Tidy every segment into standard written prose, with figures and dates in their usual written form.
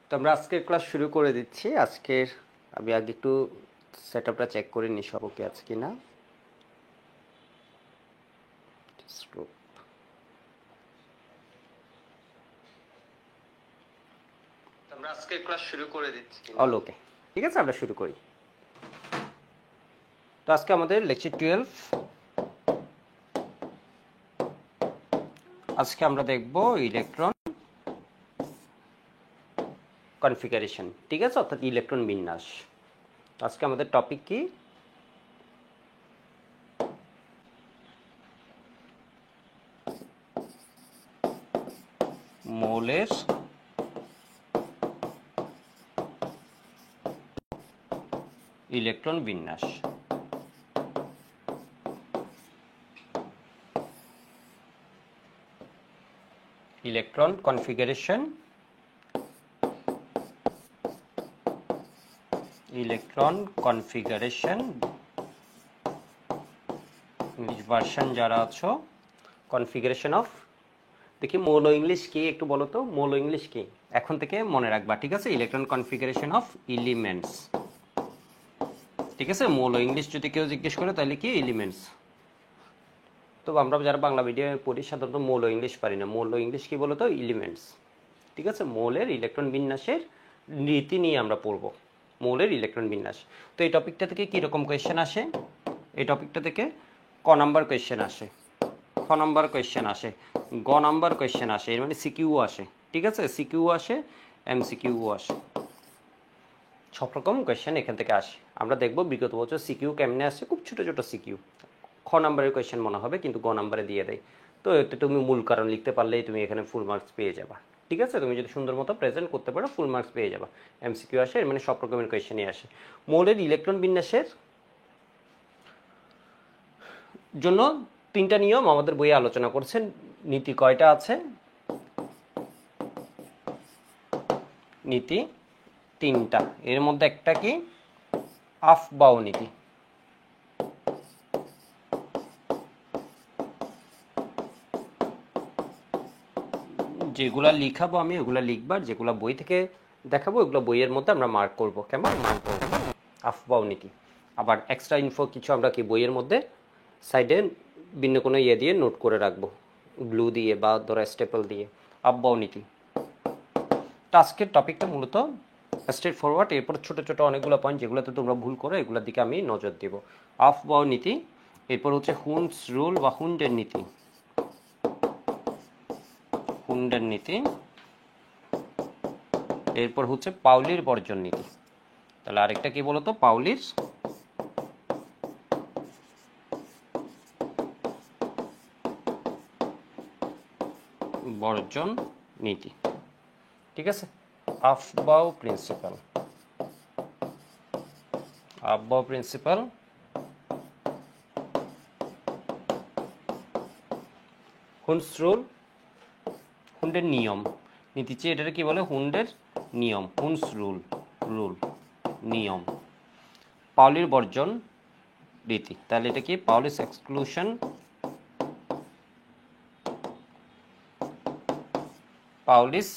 তো আমরা আজকের ক্লাস শুরু করে দিচ্ছি। আজকের আমি আগে একটু সেটআপটা চেক করে নিই সব ওকে আছে কিনা। আমরা আজকের ক্লাস শুরু করে দিচ্ছি। অল ওকে, ঠিক আছে, আমরা শুরু করি। তো আজকে আমাদের লেকচার 12। আজকে আমরা দেখব ইলেকট্রন কনফিগারেশন, ঠিক আছে, অর্থাৎ ইলেকট্রন বিন্যাস। আজকে আমাদের টপিক কি? মৌলের ইলেকট্রন বিন্যাস। Electron configuration, electron configuration, English version যারা আছো, কনফিগারেশন অফ। দেখি মৌল ইংলিশ কি একটু বলো তো, মৌল ইংলিশ কি এখন থেকে মনে রাখবা, ঠিক আছে? ইলেকট্রন কনফিগারেশন অফ এলিমেন্টস, ঠিক আছে? মৌল ইংলিশ যদি কেউ জিজ্ঞেস করে তাহলে কি এলিমেন্টস। তো আমরা যারা বাংলা মিডিয়ামে পড়ি সাধারণত মৌল ইংলিশ পারি না। মৌল ইংলিশ কি বলো তো? এলিমেন্টস, ঠিক আছে? মৌলের ইলেকট্রন বিন্যাসের রীতি নিয়ে আমরা পড়বো, মৌলের ইলেকট্রন বিন্যাস। তো এই টপিকটা থেকে কীরকম কোয়েশ্চেন আসে? এই টপিকটা থেকে ক নাম্বার কোয়েশ্চেন আসে, খ নাম্বার কোয়েশ্চেন আসে, গ নাম্বার কোয়েশ্চেন আসে, এর মানে সিকিউ আসে, ঠিক আছে? সিকিউ আসে, এমসিকিউ আসে, সব রকম কোয়েশ্চেন এখান থেকে আসে। আমরা দেখব বিগত বছর সিকিউ কেমনে আসে, খুব ছোটো ছোটো সিকিউ। খ নাম্বারের কোয়েশ্চেন মনে হবে কিন্তু গ নাম্বারে দিয়ে দেয়। তো এতে তুমি মূল কারণ লিখতে পারলেই তুমি এখানে ফুল মার্কস পেয়ে যাবা, ঠিক আছে? তুমি যদি সুন্দর মতো প্রেজেন্ট করতে পারো ফুল মার্কস পেয়ে যাবা। এমসিকিউ আসে, এর মানে সব রকমের কোয়েশ্চেনই আসে। মৌলের ইলেকট্রন বিন্যাসের জন্য তিনটা নিয়ম আমাদের বইয়ে আলোচনা করছেন। নীতি কয়টা আছে? নীতি তিনটা। এর মধ্যে একটা কি? আফবাও নীতি। যেগুলা লিখাবো আমি ওগুলা লিখবার, যেগুলা বই থেকে দেখাবো ওগুলো বইয়ের মধ্যে আমরা মার্ক করব। কেমন মার্ক করবো? আফবাও নীতি। আবার এক্সট্রা ইনফো কিছু আমরা কি বইয়ের মধ্যে সাইডে ভিন্ন কোনো ইয়ে দিয়ে নোট করে রাখবো, গ্লু দিয়ে বা ধরো স্টেপল দিয়ে। আফবাও নীতি। আজকের টপিকটা মূলত স্ট্রেট ফরওয়ার্ড, এরপর ছোটো ছোটো অনেকগুলো পয়েন্ট যেগুলোতে তোমরা ভুল করো এগুলোর দিকে আমি নজর দেবো। আফবাও নীতি, এরপর হচ্ছে হুন্ডস রুল বা হুন্ডের নীতি, হুন্ডের নীতি, এরপর হচ্ছে পাউলির বর্জন নীতি। তাহলে আরেকটা কি বলতো? পাউলির বর্জন নীতি, ঠিক আছে? আফবাও প্রিন্সিপাল, আফবাও প্রিন্সিপাল, হুন্ডস রুল, হুন্ডের নিয়ম, নীতি চেয়ে এটাকে কি বলে? হুন্ডের নিয়ম, হুন্ডস রুল, রুল নিয়ম, পাউলির বর্জন রীতি। তাহলে এটা কি? পাউলিস এক্সক্লুশন, পাউলিস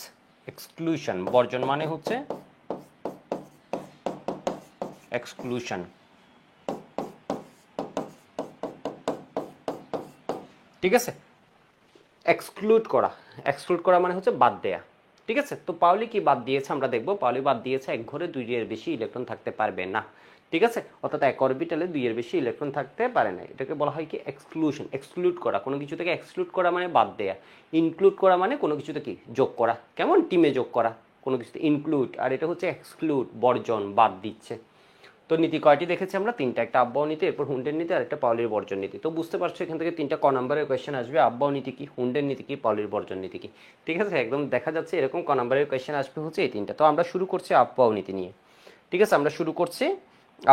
এক্সক্লুশন, বর্জন মানে হচ্ছে এক্সক্লুশন, ঠিক আছে? এক্সক্লুড করা, এক্সক্লুড করা মানে হচ্ছে বাদ দেয়া, ঠিক আছে? তো পাউলি কি বাদ দিয়েছে আমরা দেখব। পাউলি বাদ দিয়েছে এক ঘরে দুইয়ের বেশি ইলেকট্রন থাকতে পারবে না, ঠিক আছে? অর্থাৎ এক অরবিটালে দুইয়ের বেশি ইলেকট্রন থাকতে পারে না। এটাকে বলা হয় কি? এক্সক্লুশন। এক্সক্লুড করা, কোনো কিছু থেকে এক্সক্লুড করা মানে বাদ দেয়া। ইনক্লুড করা মানে কোনো কিছুতে কি? যোগ করা। কেমন? টিমে যোগ করা কোনো কিছুতে ইনক্লুড, আর এটা হচ্ছে এক্সক্লুড, বর্জন, বাদ দিচ্ছে। তো নীতি কয়টি দেখেছি আমরা? তিনটা। একটা আফবাও নীতি, এরপর হুন্ডের নীতি, আর একটা পাউলির বর্জন নীতি। তো বুঝতে পারছো এখান থেকে তিনটা ক নাম্বারের কোয়েশ্চেন আসবে। আফবাও নীতি কি, হুন্ডের নীতি কি, পাউলির বর্জন নীতি কি, ঠিক আছে? একদম দেখা যাচ্ছে এরকম ক নাম্বারের কোয়েশ্চেন আসবে হচ্ছে এই তিনটা। তো আমরা শুরু করছি আফবাও নীতি নিয়ে, ঠিক আছে? আমরা শুরু করছি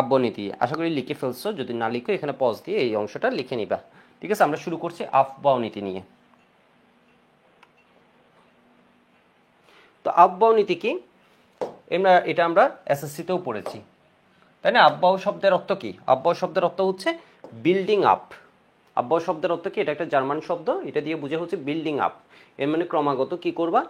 আফবাও নীতি। আশা করি লিখে ফেলছো, যদি না লিখো এখানে পজ দিয়ে এই অংশটা লিখে নিবা, ঠিক আছে? আমরা শুরু করছি আফবাও নীতি নিয়ে। তো আফবাও নীতি কি? এটা আমরা এসএসসিতেও পড়েছি, তাই না? আফবাও শব্দের অর্থ কি? আফবাও শব্দের অর্থ হচ্ছে বিল্ডিং আপ, আব্বাও শব্দের অর্থ কি? এটা একটা জার্মান শব্দ, এটা দিয়ে বোঝা হচ্ছে বিল্ডিং আপ। এর মানে ক্রমাগত কি করবা?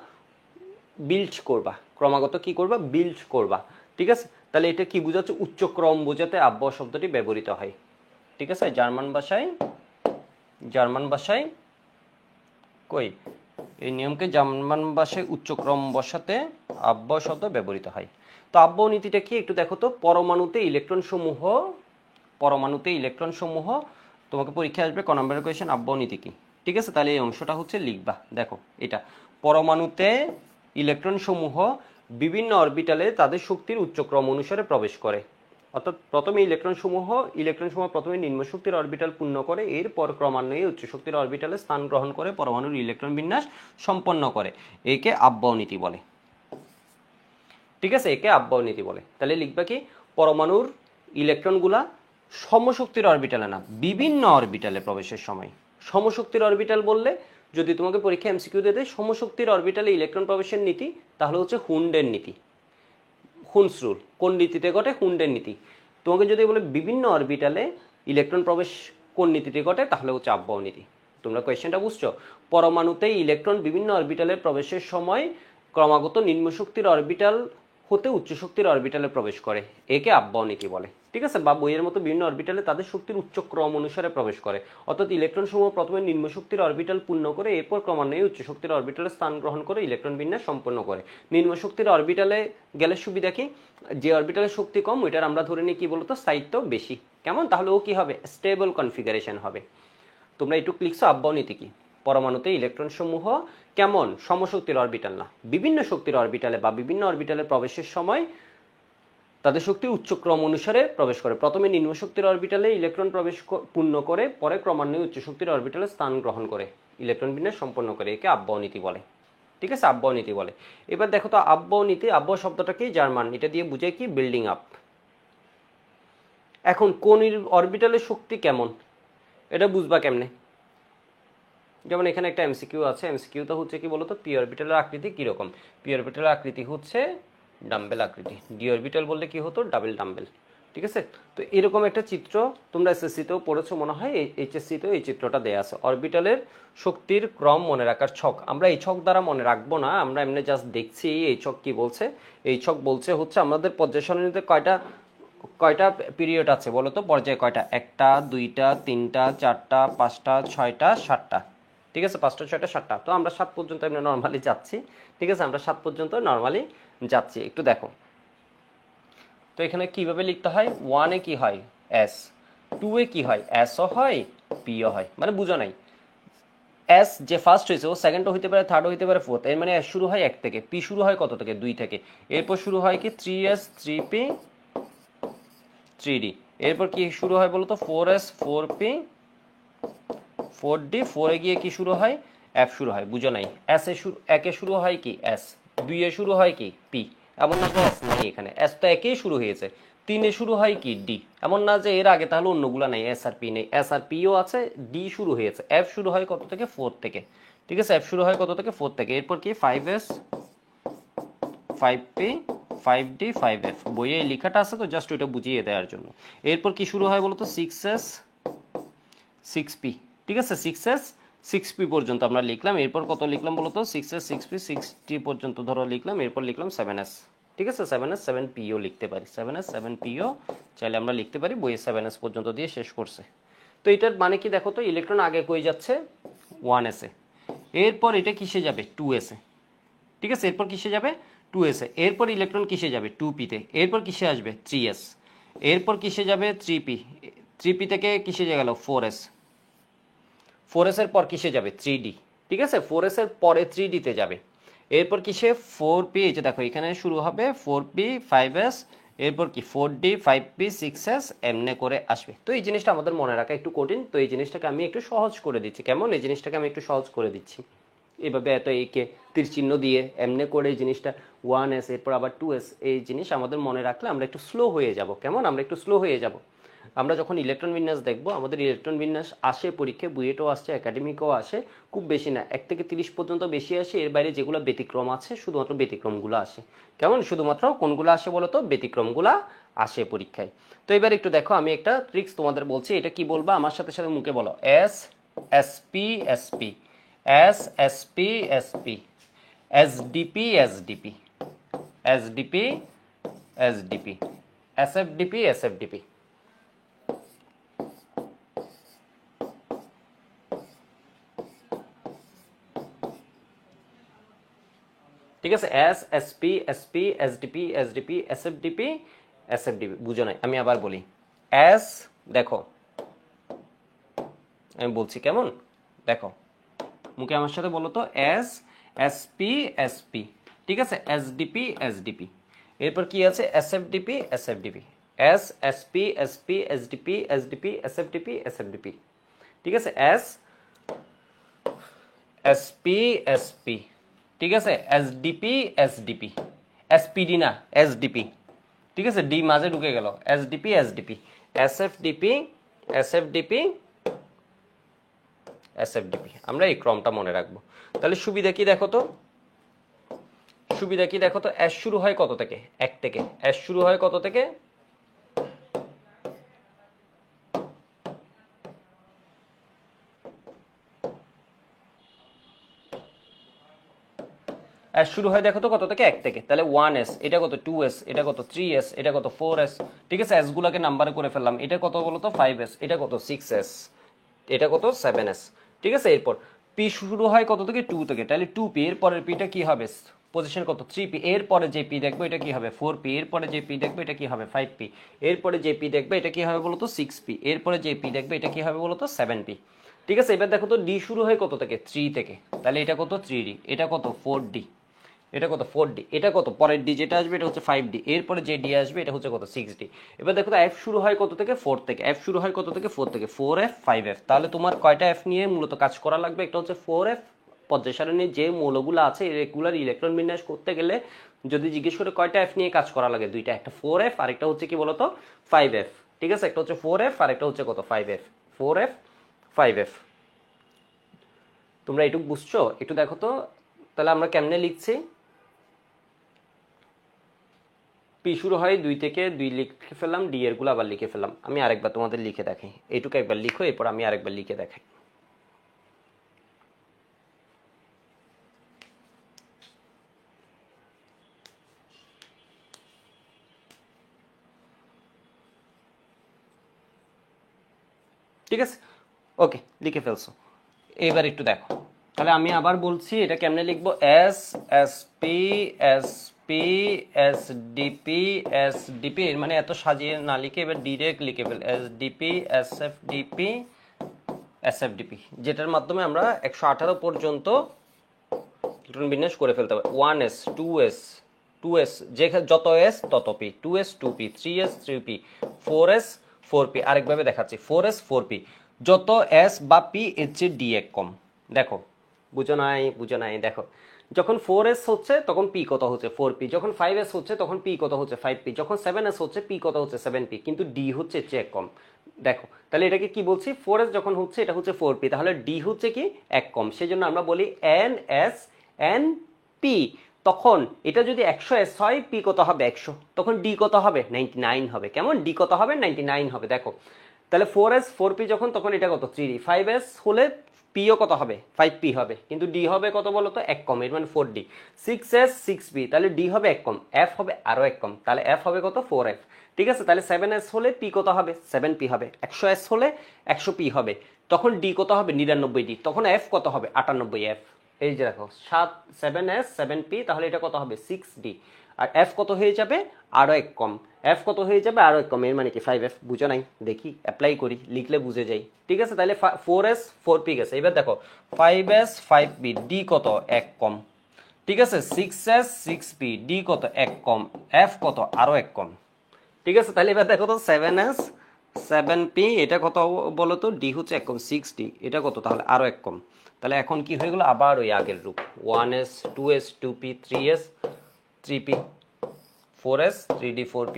বিল্ড করবা। ক্রমাগত কি করবা? বিল্ড করবা। ঠিক আছে, তাহলে এটা কি বোঝাচ্ছে? উচ্চক্রম বোঝাতে আব্বাও শব্দটি ব্যবহৃত হয়। ঠিক আছে, জার্মান ভাষায় কই এই নিয়মকে জার্মান ভাষায় উচ্চক্রম বসাতে আব্বাও শব্দ ব্যবহৃত হয়। তো আব্বাও নীতিটা কি একটু দেখো তো। পরমাণুতে ইলেকট্রন সমূহ তোমাকে পরীক্ষা আসবে ক নম্বরের কোয়েশ্চেন, আব্বাও নীতি কি। ঠিক আছে, তাহলে এই অংশটা হচ্ছে লিখবা। দেখো এটা, পরমাণুতে ইলেকট্রন সমূহ বিভিন্ন অরবিটালে তাদের শক্তির উচ্চক্রম অনুসারে প্রবেশ করে। অর্থাৎ প্রথমে ইলেকট্রন সমূহ প্রথমে নিম্ন শক্তির অরবিটাল পূর্ণ করে, এরপর ক্রমান্বয়ে উচ্চ শক্তির অরবিটালে স্থান গ্রহণ করে পরমাণুর ইলেকট্রন বিন্যাস সম্পন্ন করে। একে আব্বাও নীতি বলে। ঠিক আছে, একে আব্বাও নীতি বলে। তাহলে লিখবা কি? পরমাণুর ইলেকট্রনগুলা সমশক্তির অরবিটালে না, বিভিন্ন অরবিটালে প্রবেশের সময়। সমশক্তির অরবিটাল বললে যদি তোমাকে পরীক্ষা এমসিকিউ দিয়ে দেয় সমশক্তির অরবিটালে ইলেকট্রন প্রবেশের নীতি, তাহলে হচ্ছে হুন্ডের নীতি, হুন্স রুল। কোন নীতিতে ঘটে? হুন্ডের নীতি। তোমাকে যদি বলে বিভিন্ন অরবিটালে ইলেকট্রন প্রবেশ কোন নীতিতে ঘটে, তাহলে হচ্ছে আব্বাও নীতি। তোমরা কোয়েশ্চেনটা বুঝছো? পরমাণুতে ইলেকট্রন বিভিন্ন অরবিটালে প্রবেশের সময় ক্রমাগত নিম্ন শক্তির অরবিটাল হতে উচ্চ শক্তির অরবিটালে প্রবেশ করে, একে আব্বাও নীতি বলে। ঠিক আছে, বা বইয়ের মতো বিভিন্ন অরবিটালে তাদের শক্তির উচ্চ ক্রম অনুসারে প্রবেশ করে। অর্থাৎ ইলেকট্রন সমূহ প্রথমে নিম্ন শক্তির অরবিটাল পূর্ণ করে, এরপর ক্রমান্বয়ে উচ্চ শক্তির অরবিটালে স্থান গ্রহণ করে ইলেকট্রন বিন্যাস সম্পন্ন করে। নিম্ন শক্তির অরবিটালে গেলে সুবিধা কি? যে অরবিটালের শক্তি কম ওইটার আমরা ধরে নিই কি বলতো, স্থায়িত্ব বেশি। কেমন? তাহলে ও কি হবে? স্টেবল কনফিগারেশন হবে। তোমরা একটু লিখছো আব্বাও নীতি কি? পরমাণুতে ইলেকট্রন সমূহ কেমন? সমশক্তির অরবিটাল না, বিভিন্ন শক্তির অরবিটালে বা বিভিন্ন অরবিটালে প্রবেশের সময় তাদের শক্তি উচ্চক্রম অনুসারে প্রবেশ করে। প্রথমে নিম্ন শক্তির অরবিটালে ইলেকট্রন প্রবেশ পূর্ণ করে, পরে ক্রমান্বয়ে উচ্চ শক্তির অরবিটালে স্থান গ্রহণ করে ইলেকট্রন বিন্যাস সম্পন্ন করে। একে আব্বাও নীতি বলে। ঠিক আছে, আব্বাও নীতি বলে। এবার দেখো তো আব্বাও নীতি, আব্বাও শব্দটা কি? জার্মান। এটা দিয়ে বুঝায় কি? Building up. এখন কোন অরবিটালের শক্তি কেমন এটা বুঝবা কেমনে? যেমন এখানে একটা এমসিকিউ আছে, এমসিকিউটা হচ্ছে কি বলতো, পি অরবিটালের আকৃতি কিরকম? পি অরবিটালের আকৃতি হচ্ছে ডাম্বেল আকৃতি। ডি অরবিটাল বললে কি হতো? Double dumbbell. ঠিক আছে, তো এরকম একটা চিত্র তোমরা এসএসসিতেও পড়েছো মনে হয়, এইচএসসিতেও এই চিত্রটা দেয়া আছে। অরবিটালের শক্তির ক্রম মনে রাখার ছক। আমরা এই ছক দ্বারা মনে রাখবো না, আমরা এমনি জাস্ট দেখছি এই ছক কি বলছে। এই ছক বলছে হচ্ছে আমাদের পর্যায় সারণীতে কয়টা পিরিয়ড আছে বলো তো? পর্যায়ে কয়টা? 1টা 2টা 3টা 4টা 5টা 6টা 7টা। ঠিক আছে, 5টা 6টা 7টা। তো আমরা 7 পর্যন্ত আমরা নর্মালি যাচ্ছি। ঠিক আছে, আমরা 7 পর্যন্ত নর্মালি যাচ্ছি। একটু দেখো তো এখানে কিভাবে লিখতে হয়। 1 এ কি হয়? এস। 2 এ কি হয়? এসও হয়, পিও হয়। মানে বুঝো নাই, এস যে ফার্স্ট হয়েছে ও সেকেন্ডও হইতে পারে, থার্ডও হইতে পারে, ফোর্থ। এর মানে এস শুরু হয় 1 থেকে, পি শুরু হয় কত থেকে? 2 থেকে। এরপর শুরু হয় কি? 3s 3p 3d। এরপর কি শুরু হয় বলতো? 4s 4p 4d। 4 এ গিয়ে কি শুরু হয়? এফ শুরু হয়। বুঝো নাই? এস এ শুরু, 1 এ শুরু হয় কি? এস। 2 এ শুরু হয় কি? পি। এমন না যে এস নাই এখানে, এস তো একেই শুরু হয়েছে। 3 এ শুরু হয় কি? ডি। এমন না যে এর আগে তাহলে অন্যগুলা নাই, এস আর পি নেই। এস আর পিও আছে, ডি শুরু হয়েছে। এফ শুরু হয় কত থেকে? 4 থেকে। ঠিক আছে, এফ শুরু হয় কত থেকে? 4 থেকে। এরপর কি? 5s 5p 5d 5f। বইয়ে এই লেখাটা আছে তো জাস্ট ওইটা বুঝিয়ে দেওয়ার জন্য। এরপর কি শুরু হয় বলতো? 6s 6p। ঠিক আছে, 6s 6p পর্যন্ত আমরা লিখলাম। এরপর কত লিখলাম বলতো? 6s 6p 6d পর্যন্ত ধরো লিখলাম। এরপর লিখলাম 7s। ঠিক আছে, 7s 7po লিখতে পারি। 7s 7po চাইলে আমরা লিখতে পারি। বইয়ে 7s পর্যন্ত দিয়ে শেষ করছে। তো এটার মানে কি দেখো তো, ইলেকট্রন আগে কই যাচ্ছে? 1s এ। এরপর এটা কিসে যাবে? 2s এ। ঠিক আছে, এরপর কিসে যাবে? 2s এ। এরপর ইলেকট্রন কিসে যাবে? 2p তে। এরপর কিসে আসবে? 3s। এরপর কিসে যাবে? 3p। 3p থেকে কিসে গেল? 4s। 4s এর পর কিসে যাবে? 3d। ঠিক আছে, 4s এর পরে 3d তে যাবে। এরপর কিসে? 4p। এই যে দেখো এখানে শুরু হবে 4p 5s, এরপর কি 4d 5p 6s, এমনে করে আসবে। তো এই জিনিসটা আমাদের মনে রাখা একটু কঠিন, তো এই জিনিসটাকে আমি একটু সহজ করে দিচ্ছি। কেমন? এই জিনিসটাকে আমি একটু সহজ করে দিচ্ছি। এভাবে এত একে তীর চিহ্ন দিয়ে এমনি করে এই জিনিসটা 1s এরপর আবার 2s, এই জিনিস আমাদের মনে রাখলে আমরা একটু স্লো হয়ে যাব। কেমন? আমরা একটু স্লো হয়ে যাব। আমরা যখন ইলেকট্রন বিন্যাস দেখব, আমাদের ইলেকট্রন বিন্যাস আসে পরীক্ষায়, বুয়েটও আসছে, একাডেমিকও আসে, খুব বেশি না, 1 থেকে 30 পর্যন্ত বেশি আসে। এর বাইরে যেগুলো ব্যতিক্রম আছে শুধুমাত্র ব্যতিক্রমগুলো আসে। কেমন? শুধুমাত্র কোনগুলো আসে বলো তো? ব্যতিক্রমগুলো আসে পরীক্ষায়। তো এবার একটু দেখো, আমি একটা ট্রিক্স তোমাদের বলছি, এটা কি বলবা আমার সাথে সাথে মুখে বলো। S S P S P, S S P S P, SDP SDP, SDP SDP, SFDP SFDP. ঠিক আছে? S SP SP SDP SDP SFDP SFDP. বুঝো নাই? আমি আবার বলি। এস, দেখো আমি বলছি কেমন, দেখো মুখে আমার সাথে বলো তো। এস এসপি এসপি, ঠিক আছে? এসডিপি এসডিপি, এরপর কি আছে? SFDP SFDP, S SP SP SDP SDP SFDP SFDP. ঠিক আছে? এস এসপি এসপি, ঠিক আছে? এসডিপি এসডিপি, এসপিডি না, এসডিপি। ঠিক আছে? ডি মাঝে ঢুকে গেল। SDP SDP, SFDP SFDP SFDP. আমরা এই ক্রমটা মনে রাখবো। তাহলে সুবিধা কি দেখো তো, সুবিধা কি দেখো তো। এস শুরু হয় কত থেকে? 1 থেকে। এস শুরু হয় কত থেকে? এস শুরু হয় দেখো তো কত থেকে? 1 থেকে। তাহলে 1s, এটা কত? 2s, এটা কত? 3s, এটা কত? 4s। ঠিক আছে? এস গুলাকে নাম্বারে করে ফেললাম। এটা কত বলো তো? 5s, এটা কত? 6s, এটা কত? 7s। ঠিক আছে? এরপর পি শুরু হয় কত থেকে? 2 থেকে। তাহলে 2p, এর পরের পিটা কি হবে? পজিশন কত? 3p। এর পরে যে পি দেখবো এটা কি হবে? 4p। এর পরে যে পি দেখবো এটা কি হবে? 5p। এর পরে যে পি দেখবে এটা কি হবে বলো তো? 6p। এর পরে যে পি দেখবে এটা কি হবে বলো তো? 7p। ঠিক আছে? এবার দেখো তো ডি শুরু হয় কত থেকে? 3 থেকে। তাহলে এটা কত? 3d, এটা কত? 4d, এটা কত? 4d, এটা কত? পরের ডি যেটা আসবে এটা হচ্ছে 5d, এরপরে যে ডি আসবে এটা হচ্ছে কত? 6d। এবার দেখো তো এফ শুরু হয় কত থেকে? 4 থেকে। এফ শুরু হয় কত থেকে? 4 থেকে। 4f 5f। তাহলে তোমার কয়টা এফ নিয়ে মূলত কাজ করা লাগবে? একটা হচ্ছে 4f, পর্যায় সারণীর যে মৌলগুলো আছে রেগুলার ইলেকট্রন বিন্যাস করতে গেলে যদি জিজ্ঞেস করে কয়টা এফ নিয়ে কাজ করা লাগে, দুইটা, একটা 4f আর একটা হচ্ছে কি বলতো? 5f। ঠিক আছে? একটা হচ্ছে 4f আর একটা হচ্ছে কত? 5f। 4f 5f। তোমরা এটুকু বুঝছো? একটু দেখো তো তাহলে আমরা কেমনে লিখছি। পি শুরু হয় 2 থেকে, 2 লিখে ফেললাম, ডি এর গুলো আবার লিখে ফেললাম। আমি আরেকবার তোমাদের লিখে দেখাই, এইটুকু একবার লিখো, এরপর আমি আরেকবার লিখে দেখাই। ঠিক আছে? ওকে, লিখে ফেলছো। এবার একটু দেখো, তাহলে আমি আবার বলছি এটা কেমনে লিখবো। S S P S P S DP S DP, মানে এত সাজিয়ে না লিখে এবার ডিরেক্ট লিখে fail. S DP S F DP S F DP, যেটার মাধ্যমে আমরা 118 পর্যন্ত ইলেকট্রন বিন্যাস করে ফেলতে হবে। 1s 2s 2s, যেখানে যত এস তত P, 2s 2p, 3s 3p, 4s 4p। আরেকভাবে দেখাচ্ছি, 4s 4p, যত এস বা পি এর চেয়ে ডি এক কম। দেখো, বুঝো নাই? বুঝো নাই? দেখো, যখন 4s হচ্ছে তখন পি কত হচ্ছে? 4p। যখন 5s হচ্ছে তখন পি কত হচ্ছে? 5p। যখন 7s হচ্ছে পি কত হচ্ছে? 7p। কিন্তু ডি হচ্ছে এর চেয়ে এক কম। দেখো, তাহলে এটাকে কি বলছি? 4s যখন হচ্ছে এটা হচ্ছে 4p, তাহলে ডি হচ্ছে কি? এক কম। সেজন্য আমরা বলি এন এস এন পি। তখন এটা যদি 100s হয়, পি কত হবে? 100। তখন ডি কত হবে? 99 হবে। কেমন? ডি কত হবে? 99 হবে। দেখো, তাহলে 4s 4p যখন, তখন এটা কত? 3d। 5s হলে পিও কত হবে? 5p হবে। কিন্তু ডি হবে কত বলো তো? এক কম, এর মানে 4d। 6s 6p, তাহলে ডি হবে এক কম, এফ হবে আরো এক কম, তাহলে এফ হবে কত? 4f। ঠিক আছে? তাহলে 7s হলে পি কত হবে? 7p হবে। 100s হলে 100p হবে। তখন ডি কত হবে? 99d। তখন এফ কত হবে? 98f। এই যে দেখো, 7s 7p, তাহলে এটা কত হবে? 6d। আর এফ কত হয়ে যাবে? আরো এক কম। এফ কত হয়ে যাবে? আরো এক কম, এর মানে কি? 5f। বুঝো নাই? দেখি অ্যাপ্লাই করি, লিখলে বুঝে যাই। ঠিক আছে? তাহলে 4s 4p গেছে। এবার দেখো 5s 5p, ডি কত? এক কম। ঠিক আছে? 6s 6p, ডি কত? এক কম। এফ কত? আরো এক কম। ঠিক আছে? তাহলে এবার দেখো তো 7s 7p, এটা কত বলো তো? ডি হচ্ছে এক কম, 6d, এটা কত? তাহলে আরো এক কম। তাহলে এখন কি হয়ে গেল? আবার ওই আগের রূপ, 1s 2s 2p, 3s 3p, 4s 3d 4p।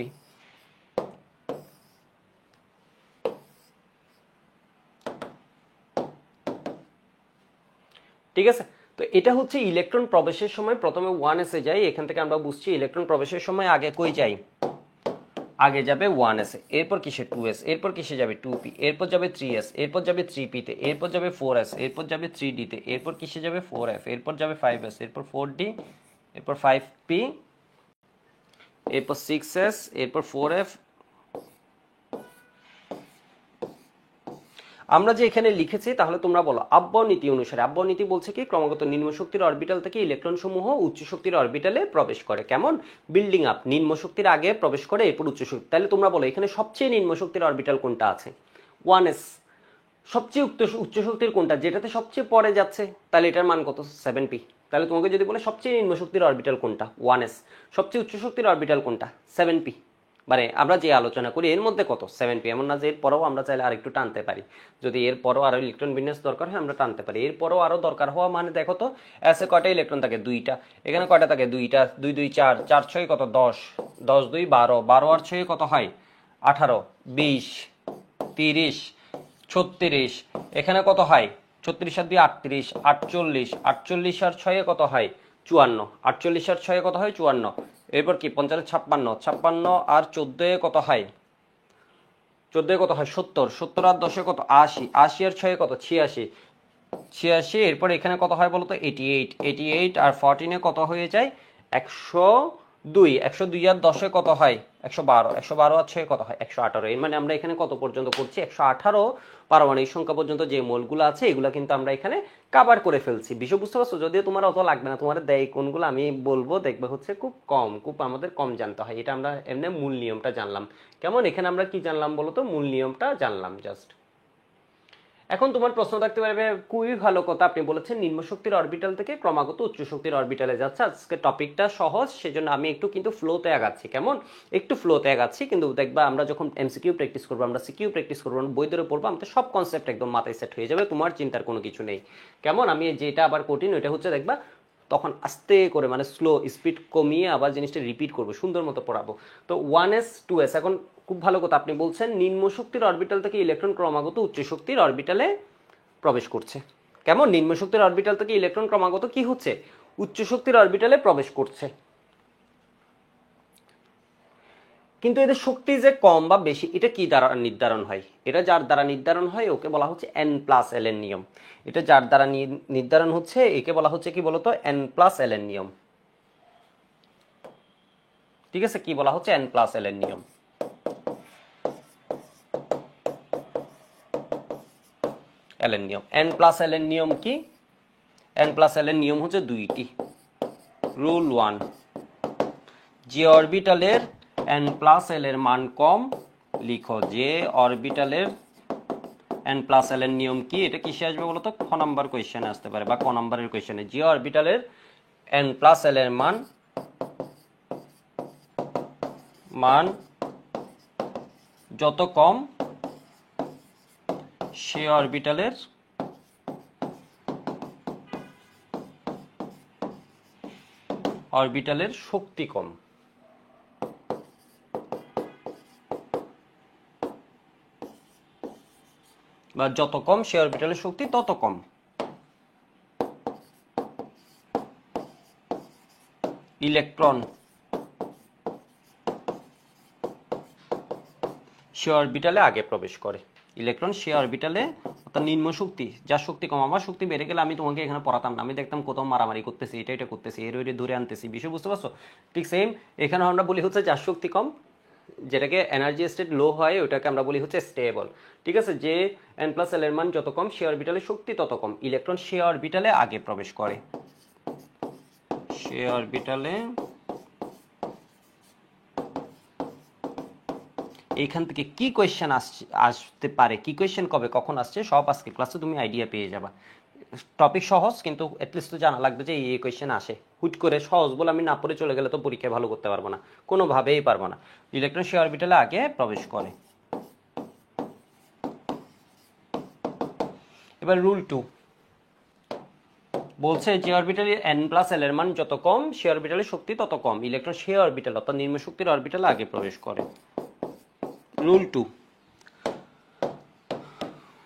ঠিক আছে, তো এটা হচ্ছে ইলেকট্রন প্রবেশের সময় প্রথমে 1s এ যায়, এখান থেকে আমরা বুঝছি ইলেকট্রন প্রবেশের সময় আগে কই যাই, আগে যাবে 1s এ, এরপর কিসে 2s, এরপর কিসে যাবে 2p, এরপর যাবে 3s, এরপর যাবে 3p তে, এরপর যাবে 4s, এরপর যাবে 3d তে, এরপর কিসে যাবে 4f, এরপর যাবে 5s, এরপর 4d, এরপর 5p, এরপর 6s, এরপর 4f। আমরা যে এখানে লিখেছি তাহলে তোমরা বলো আব্বাও নীতি অনুসারে, আব্বাও নীতি বলছে কি ক্রমাগত নিম্ন শক্তির অরবিটাল থেকে ইলেকট্রন সমূহ উচ্চ শক্তির অরবিটালে প্রবেশ করে, কেমন বিল্ডিং আপ, নিম্ন শক্তির আগে প্রবেশ করে এরপর উচ্চ শক্তি। তাহলে তোমরা বলো এখানে সবচেয়ে নিম্ন শক্তির অরবিটাল কোনটা আছে, 1s। সবচেয়ে উচ্চ শক্তির কোনটা, যেটাতে সবচেয়ে পরে যাচ্ছে, তাহলে এটার মান কত, 7p। তাহলে তোমাকে যদি বলে সবচেয়ে নিম্ন শক্তির অরবিটাল কোনটা, 1s, সবচেয়ে উচ্চ শক্তির অরবিটাল কোনটা, 7p। মানে আমরা যে আলোচনা করি এর মধ্যে কত, 7p। এমন না যে এর পরেও আমরা চাইলে আরেকটু টানতে পারি, যদি এর পরেও আরো ইলেকট্রন বিন্যাস দরকার হয় আমরা টানতে পারি, এর পরেও আরো দরকার হওয়া মানে দেখো তো এসে কয়টা ইলেকট্রন থাকে, 2টা, এখানে কয়টা থাকে, 2টা, 2 2 4, 4 6 কত, 10, 10 2 12, 12 আর 6 কত হয়, 18, 20, 30, 36, এখানে কত হয়, 36 আর 2 38, 48, 48 আর 6 কত হয়, 54, 48 আর 6 কত হয়, 54, এরপর কি 50 56, 56 আর 14 কত হয়, 14 কত হয়, 70, 70 আর 10 কত, 80, 80 আর 6 কত, 86, 86, এরপর এখানে কত হয় বলতো, 88, 88 আর 14 কত হয়ে যায়, 102, 102 আর 10 কত হয়, 112, 112 আর 6 কত হয়, 118। এর মানে আমরা এখানে কত পর্যন্ত করছি, 118 পারমাণবিক সংখ্যা পর্যন্ত যে মোলগুলো আছে এগুলো কিন্তু আমরা এখানে কাভার করে ফেলছি। বিষয় বুঝতে পারছো, যদিও তোমার অত লাগবে না, তোমার দেয় কোনগুলো আমি বলবো, দেখবে হচ্ছে খুব কম, খুব আমাদের কম জানতে হয়, এটা আমরা এমনি মূল নিয়মটা জানলাম, কেমন। এখানে আমরা কি জানলাম বলতো, মূল নিয়মটা জানলাম জাস্ট। এখন তোমার প্রশ্ন থাকতে পারবে, খুবই ভালো কথা আপনি বলেছেন নিম্ন শক্তির অরবিটাল থেকে ক্রমাগত উচ্চ শক্তির অরবিটালে যাচ্ছে, আজকে টপিকটা সহজ সেজন্য আমি একটু কিন্তু ফ্লোতে আগাচ্ছি, কেমন, একটু ফ্লোতে আগাচ্ছি, কিন্তু দেখবা আমরা যখন এমসিকিউ প্র্যাকটিস করবো, আমরা সিকিউ প্র্যাকটিস করবো, বই ধরে পড়বো, আমাদের সব কনসেপ্ট একদম মাথায় সেট হয়ে যাবে, তোমার চিন্তার কোনো কিছু নেই, কেমন। আমি যেটা আবার কঠিন ওইটা হচ্ছে দেখবা তখন আস্তে করে মানে স্লো স্পিড কমিয়ে আবার জিনিসটা রিপিট করবো, সুন্দর মতো পড়াবো। তো 1s 2s, এখন খুব ভালো কথা আপনি বলছেন নিম্ন শক্তির অরবিটাল থেকে ইলেকট্রন ক্রমাগত উচ্চ শক্তির অরবিটালে প্রবেশ করছে, কেমন, নিম্ন শক্তির অরবিটাল থেকে ইলেকট্রন ক্রমাগত কি হচ্ছে, উচ্চ শক্তির অরবিটালে প্রবেশ করছে। কিন্তু এদের শক্তি যে কম বা বেশি এটা কি দ্বারা নির্ধারণ হয়, এটা যার দ্বারা নির্ধারণ হয় ওকে বলা হচ্ছে n+l এর নিয়ম, এটা যার দ্বারা নির্ধারণ হচ্ছে একে বলা হচ্ছে কি বলতো, n+l এর নিয়ম, ঠিক আছে, কি বলা হচ্ছে, n+l এর নিয়ম। এল এর নিয়ম, n+l এর নিয়ম কি, n+l এর নিয়ম হচ্ছে দুইটি। রুল 1, যে অরবিটালের n+l এর মান কম লিখো, যে অরবিটালের n+l এর নিয়ম কি, এটা কিসে আসবে বলতো, খ নাম্বার কোয়েশ্চেনে আসতে পারে বা ক নাম্বারের কোয়েশ্চেনে, যে অরবিটালের n+l এর মান যত কম সে অরবিটালের শক্তি কম, বা যত কম সে অরবিটালের শক্তি তত কম। ইলেকট্রন সে অরবিটালে আগে প্রবেশ করে, ইলেকট্রন সে অরবিটালে, অর্থাৎ নিম্ন শক্তি, যার শক্তি কম, আমার শক্তি বেড়ে গেলে আমি তোমাকে এখানে পড়াতাম না, আমি দেখতাম কোথাও মারামারি করতেছি, এটা করতেছি, এর ওইটা ধরে আনতেছি, বিষয় বুঝতে পারছো, ঠিক সেম এখানে আমরা বলি হচ্ছে যার শক্তি কম, যেটাকে এনার্জি স্টেট লো হয় ওটাকে আমরা বলি হচ্ছে স্টেবল, ঠিক আছে। যে n+l এর মান যত কম সে অরবিটালে শক্তি তত কম, ইলেকট্রন সে অরবিটালে আগে প্রবেশ করে, সে অরবিটালে। এইখান থেকে কি কোয়েশ্চেন আসতে পারে, কি কোয়েশ্চেন কবে কখন আসছে সব আজকে ক্লাসে তুমি আইডিয়া পেয়ে যাবা। টপিক সহজ, কিন্তু অ্যাটলিস্ট তো জানা লাগবে যে এই কোয়েশ্চেন আসে, হুট করে সহজ বলে আমি না পড়ে চলে গেলে তো পরীক্ষায় ভালো করতে পারবো না, কোনোভাবেই পারবো না। ইলেকট্রন সে অরবিটালে আগে প্রবেশ করে। এবার রুল 2 বলছে যে অরবিটালে n+l এর মান যত কম সে অরবিটালের শক্তি তত কম, ইলেকট্রন সে অরবিটাল অর্থাৎ নিম্ন শক্তির অরবিটালে আগে প্রবেশ করে। রুল 2,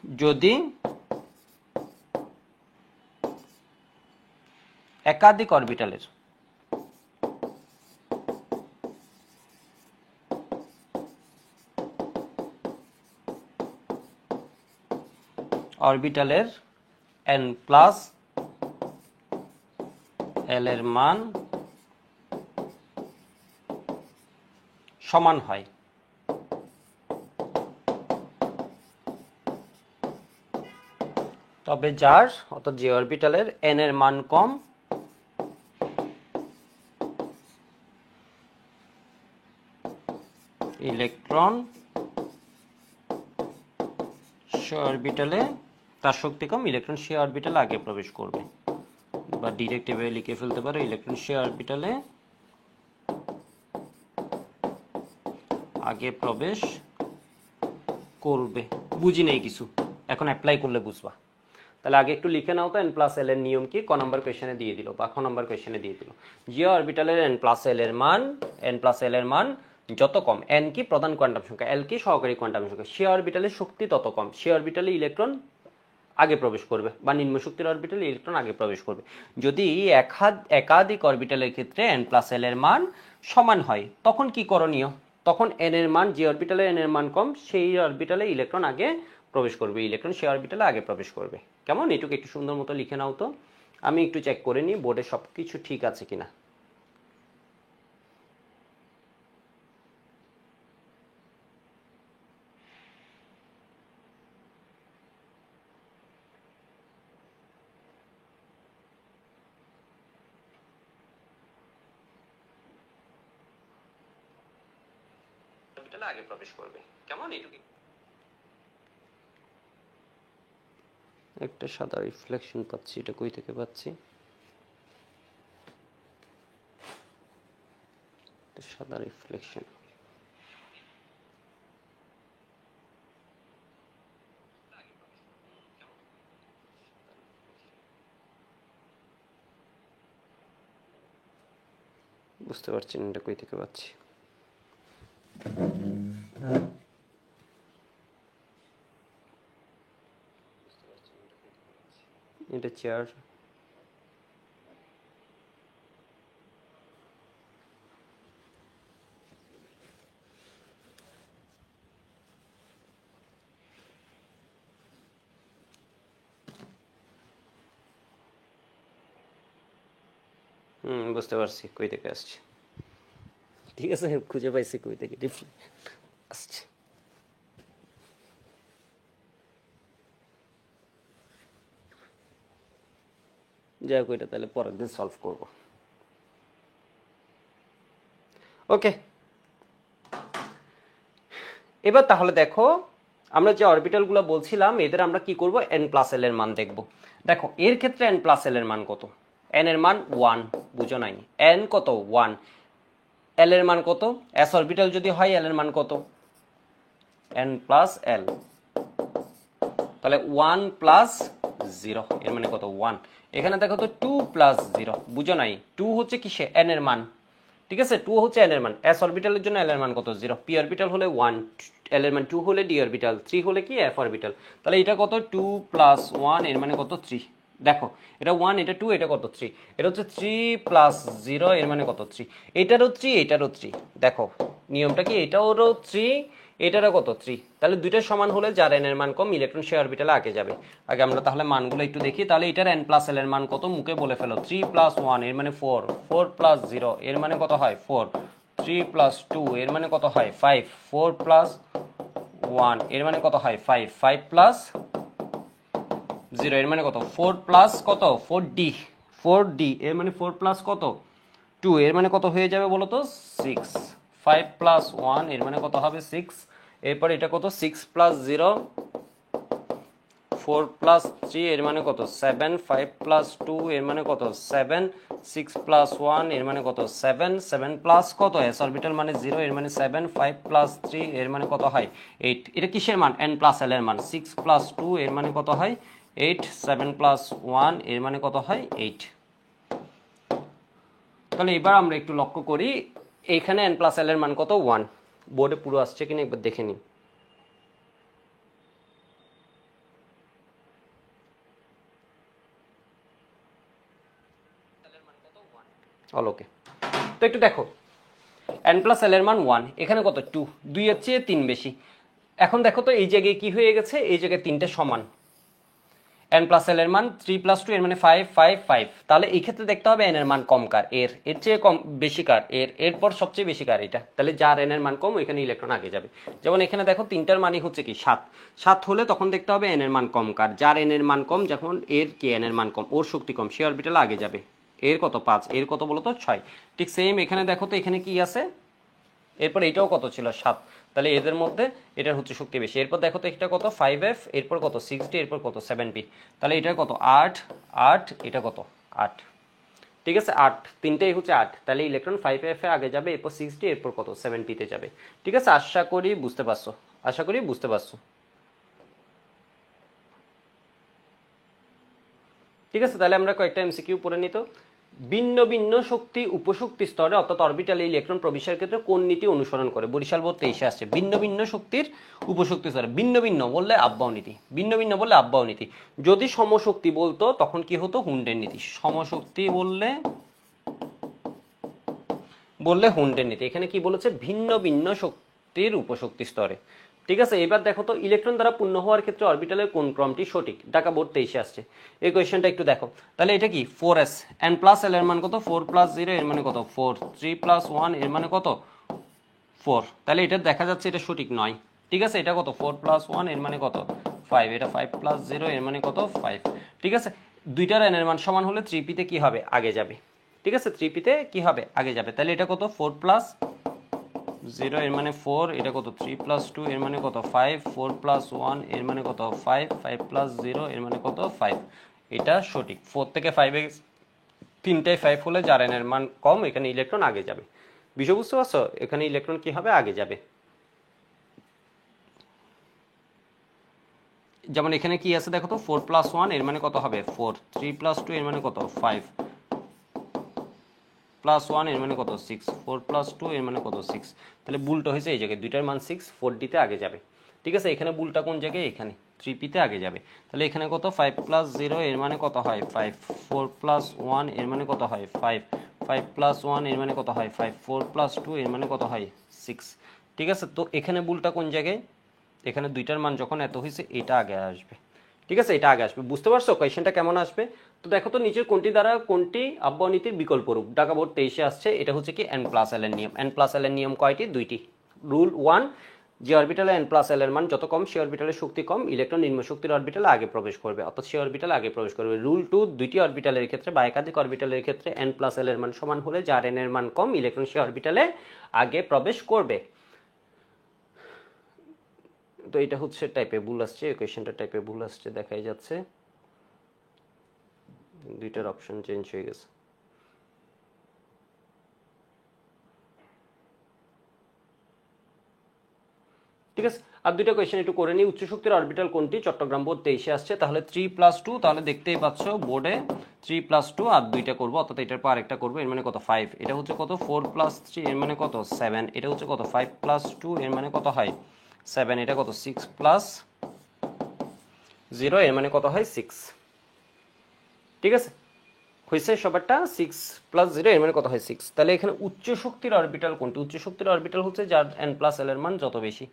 যদি একাধিক অরবিটালের n প্লাস l এর মান সমান হয়। তবে যার অর্থাৎ যে অরবিটালের n এর মান কম ইলেকট্রন সে অরবিটালে তার শক্তি কম, ইলেকট্রন সে অরবিটালে আগে প্রবেশ করবে, বা ডিরেক্ট এভাবে লিখে ফেলতে পারো ইলেকট্রন সে অরবিটালে আগে প্রবেশ করবে। বুঝি নেই কিছু, এখন অ্যাপ্লাই করলে বুঝবা। তাহলে আগে একটু লিখে নাও তো n প্লাস এল এর নিয়ম কি, ক নম্বর কোয়েশ্চেনে দিয়ে দিল বা খ নম্বর কোয়েশ্চেনে দিয়ে দিল। যে অরবিটালের n প্লাস এল এর মান যত কম, n কি প্রধান কোয়ান্টাম সংখ্যা, l কি সহকারী কোয়ান্টাম সংখ্যা, সে অরবিটালের শক্তি তত কম, সে অরবিটালে ইলেকট্রন আগে প্রবেশ করবে, বা নিম্ন শক্তির অরবিটালে ইলেকট্রন আগে প্রবেশ করবে। যদি একাধিক অরবিটালের ক্ষেত্রে n প্লাস এল এর মান সমান হয়, তখন কি করণীয়? তখন n এর মান, যে অরবিটালে n এর মান কম সেই অরবিটালে ইলেকট্রন আগে প্রবেশ করবে, ইলেকট্রন সেই অরবিটালে আগে প্রবেশ করবে। কেমন? এটুকু একটু সুন্দর মতো লিখে নাও তো, আমি একটু চেক করে নিই বোর্ডে সব কিছু ঠিক আছে কিনা। আগে প্রবেশ করবে। কেমন? এটুকু একটা সাদা রিফ্লেকশন পাচ্ছি, এটা কই থেকে পাচ্ছি? সাদা রিফ্লেকশন, বুঝতে পারছি না এটা কই থেকে পাচ্ছি। এটা চেয়ার, বুঝতে পারছি কই থেকে আসছে। ঠিক আছে, খুঁজে পাইছি কই থেকে আসছে। যাই হোক, এটা তাহলে পরের দিন সলভ করব। ওকে, এবার তাহলে দেখো, আমরা যে অরবিটালগুলো বলছিলাম এদের আমরা কি করব, n প্লাস এল এর মান দেখব। দেখো এর ক্ষেত্রে n প্লাস এল এর মান কত? n এর মান 1, বুঝো নাই? n কত? 1। l এর মান কত? s অরবিটাল যদি হয় l এর মান কত? n প্লাস l, তাহলে 1 প্লাস 0 এর মানে কত? 1। এখানে দেখো তো 2 প্লাস 0, বুঝো নাই? 2 হচ্ছে কিসে? n এর মান, ঠিক আছে? 2 হচ্ছে n এর মান। s অরবিটালের জন্য l এর মান কত? 0। p অরবিটাল হলে 1, l এর মান 2 হলে d অরবিটাল, 3 হলে কি f অরবিটাল। তাহলে এটা কত? 2 প্লাস 1 এর মানে কত? 3। দেখো এটা 1, এটা 2, এটা কত? 3। এটা হচ্ছে 3 প্লাস 0 এর মানে কত? 3। এটারও 3, এটারও 3। দেখো নিয়মটা কি, এটারও 3, এটারও কত? 3। তাহলে দুইটা সমান হলে যার n এর মান কম ইলেকট্রন সে অরবিটালে আগে যাবে। আগে আমরা তাহলে মানগুলো একটু দেখি। তাহলে এটার n প্লাস l এর মান কত? মুখে বলে ফেলো। 3 প্লাস 1 এর মানে 4, 4 প্লাস 0 এর মানে কত হয়? 4, 3 প্লাস 2 এর মানে কত হয়? 5, 4 প্লাস 1 এর মানে কত হয়? 5, 5 প্লাস 0 এর মানে কত? 4 প্লাস কত? 4d, 4d এর মানে 4 প্লাস কত? 2 এর মানে কত হয়ে যাবে বলো তো? 6। 5 প্লাস 1 এর মানে কত হবে? 6। এরপর এটা কত? 6 প্লাস 0, 4 প্লাস 3 এর মানে কত? 7। 5 প্লাস 2 এর মানে কত? 7। 6 প্লাস 1 এর মানে কত? 7। 7 প্লাস কত? s অরবিটাল মানে 0 এর মানে 7। 5 প্লাস 3 এর মানে কত হয়? 8। এটা কিসের মান? n প্লাস l এর মান। 6 প্লাস 2 এর মানে কত হয়? 8। 7 প্লাস 1 এর মানে কত হয়? 8। তাহলে এবার আমরা একটু লক্ষ্য করি, এইখানে n প্লাস l এর মান কত? 1। বোর্ডে পুরো আসছে কিনা একবার দেখে নিই। অল ওকে। তো একটু দেখো n প্লাস l এর মান 1, এখানে কত 2, 2 এর চেয়ে 3 বেশি। এখন দেখো তো এই জায়গায় কি হয়ে গেছে, এই জায়গায় তিনটে সমান। n প্লাস l এর মান 3 প্লাস 2 এর মানে 5 5 5। তাহলে এই ক্ষেত্রে দেখতে হবে n এর মান কম কার, এর চেয়ে কম বেশি কার, এরপর সবচেয়ে বেশি কার, এটা। তাহলে যার n এর মান কম ওইখানে ইলেকট্রন আগে যাবে। যেমন এখানে দেখো তিনটার মানই হচ্ছে কি 7, 7 হলে তখন দেখতে হবে n এর মান কম কার, যার n এর মান কম, যখন এর কি n এর মান কম, ওর শক্তি কম, সে অরবিটাল আগে যাবে। এর কত 5, এর কত বলো তো 6। ঠিক সেম এখানে দেখো তো এখানে কি আছে, এরপর এটাও কত ছিল 7, তাহলে এদের মধ্যে এটার হচ্ছে শক্তি বেশি। এরপর দেখো তো এটা কত 5f, এরপর কত 6d, এরপর কত 7p, তাহলে এটা কত 8 8, এটা কত 8। ঠিক আছে 8, তিনটেই হচ্ছে 8, তাহলে ইলেকট্রন 5f এ আগে যাবে, এরপর 6d, এরপর কত 7p তে যাবে। ঠিক আছে, আশা করি বুঝতে পারছো, আশা করি বুঝতে পারছো। ঠিক আছে, তাহলে আমরা কয়েকটা এমসিকিউ পড়ে নিত। ভিন্ন ভিন্ন শক্তি উপশক্তি স্তরে অর্থাৎ অরবিটালে ইলেকট্রন প্রবেশের ক্ষেত্রে কোন নীতি অনুসরণ করে? বরিশাল বোর্ড 23-এ আসছে। ভিন্ন ভিন্ন শক্তির উপশক্তি স্তরে, ভিন্ন ভিন্ন বললে আব্বাও নীতি, ভিন্ন ভিন্ন বললে আব্বাও নীতি। যদি সমশক্তি বলতো তখন কি হতো? হুন্ডের নীতি। সমশক্তি বললে হুন্ডের নীতি। এখানে কি বলেছে? ভিন্ন ভিন্ন শক্তির উপশক্তি স্তরে। ঠিক আছে, এবার দেখো তো ইলেকট্রন দ্বারা পূর্ণ হওয়ার ক্ষেত্রে অরবিটালের কোন ক্রমটি সঠিক? ঢাকা বোর্ড 23-এ আসছে এই কোয়েশ্চেনটা, একটু দেখো। তাহলে এটা কি 4s, n প্লাস l এর মান কত? 4 প্লাস 0 এর মানে কত 4, 3 প্লাস 1 এর মানে কত 4। তাহলে এটা দেখা যাচ্ছে এটা সঠিক নয়। ঠিক আছে, এটা কত 4 প্লাস 1 এর মানে কত 5, এটা 5 প্লাস 0 এর মানে কত 5। ঠিক আছে, দুইটার n এর মান সমান হলে 3p তে কি হবে? আগে যাবে। ঠিক আছে, 3p তে কি হবে? আগে যাবে। তাহলে এটা কত 4 প্লাস 0 এর মানে 4, এটা কত 3 প্লাস 2 এর মানে কত 5, 4 প্লাস 1 এর মানে কত 5, 5 প্লাস 0 এর মানে কত 5। এটা সঠিক। 4 থেকে 5 এ তিনটায় 5 হলে যার n এর মান কম, এখানে ইলেকট্রন আগে যাবে। বিষয় বুঝতে পারছো? এখানে ইলেকট্রন কি হবে? আগে যাবে। যেমন এখানে কি আছে দেখো তো, 4 প্লাস 1 এর মানে কত হবে 4, 3 প্লাস 2 এর মানে কত 5, প্লাস 1 এর মানে কত 6, 4 প্লাস 2 এর মানে কত 6। তাহলে বুলটা হয়েছে এই জায়গায়, দুইটার মান 6, 4d তে আগে যাবে। ঠিক আছে, এখানে বুলটা কোন জায়গায়? এখানে 3p তে আগে যাবে। তাহলে এখানে কত 5 প্লাস 0 এর মানে কত হয় 5, 4 প্লাস 1 এর মানে কত হয় 5, 5 প্লাস 1 এর মানে কত হয় 5, 4 প্লাস 2 এর মানে কত হয় 6। ঠিক আছে, তো এখানে বুলটা কোন জায়গায়? এখানে দুইটার মান যখন এত হয়েছে এটা আগে আসবে। ঠিক আছে, এটা আগে আসবে। বুঝতে পারছো কোয়েশ্চেনটা কেমন আসবে? তো দেখো তো নিচের কোনটি দ্বারা কোনটি আব্বাও নীতির বিকল্প রূপ? ঢাকা বোর্ড 23-এ আসছে, এটা হচ্ছে কি n প্লাস l এর নিয়ম। n প্লাস l এর নিয়ম কয়টি? দুইটি। রুল 1, যে অরবিটালে n প্লাস l এর মান যত কম, সে অরবিটালের শক্তি কম, ইলেকট্রন নিম্ন শক্তির অরবিটালে আগে প্রবেশ করবে, অর্থাৎ সে অরবিটালে আগে প্রবেশ করবে। রুল 2, দুইটি অরবিটালের ক্ষেত্রে বা একাধিক অরবিটালের ক্ষেত্রে n প্লাস l এর মান সমান হলে যার n এর মান কম, ইলেকট্রন সে অরবিটালে আগে প্রবেশ করবে। তো এটা হচ্ছে টাইপে ভুল আসছে, কোয়েশ্চেনটা টাইপে ভুল আসছে দেখাই যাচ্ছে, দুইটার অপশন চেঞ্জ হয়ে গেছে। ঠিক আছে, আর দুইটা কোয়েশ্চেন একটু করে নিই। উচ্চ শক্তির অরবিটাল কোনটি? চট্টগ্রাম বোর্ড 23-এ আসছে। তাহলে 3 প্লাস 2, তাহলে দেখতেই পাচ্ছ বোর্ডে 3 প্লাস 2 আর দুইটা করবো, অর্থাৎ এটার পর আরেকটা করবো, এর মানে কত 5, এটা হচ্ছে কত 4 প্লাস 3 এর মানে কত 7, এটা হচ্ছে কত 5 প্লাস 2 এর মানে কত হয় 7, এটা কত 6 প্লাস 0 এর মানে কত হয় 6। ঠিক আছে, হয়েছে সবারটা 6 প্লাস 0 এর মানে কত হয় 6। তাহলে এখানে উচ্চ শক্তির অরবিটাল কোনটি? উচ্চ শক্তির অরবিটাল হচ্ছে যার n প্লাস l এর মান যত বেশি,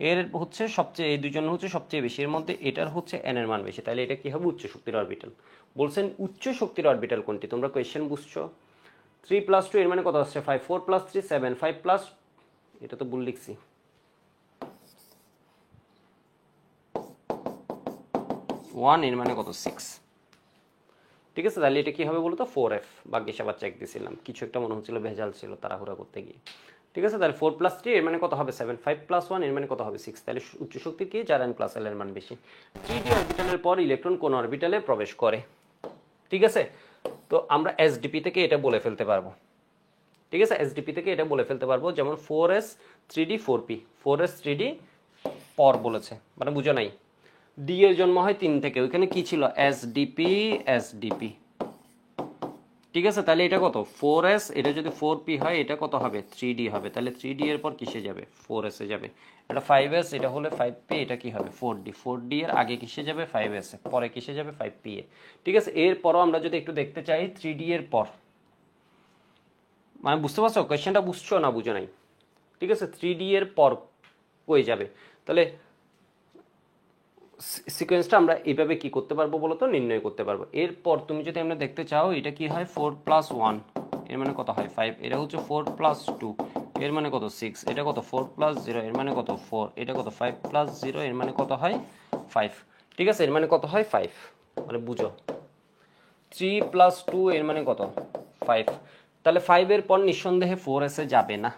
এর হচ্ছে সবচেয়ে, এই দুজন হচ্ছে সবচেয়ে বেশি, এর মধ্যে এটার হচ্ছে n এর মান বেশি, তাহলে এটা কি হবে? উচ্চ শক্তির অরবিটাল। বলছেন উচ্চ শক্তির অরবিটাল কোনটি? তোমরা কোয়েশ্চেন বুঝছো। 3 প্লাস 2 এর মানে কত আসছে 5, 4 প্লাস 3 7, 5 প্লাস, এটা তো ভুল লিখছি, 1 এর মানে কত 6। ঠিক আছে, তাহলে এটা কি হবে বলো তো 4f। ভাগ্যিস আবার চেক দিয়েছিলাম, কিছু একটা মনে হচ্ছিল ভেজাল ছিল তাড়াহুড়া করতে গিয়ে। ঠিক আছে, তাহলে 4 প্লাস 3 এর মানে কত হবে 7, 5 প্লাস 1 এর মানে কত হবে 6। তাহলে উচ্চ শক্তি কি? যার n প্লাস l এর মান বেশি। 3d অরবিটালের পর ইলেকট্রন কোন অরবিটালে প্রবেশ করে? ঠিক আছে, তো আমরা এসডিপি থেকে এটা বলে ফেলতে পারবো। ঠিক আছে, এসডিপি থেকে এটা বলে ফেলতে পারবো, যেমন 4s 3d 4p, 4s 3d পর বলেছে, মানে বুঝো নাই। ডি এর জন্ম হয় 3 থেকে, ওইখানে কি ছিল? SDP SDP. ঠিক আছে, তাহলে এটা কত 4s, এটা যদি 4p হয় এটা কত হবে 3d হবে, তাহলে 3d এর পর কিসে যাবে? 4s এ যাবে। এটা 5s, এটা হলে 5p, এটা কি হবে 4d, 4d এর আগে কিসে যাবে? 5s এ, পরে কিসে যাবে? 5p এ। ঠিক আছে, এরপরও আমরা যদি একটু দেখতে চাই 3d এর পর, মানে বুঝতে পারছো কোয়েশ্চেনটা বুঝছো না বুঝো নাই? ঠিক আছে, 3D এর পর হয়ে যাবে। তাহলে সিকোয়েন্সটা আমরা এইভাবে কি করতে পারবো বলো তো, নির্ণয় করতে পারবো। এরপর তুমি যদি আমরা দেখতে চাও এটা কি হয় 4+1 এর মানে কত হয় 5, এটা হচ্ছে 4+2 এর মানে কত 6, এটা কত 4+0 এর মানে কত 4, এটা কত 5+0 এর মানে কত হয় 5। ঠিক আছে, এর মানে কত হয় 5, মানে বুঝো 3+2 এর মানে কত 5। তাহলে 5 এর পর নিঃসন্দেহে 4s এ যাবে না,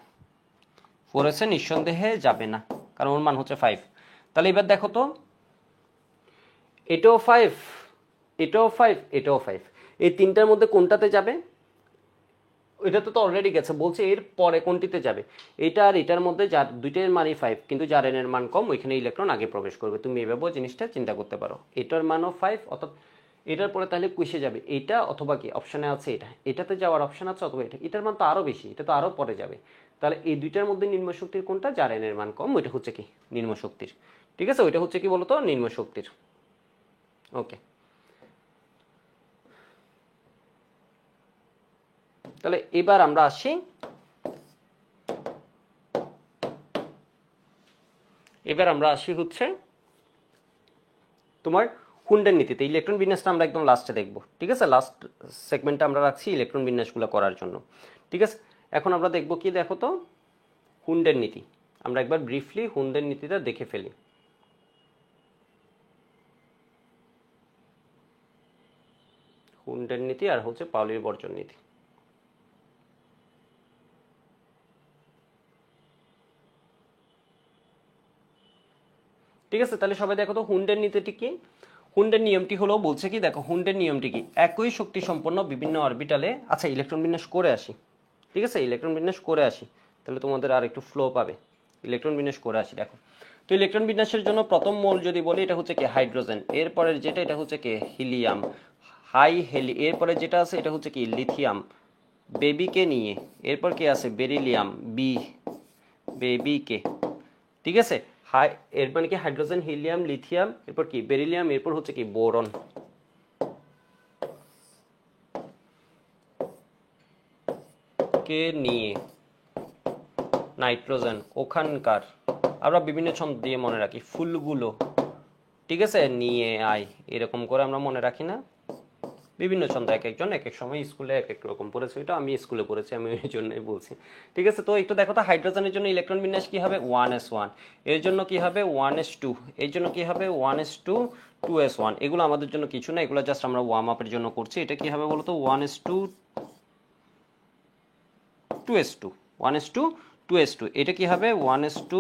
4s এ নিঃসন্দেহে যাবে না, কারণ ওর মান হচ্ছে 5। তাহলে এবার দেখো তো, এটাও 5, এটাও 5, এটাও 5, এই তিনটার মধ্যে কোনটাতে যাবে? এটাতে তো অলরেডি গেছে, বলছে এর পরে কোনটিতে যাবে? এটা আর এটার মধ্যে, যার দুইটার মানই 5 কিন্তু যার এন এর মান কম ওইখানে ইলেকট্রন আগে প্রবেশ করবে। তুমি এভাবেও জিনিসটা চিন্তা করতে পারো, এটার মানও 5, অর্থাৎ এটার পরে তাহলে কুইসে যাবে এটা, অথবা কি অপশানে আছে এটা, এটাতে যাওয়ার অপশান আছে, অথবা এটা, এটার মান তো আরও বেশি, এটা তো আরও পরে যাবে। তাহলে এই দুইটার মধ্যে নিম্ন শক্তির কোনটা? যার এন এর মান কম ওইটা হচ্ছে কি নিম্ন শক্তির। ঠিক আছে, ওইটা হচ্ছে কি বলতো নিম্ন শক্তির। ওকে, তাহলে এবার আমরা আসি, হচ্ছে তোমার হুন্ডের নীতিতে। ইলেকট্রন বিন্যাসটা আমরা একদম লাস্টে দেখব। ঠিক আছে, লাস্ট সেগমেন্টটা আমরা রাখছি ইলেকট্রন বিন্যাসগুলো করার জন্য। ঠিক আছে, এখন আমরা দেখব কি, দেখো তো হুন্ডের নীতি। আমরা একবার ব্রিফলি হুন্ডের নীতিটা দেখে ফেলি। হুন্ডের নীতি আর হচ্ছে পাউলির বর্জন নীতি। ঠিক আছে, তাহলে সবাই দেখো তো হুন্ডের নীতিটি কি। হুন্ডের নিয়মটি হলো, বলছে কি দেখো হুন্ডের নিয়মটি কি, একই শক্তি সম্পন্ন বিভিন্ন অরবিটালে, আচ্ছা ইলেকট্রন বিন্যাস করে আসি। ঠিক আছে, ইলেকট্রন বিন্যাস করে আসি, তাহলে তোমাদের আর একটু ফ্লো পাবে। ইলেকট্রন বিন্যাস করে আসি, দেখো তো ইলেকট্রন বিন্যাসের জন্য প্রথম মৌল যদি বলি, এটা হচ্ছে কি হাইড্রোজেন, এরপরের যেটা এটা হচ্ছে কি হিলিয়াম, হাই হেলি, এরপরে যেটা আছে এটা হচ্ছে কি লিথিয়াম, বেবিকে নিয়ে, এরপর কি আছে বেরিলিয়াম, বি বেবিকে। ঠিক আছে, হাই এর মানে কি হাইড্রোজেন, হিলিয়াম, লিথিয়াম, এরপর কি বেরিলিয়াম, এরপর হচ্ছে কি বোরন কে নিয়ে নাইট্রোজেন ওখানকার, আমরা বিভিন্ন ছন্দ দিয়ে মনে রাখি ফুলগুলো। ঠিক আছে, নিয়ে আয়, এরকম করে আমরা মনে রাখি না বিভিন্ন ছন্দ, এক একজন এক এক সময় স্কুলে এক এক রকম পড়েছে, এটা আমি স্কুলে পড়েছি, আমি ওই জন্যই বলছি। ঠিক আছে, তো একটু দেখো তো হাইড্রোজেনের জন্য ইলেকট্রন বিন্যাস কি হবে 1s1, এর জন্য কি হবে 1s2, এর জন্য কি হবে 1s2, 2s1। এগুলো আমাদের জন্য কিছু না, এগুলো জাস্ট আমরা ওয়ার্ম আপের জন্য করছি। এটা কি হবে বলতো 1s2, 2s2, 1s2, 2s2, এটা কি হবে 1s2,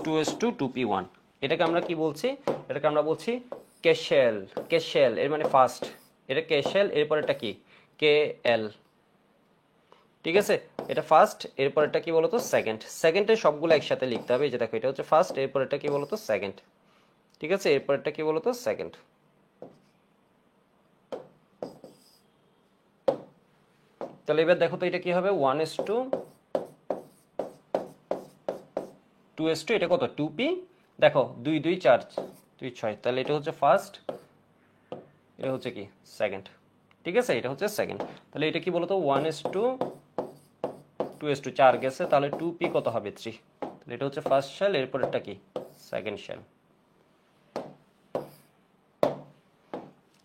2s2, 2p1। এটাকে আমরা কি বলছি? এটাকে আমরা বলছি কেশেল। কেশেল এর মানে ফার্স্ট, এটা কেশেল, এরপর এটা কি কে এল। ঠিক আছে, এটা ফার্স্ট, এরপর এটা কি বলতো সেকেন্ড। সেকেন্ডে সবগুলো একসাথে লিখতে হবে, এই যে দেখো এটা হচ্ছে ফার্স্ট, এরপর এটা কি বলতো সেকেন্ড। ঠিক আছে, এরপর এটা কি বলতো সেকেন্ড। তাহলে এবার দেখো তো এটা কি হবে 1s2, 2s2, এটা কত 2p, দেখো 2 2 4 2 6, তাহলে এটা হচ্ছে ফার্স্ট, এটা হচ্ছে কি সেকেন্ড। ঠিক আছে, এটা হচ্ছে সেকেন্ড। তাহলে এটা কি বলতো 1s2, 2s2, 4 গেছে, তাহলে 2p কত হবে 3। তাহলে এটা হচ্ছে ফার্স্ট শেল, এরপর এটা কি সেকেন্ড শেল।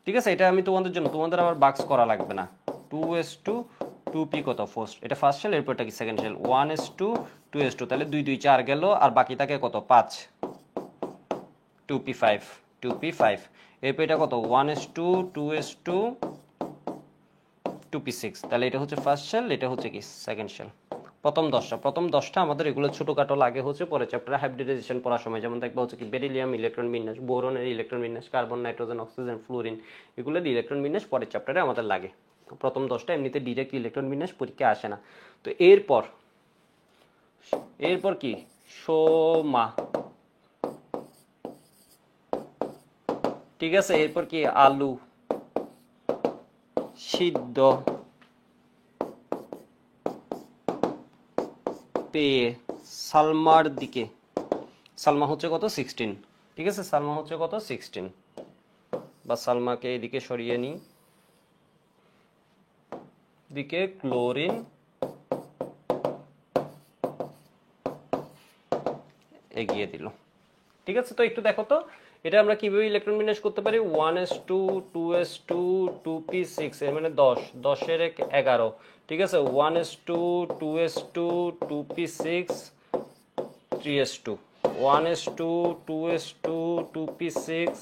ঠিক আছে, এটা আমি তোমাদের জন্য, তোমাদের আবার বাক্স করা লাগবে না। 2s2, 2p কত ফার্স্ট, এটা ফার্স্ট শেল, এরপর এটা কি সেকেন্ড শেল। 1s2, 2s2, তাহলে 2 2 4 গেল, আর বাকি থাকে কত 5, 2p5, 2p5, এরপর এটা কত 1s2, 2s2, 2p6, তাহলে এটা হচ্ছে ফার্স্ট শেল, এটা হচ্ছে কি সেকেন্ড শেল। প্রথম দশটা আমাদের এগুলো ছোটখাটো লাগে হচ্ছে পরে চ্যাপ্টারে হাইব্রিডাইজেশন পড়ার সময়, যেমন দেখবা হচ্ছে কি বেরিলিয়াম ইলেকট্রন বিন্যাস, বোরনের ইলেকট্রন বিন্যাস, কার্বন, নাইট্রোজেন, অক্সিজেন, ফ্লোরিন, এগুলোর ইলেকট্রন বিন্যাস পরের চ্যাপ্টারে আমাদের লাগে। প্রথম 10টা এমনিতে ডিরেক্ট ইলেকট্রন বিন্যাস পরীক্ষা আসে না। তো এরপর কি সোমা। ঠিক আছে, এরপর কি আলু সিদ্ধ পেয়ে সালমার দিকে, সালমা হচ্ছে কত 16। ঠিক আছে, সালমা হচ্ছে কত 16, বা সালমাকে এদিকে সরিয়ে নিই, দিকে ক্লোরিন এগিয়ে দিল। ঠিক আছে, তো একটু দেখো তো এটা আমরা কিভাবে ইলেকট্রন বিন্যাস করতে পারি। 1s2 2s2 2p6 এর মানে 10, 10 এর 11। ঠিক আছে, 1s2 2s2 2p6 3s2, 1s2 2s2 2p6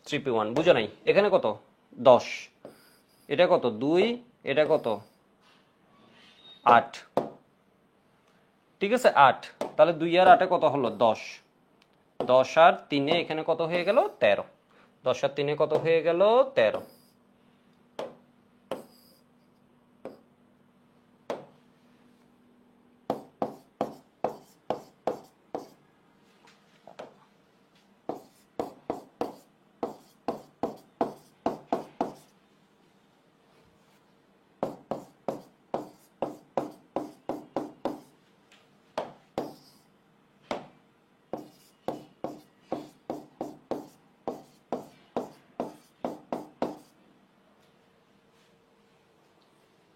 3p1। বুঝো নাই এখানে কত 10, এটা কত 2, এটা কত 8। ঠিক আছে 8, তাহলে 2 আর 8 কত হলো 10, 10 আর 3 এখানে কত হয়ে গেল 13, 10 আর 3 কত হয়ে গেল 13।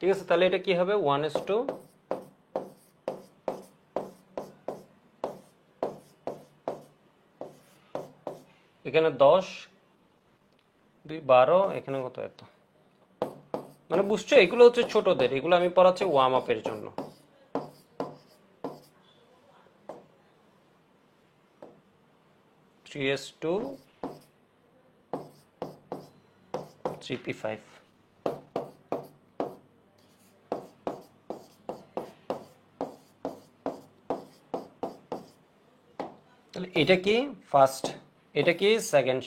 ঠিক আছে, তাহলে এটা কি হবে 1s2 এখানে 10, 2 12, এখানে কত এত, মানে বুঝছো এগুলো হচ্ছে ছোটদের, এগুলো আমি পড়াচ্ছি ওয়ার্ম আপের জন্য। Three S two 3p5। তাহলে এটা কি ফার্স্ট, এটা কি সেকেন্ড,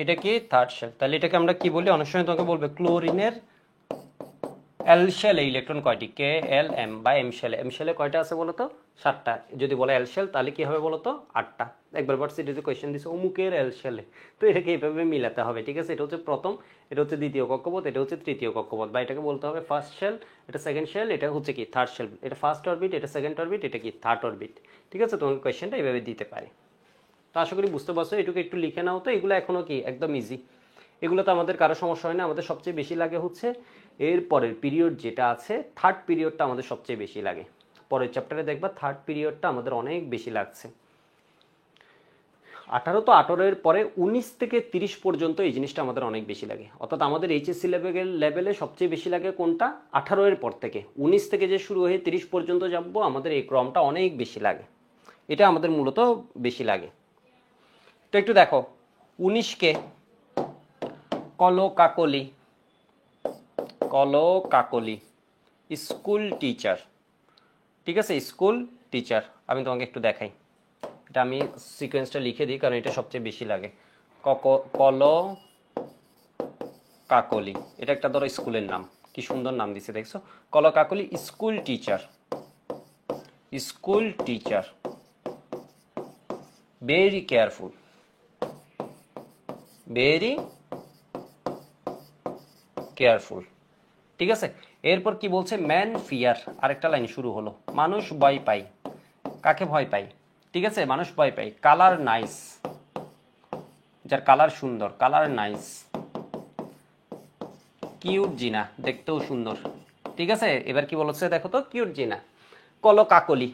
এটা কি থার্ড শেল। তাহলে এটাকে আমরা কি বলি, অনেক সময় তোমাকে বলবে ক্লোরিনের এল শেলে ইলেকট্রন কয়টি, কে এল এম বা এম শেলে, এম শেলে কয়টা আছে বলো তো 7টা। যদি বলে এল শেল তাহলে কি হবে বলো তো 8টা। একবার ভার্সিটিতে কোয়েশ্চেন দিছে অমুকের এল শেলে, তো এটাকে এইভাবে মিলাতে হবে। ঠিক আছে, এটা হচ্ছে প্রথম, এটা হচ্ছে দ্বিতীয় কক্ষপথ, এটা হচ্ছে তৃতীয় কক্ষপথ, বা এটাকে বলতে হবে ফার্স্ট শেল, এটা সেকেন্ড শেল, এটা হচ্ছে কি থার্ড শেল, এটা ফার্স্ট অরবিট, এটা সেকেন্ড অরবিট, এটা কি থার্ড অরবিট। ঠিক আছে, তোমাকে কোয়েশ্চেনটা এইভাবে দিতে পারে। তো আশা করি বুঝতে পারছো, এটুকু একটু লিখে নাও তো, এগুলো এখনো কি একদম ইজি, এগুলো তো আমাদের কারো সমস্যা হয় না। আমাদের সবচেয়ে বেশি লাগে হচ্ছে এর পরের পিরিয়ড যেটা আছে, থার্ড পিরিয়ডটা আমাদের সবচেয়ে বেশি লাগে। পরের চ্যাপ্টারে দেখবা থার্ড পিরিয়ডটা আমাদের অনেক বেশি লাগছে। 18 তো 18 পরে 19 থেকে 30 পর্যন্ত এই জিনিসটা আমাদের অনেক বেশি লাগে। অর্থাৎ আমাদের এইচএসসি লেভেলে সবচেয়ে বেশি লাগে কোনটা, 18 পর থেকে 19 থেকে যে শুরু হয়ে 30 পর্যন্ত যাবো, আমাদের এই ক্রমটা অনেক বেশি লাগে, এটা আমাদের মূলত বেশি লাগে। তো একটু দেখো 19কে কলকাকলি, কলকাকলি স্কুল টিচার। ঠিক আছে, স্কুল টিচার, আমি তোমাকে একটু দেখাই, এটা আমি সিকোয়েন্সটা লিখে দিই কারণ এটা সবচেয়ে বেশি লাগে। কল কাকলি, এটা একটা ধরো স্কুলের নাম, কি সুন্দর নাম দিছে দেখছো, কলকাকলি school teacher, school teacher very careful, very careful. ঠিক আছে, এরপর কি বলছে, ম্যান ফিয়ার, আরেকটা লাইন শুরু হলো, মানুষ ভয় পায়, কাকে ভয় পায়। ঠিক আছে, মানুষ ভয় পায়, কালার নাইস, যার কালার সুন্দর, কালার নাইস, কিউট জিনা, দেখতেও সুন্দর। ঠিক আছে, এবার কি বলছে দেখো তো, কিউট জিনা। কলকাকলি,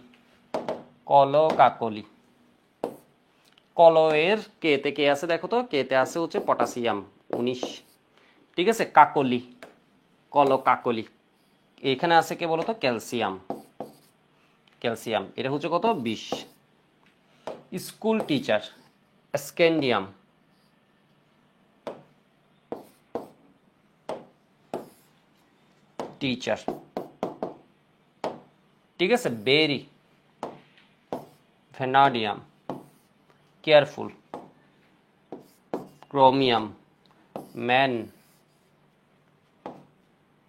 কলকাকলি, কলয়ের কেতে কে আছে দেখো তো, কেতে আছে হচ্ছে পটাশিয়াম 19। ঠিক আছে, কাকলি, কলকাকলি, এখানে আছে কে বলতো, ক্যালসিয়াম, ক্যালসিয়াম, এটা হচ্ছে কত 20। School teacher scandium, teacher. ঠিক আছে, very, vanadium, careful, chromium, man,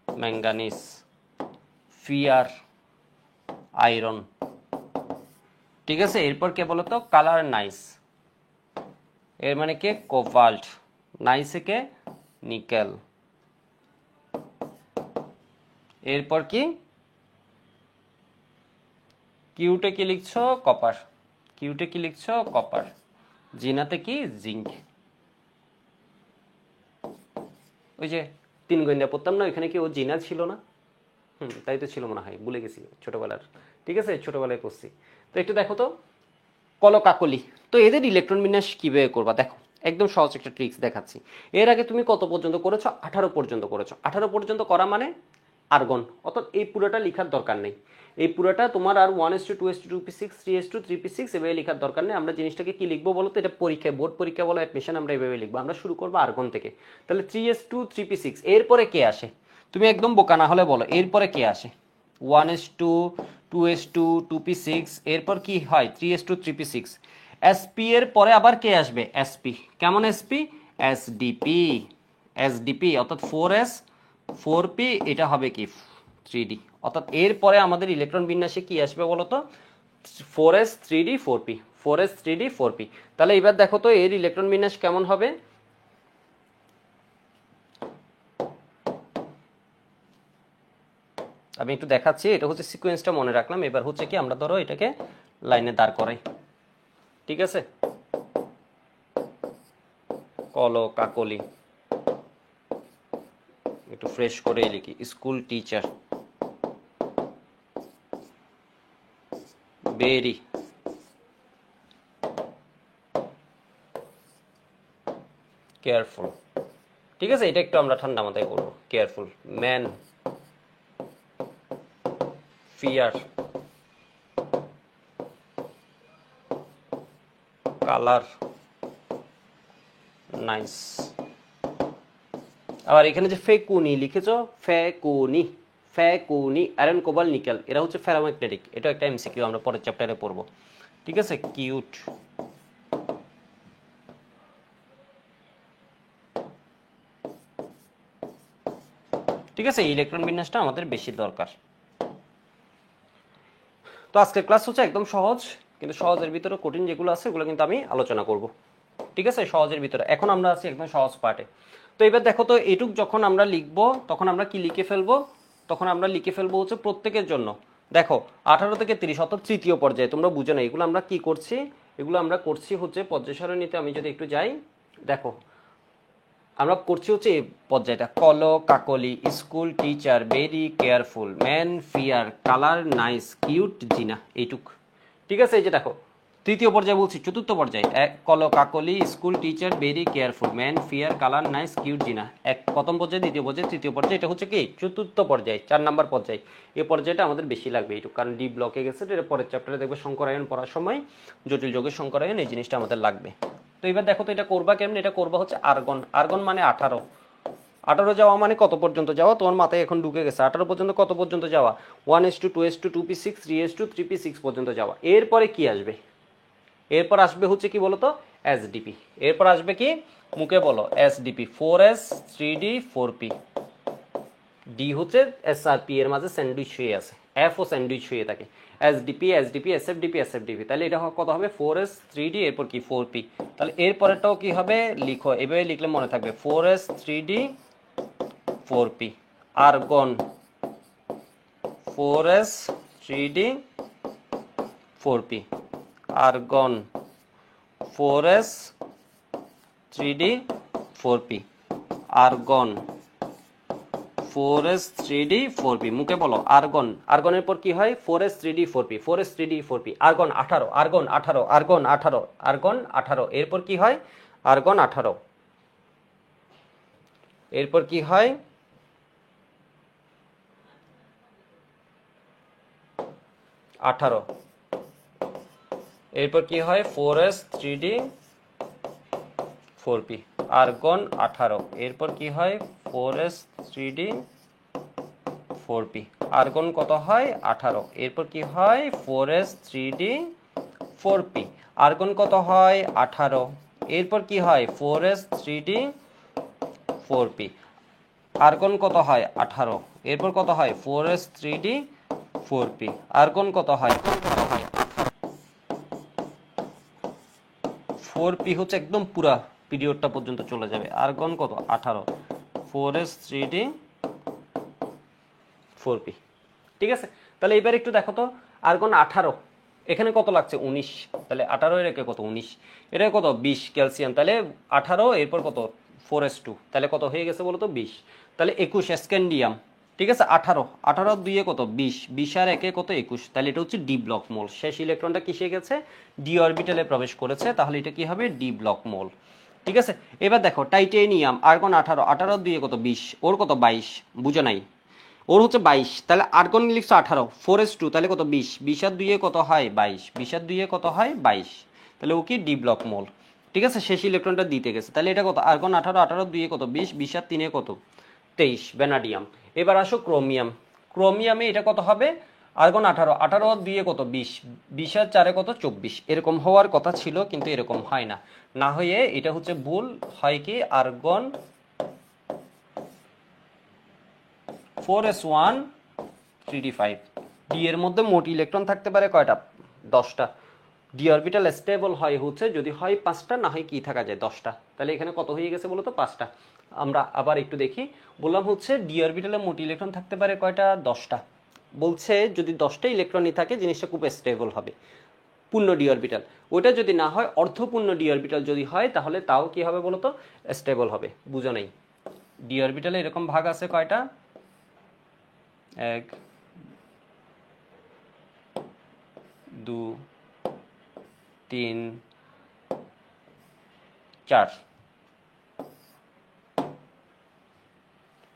manganese, fear, iron. ঠিক আছে, এরপর কে বলতো, কালার নাইস, এর মানে কে কোবাল্ট, নাইসে কে নিকেল। এরপর কি, কিউটে কি লিখছো, কপার, কিউটে কি লিখছো, কপার। জিনাতে কি, জিঙ্ক। ওই যে 3 গোয়েন্দা পড়তাম না, ওইখানে কি ও জিনা ছিল না? তাই তো ছিল মনে হয়, ভুলে গেছি ছোটবেলার। ঠিক আছে, ছোটবেলায় পড়ছি। তো একটু দেখো তো কলকাকলি। তো এদের ইলেকট্রন বিন্যাস কিভাবে করবা দেখো, একদম সহজ একটা ট্রিক্স দেখাচ্ছি। এর আগে তুমি কত পর্যন্ত করেছো? 18 পর্যন্ত করেছো। 18 পর্যন্ত করা মানে আর্গন, অর্থাৎ এই পুরোটা লেখার দরকার নেই। এই পুরোটা তোমার আর 1:2:2p6 3:3p6 এভাবে লেখার দরকার নেই। আমরা জিনিসটাকে কি লিখবো বলো তো? এটা পরীক্ষায়, বোর্ড পরীক্ষা বলো, অ্যাডমিশন, আমরা এভাবে লিখবো। আমরা শুরু করবো আর্গন থেকে। তাহলে 3:3p6, এরপরে কে আসে? তুমি একদম বোকা না হলে বলো এরপরে কে আসে? 1:2:2p6, এরপর কি হয়? 3:3p6। এসপি এর পরে আবার কে আসবে? এসপি। কেমন এসপি? এসডিপি। এসডিপি অর্থাৎ 4s 4p, এটা হবে কি 3d। অর্থাৎ এরপরে আমাদের ইলেকট্রন বিন্যাসে কি আসবে বলতো? 4s 3d 4p, 4s 3d 4p। তাহলে এবার দেখো তো এর ইলেকট্রন বিন্যাস কেমন হবে। আমি একটু দেখাচ্ছি, এটা হচ্ছে সিকোয়েন্সটা মনে রাখলাম। এবার হচ্ছে কি আমরা ধরো এটাকে লাইনে দাঁড় করাই, ঠিক আছে? কলকাকলি, একটু ফ্রেশ করে লিখি। School teacher, very careful. ঠিক আছে, এটা একটু আমরা ঠান্ডা মাথায় করবো। Careful. Man, fear, colour, nice. আবার এখানে যে ফেকুনি লিখেছো, ফেকুনি, ফেকুনি, আয়রন, কোবাল, নিকেল, এরা হচ্ছে ফেরোম্যাগনেটিক। এটা একটা এমসিকিউ, আমরা পরের চ্যাপ্টারে পড়বো। ঠিক আছে, কিউট। ঠিক আছে, ইলেকট্রন বিন্যাসটা আমাদের বেশি দরকার। তো আজকের ক্লাস হচ্ছে একদম সহজ, কিন্তু সহজের ভিতরে কঠিন যেগুলো আছে ওগুলো কিন্তু আমি আলোচনা করব। ঠিক আছে, সহজের ভিতরে। এখন আমরা আছি একদম সহজ পার্টে। তো এবার দেখো তো, এটুক যখন আমরা লিখবো তখন আমরা কি লিখে ফেলবো? তখন আমরা লিখে ফেলবো হচ্ছে প্রত্যেকের জন্য। দেখো 18 থেকে 30 অর্থাৎ তৃতীয় পর্যায়ে, তোমরা বুঝে না এগুলো আমরা কি করছি। এগুলো আমরা করছি হচ্ছে পর্যায় সারণীতে। আমি যদি একটু যাই, দেখো আমরা করছি হচ্ছে এই পর্যায়টা। কলকাকলি, school teacher, very careful, man, fear, colour, nice, cute, জিনা, এইটুক। ঠিক আছে, এই যে দেখো তৃতীয় পর্যায়ে বলছি, চতুর্থ পর্যায়ে কলকাকলি, school teacher, very careful, man, fear, colour, nice, cute, জিনা। প্রথম পর্যায়ে, দ্বিতীয় পর্যায়ে, তৃতীয় পর্যায়ে, এটা হচ্ছে কি চতুর্থ পর্যায়ে, 4 নম্বর পর্যায়ে। এই পর্যায়টা আমাদের বেশি লাগবে এইটুকু, কারণ ডি ব্লকে গেছে। এটা পরের চ্যাপ্টারে দেখবে সংকরায়ন পড়ার সময়, জটিল যোগের সংকরায়ন, এই জিনিসটা আমাদের লাগবে। তো এবার দেখো তো এটা করবা কেমন? এটা করবা হচ্ছে আর্গন। আর্গন মানে 18। 18 যাওয়া মানে কত পর্যন্ত যাওয়া? তোমার মাথায় এখন ঢুকে গেছে। 18 পর্যন্ত কত পর্যন্ত যাওয়া? 1:2:2p6 3:3p6 পর্যন্ত যাওয়া। এরপরে কি আসবে? এরপর আসবে হচ্ছে কি বলতো? এসডিপি। এরপর আসবে কি? মুখে বলো, SDP. 4s 3d 4p। D হচ্ছে এসআরপি এর মাঝে স্যান্ডউইচ হয়ে আছে, এফ ও স্যান্ডউইচ হয়ে থাকে। SDP, SDP, SFDP, SFDP. তাহলে এটা কত হবে? 4s 3d, এরপর কি 4p। তাহলে এরপরেরটাও কি হবে? লিখো, এভাবে লিখলে মনে থাকবে। 4s 3d 4p। Argon 4s 3d 4p। Argon 4s 3d 4p। Argon 4s 3d 4p। মুখে বলো আর্গন। আর্গনের পর কি হয়? 4s 3d 4p, 4s 3d 4p। Argon 18, argon 18, argon 18, argon 18। এরপর কি হয়? আর্গন 18। এরপর কি হয়? 18। এরপর কি হয়? 4s 3d 4p। আর্গন 18। এরপর কি হয়? 4s 3d 4p। আর্গন কত হয়? 18। এরপর কি হয়? 4s 3d 4p। আর্গন কত হয়? 18। এরপর কি হয়? 4s 3d 4p। আর্গন কত হয়? 18। এরপর কত হয়? 4s 3d 4p। আর্গন কত হয়? 4p হচ্ছে একদম পুরা পিরিয়ডটা পর্যন্ত চলে যাবে। আর্গন কত? 18। 4s 3d 4p। ঠিক আছে, তাহলে এবার একটু দেখো তো, আর্গন 18, এখানে কত লাগছে? 19। তাহলে 18 এর একে কত? 19। এটা কত? 20 ক্যালসিয়াম। তাহলে 18, এরপর কত? 4s2, তাহলে কত হয়ে গেছে বলো তো 20। তাহলে 21 স্ক্যান্ডিয়াম, ঠিক আছে 18, 18 2 কত 20, 20 আর 1 কত 21, তাহলে এটা হচ্ছে ডি ব্লক মোল। শেষ ইলেকট্রনটা কিসে গেছে? ডি অরবিটালে প্রবেশ করেছে, তাহলে এটা কি হবে? ডি ব্লক মোল। ঠিক আছে, এবার দেখো টাইটেনিয়াম, আর্গন 18, 18 2 কত 20, ওর কত 22, বুঝো নাই, ওর হচ্ছে 22, তাহলে আর্গন লিখছো 18, 4s2, তাহলে কত 20, 20 আর 2 কত হয় 22, 20 আর 2 কত হয় 22, তাহলে ও কি ডি ব্লক মোল। ঠিক আছে, শেষ ইলেকট্রনটা দিতে গেছে, তাহলে এটা কত আর্গন 18, 18 2 কত 20, 20 আর 3 কত 23, ভ্যানাডিয়াম। এবার আসো ক্রোমিয়াম, ক্রোমিয়ামে এটা কত হবে? আর্গন 18, 18 আর 2 কত 20, 20 আর 4 কত 24, এরকম হওয়ার কথা ছিল কিন্তু এরকম হয় না, না হয়ে এটা হচ্ছে ভুল হয় কি আর্গন 4s1 3d5। ডি এর মধ্যে মোট ইলেকট্রন থাকতে পারে কয়টা? 10টা। ডি অরবিটাল স্টেবল হয় হচ্ছে যদি হয় 5টা, না হয় কি থাকা যায় 10টা। তাহলে এখানে কত হয়ে গেছে বলো তো? 5টা। আমরা আবার একটু দেখি, বললাম হচ্ছে ডি অরবিটালে মোট ইলেকট্রন থাকতে পারে কয়টা? 10টা। বলছে যদি 10টা ইলেকট্রনই থাকে জিনিসটা খুব স্টেবল হবে, পূর্ণ ডি অরবিটাল। ওটা যদি না হয়, অর্ধপূর্ণ ডি অরবিটাল যদি হয়, তাহলে তাও কি হবে বলো তো? স্টেবল হবে। বুঝো নাই? ডি অরবিটালে এরকম ভাগ আছে কয়টা? 1 2 3 4।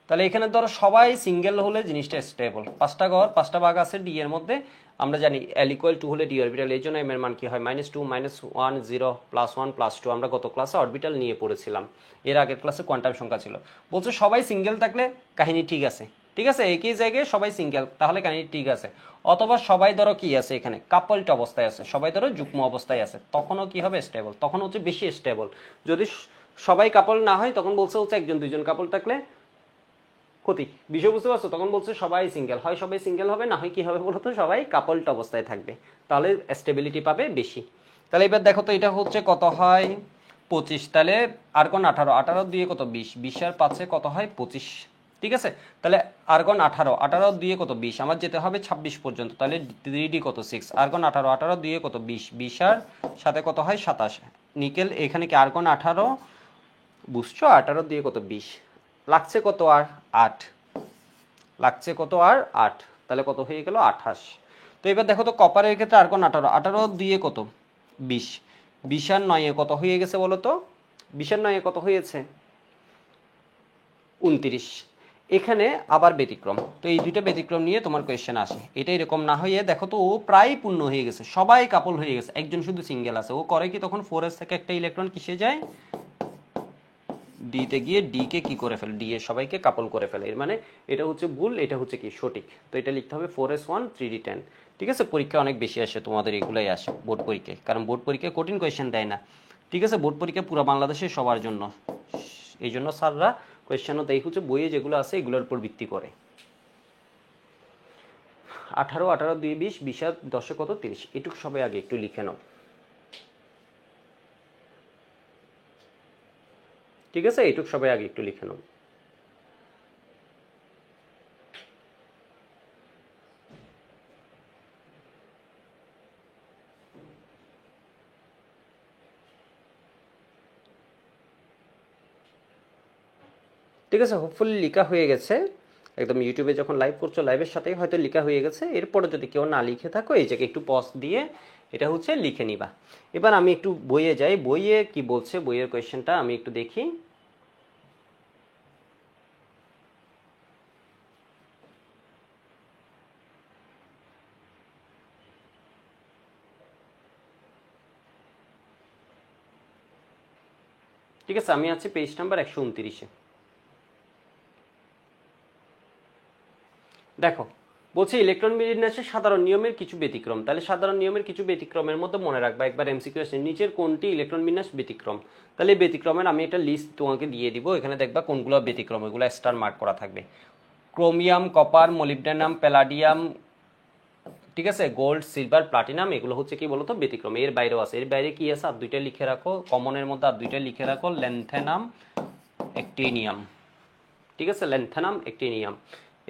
তাহলে এখানে ধরো সবাই সিঙ্গেল হলে জিনিসটা স্টেবল। 5টা ঘর, 5টা ভাগ আছে ডি এর মধ্যে। আমরা জানি L = 2 হলে ডি অরবিটাল, এই জন্য এম এর মান কি হয়? -2 -1 0 +1 +2। আমরা গত ক্লাসে অরবিটাল নিয়ে পড়েছিলাম, এর আগের ক্লাসে কোয়ান্টাম সংখ্যা ছিল। বলছে সবাই সিঙ্গেল থাকলে কাহিনী ঠিক আছে, ঠিক আছে, একই জায়গায় সবাই সিঙ্গেল, তাহলে কাহিনী ঠিক আছে। অথবা সবাই ধরো কি আছে এখানে কাপলড অবস্থায় আছে, সবাই ধরো যুগ্ম অবস্থায় আছে, তখনও কি হবে? স্টেবল, তখন হচ্ছে বেশি স্টেবল। যদি সবাই কাপল না হয়, তখন বলছে হচ্ছে একজন দুইজন কাপল থাকলে ক্ষতি, বিষয় বুঝতে পারছো? তখন বলছে সবাই সিঙ্গেল হয়, সবাই সিঙ্গেল হবে, না হয় কি হবে বলতো? সবাই কাপলড অবস্থায় থাকবে, তাহলে স্টেবিলিটি পাবে বেশি। তাহলে এবার দেখো তো এটা হচ্ছে কত হয়? 25। তাহলে আর্গন 18, 18 2 কত 20, 20 আর 5 কত হয় 25। ঠিক আছে, তাহলে আর্গন 18, 18 2 কত 20, আমার যেতে হবে 26 পর্যন্ত, তাহলে 3d কত 6, আর্গন 18, 18 2 কত 20, 20 আর সাথে কত হয় 27। নিকেল এখানে কি আর্গন 18, বুঝছো? 18 2 কত 20, লাগছে কত আর 8, লাগছে কত আর 8, তাহলে কত হয়ে গেল 28। তো এবার দেখো তো কপারের ক্ষেত্রে আর্গন 18, 18 2 কত 20, 20 আর 9 কত হয়ে গেছে বলো তো? 20 আর 9 কত হয়েছে? 29। এখানে আবার ব্যতিক্রম, তো এই দুইটা ব্যতিক্রম নিয়ে তোমার কোয়েশ্চেন আসে। এটা এরকম না হয়ে দেখো তো ও প্রায় পূর্ণ হয়ে গেছে, সবাই কাপল হয়ে গেছে, একজন শুধু সিঙ্গেল আছে। ও করে কি তখন 4s থেকে একটা ইলেকট্রন কিসে যায়? ডিতে গিয়ে ডি কে কি করে ফেলে? ডি এর সবাইকে কাপল করে ফেলে। এর মানে এটা হচ্ছে ভুল, এটা হচ্ছে কি সঠিক। তো এটা লিখতে হবে 4s1 3d10। ঠিক আছে, পরীক্ষা অনেক বেশি আসে তোমাদের, এগুলাই আসে বোর্ড পরীক্ষায়, কারণ বোর্ড পরীক্ষায় কঠিন কোয়েশ্চেন দেয় না। ঠিক আছে, বোর্ড পরীক্ষা পুরো বাংলাদেশের সবার জন্য, এই জন্য স্যাররা কোয়েশ্চেনও দেয় হচ্ছে বইয়ে যেগুলো আছে এগুলোর উপর ভিত্তি করে। 18, 18 2 20, 20 আর 10 কত 30, এটুকু সবাই আগে একটু লিখে নাও। ঠিক আছে, এটুকু সবাই আগে একটু লিখে নাও। ঠিক আছে, হোপফুলি লেখা হয়ে গেছে। একদম ইউটিউবে যখন লাইভ করছো, লাইভের সাথেই হয়তো লেখা হয়ে গেছে। এরপরে যদি কেউ না লিখে থাকো, এই জায়গায় একটু পজ দিয়ে এটা হচ্ছে লিখে নিবা। এবার আমি একটু বইয়ে যাই, বইয়ে কি বলছে, বইয়ের কোয়েশ্চেনটা আমি একটু দেখি। ঠিক আছে, আমি আছি পেজ নাম্বার 129-এ। দেখো বলছে ইলেকট্রন বিন্যাসের সাধারণ নিয়মের কিছু ব্যতিক্রম। তাহলে সাধারণ নিয়মের কিছু ব্যতিক্রমের মধ্যে মনে রাখবা একবার এমসিকিউ আসে, নিচের কোনটি ইলেকট্রন বিন্যাস ব্যতিক্রম। তাহলে এই ব্যতিক্রমের আমি একটা লিস্ট তোমাকে দিয়ে দিব, এখানে দেখবা কোনগুলো ব্যতিক্রম, এগুলো স্টার মার্ক করা থাকবে। ক্রোমিয়াম, কপার, মলিবডেনাম, প্যালাডিয়াম, ঠিক আছে, গোল্ড, সিলভার, প্লাটিনাম, এগুলো হচ্ছে কি বলতো ব্যতিক্রম। এর বাইরেও আছে, এর বাইরে কি আছে আর দুইটা লিখে রাখো, কমনের মধ্যে আর দুইটা লিখে রাখো, ল্যান্থেনাম, অ্যাক্টিনিয়াম। ঠিক আছে, ল্যান্থেনাম, অ্যাক্টিনিয়াম,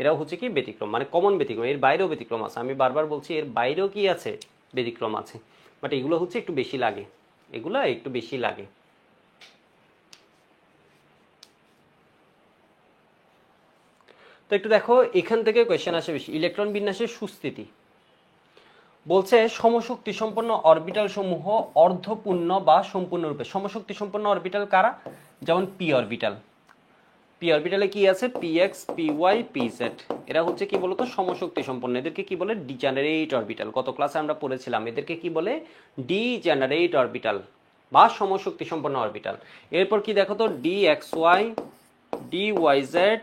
এরাও হচ্ছে কি ব্যতিক্রম, মানে কমন ব্যতিক্রম। এর বাইরেও ব্যতিক্রম আছে, আমি বারবার বলছি এর বাইরেও কি আছে? ব্যতিক্রম আছে, বাট এগুলো হচ্ছে একটু বেশি লাগে, এগুলো একটু বেশি লাগে। তো একটু দেখো এখান থেকে কোয়েশ্চেন আসে বেশি, ইলেকট্রন বিন্যাসের সুস্থিতি। বলছে সমশক্তি সম্পন্ন অরবিটাল সমূহ অর্ধপূর্ণ বা সম্পূর্ণরূপে। সমশক্তি সম্পন্ন অরবিটাল কারা? যেমন পি অরবিটাল। পি অরবিটালে কি আছে? P X, P Y, P Z. এরা হচ্ছে কি বলতো সমশক্তি সম্পন্ন। এদেরকে কি বলে? Degenerate orbital. গত ক্লাসে আমরা পড়েছিলাম এদেরকে কি বলে? ডিজেনারেট অরবিটাল বা সমশক্তি সম্পন্ন অরবিটাল। এরপর কি দেখো তো, D X Y, D Y Z,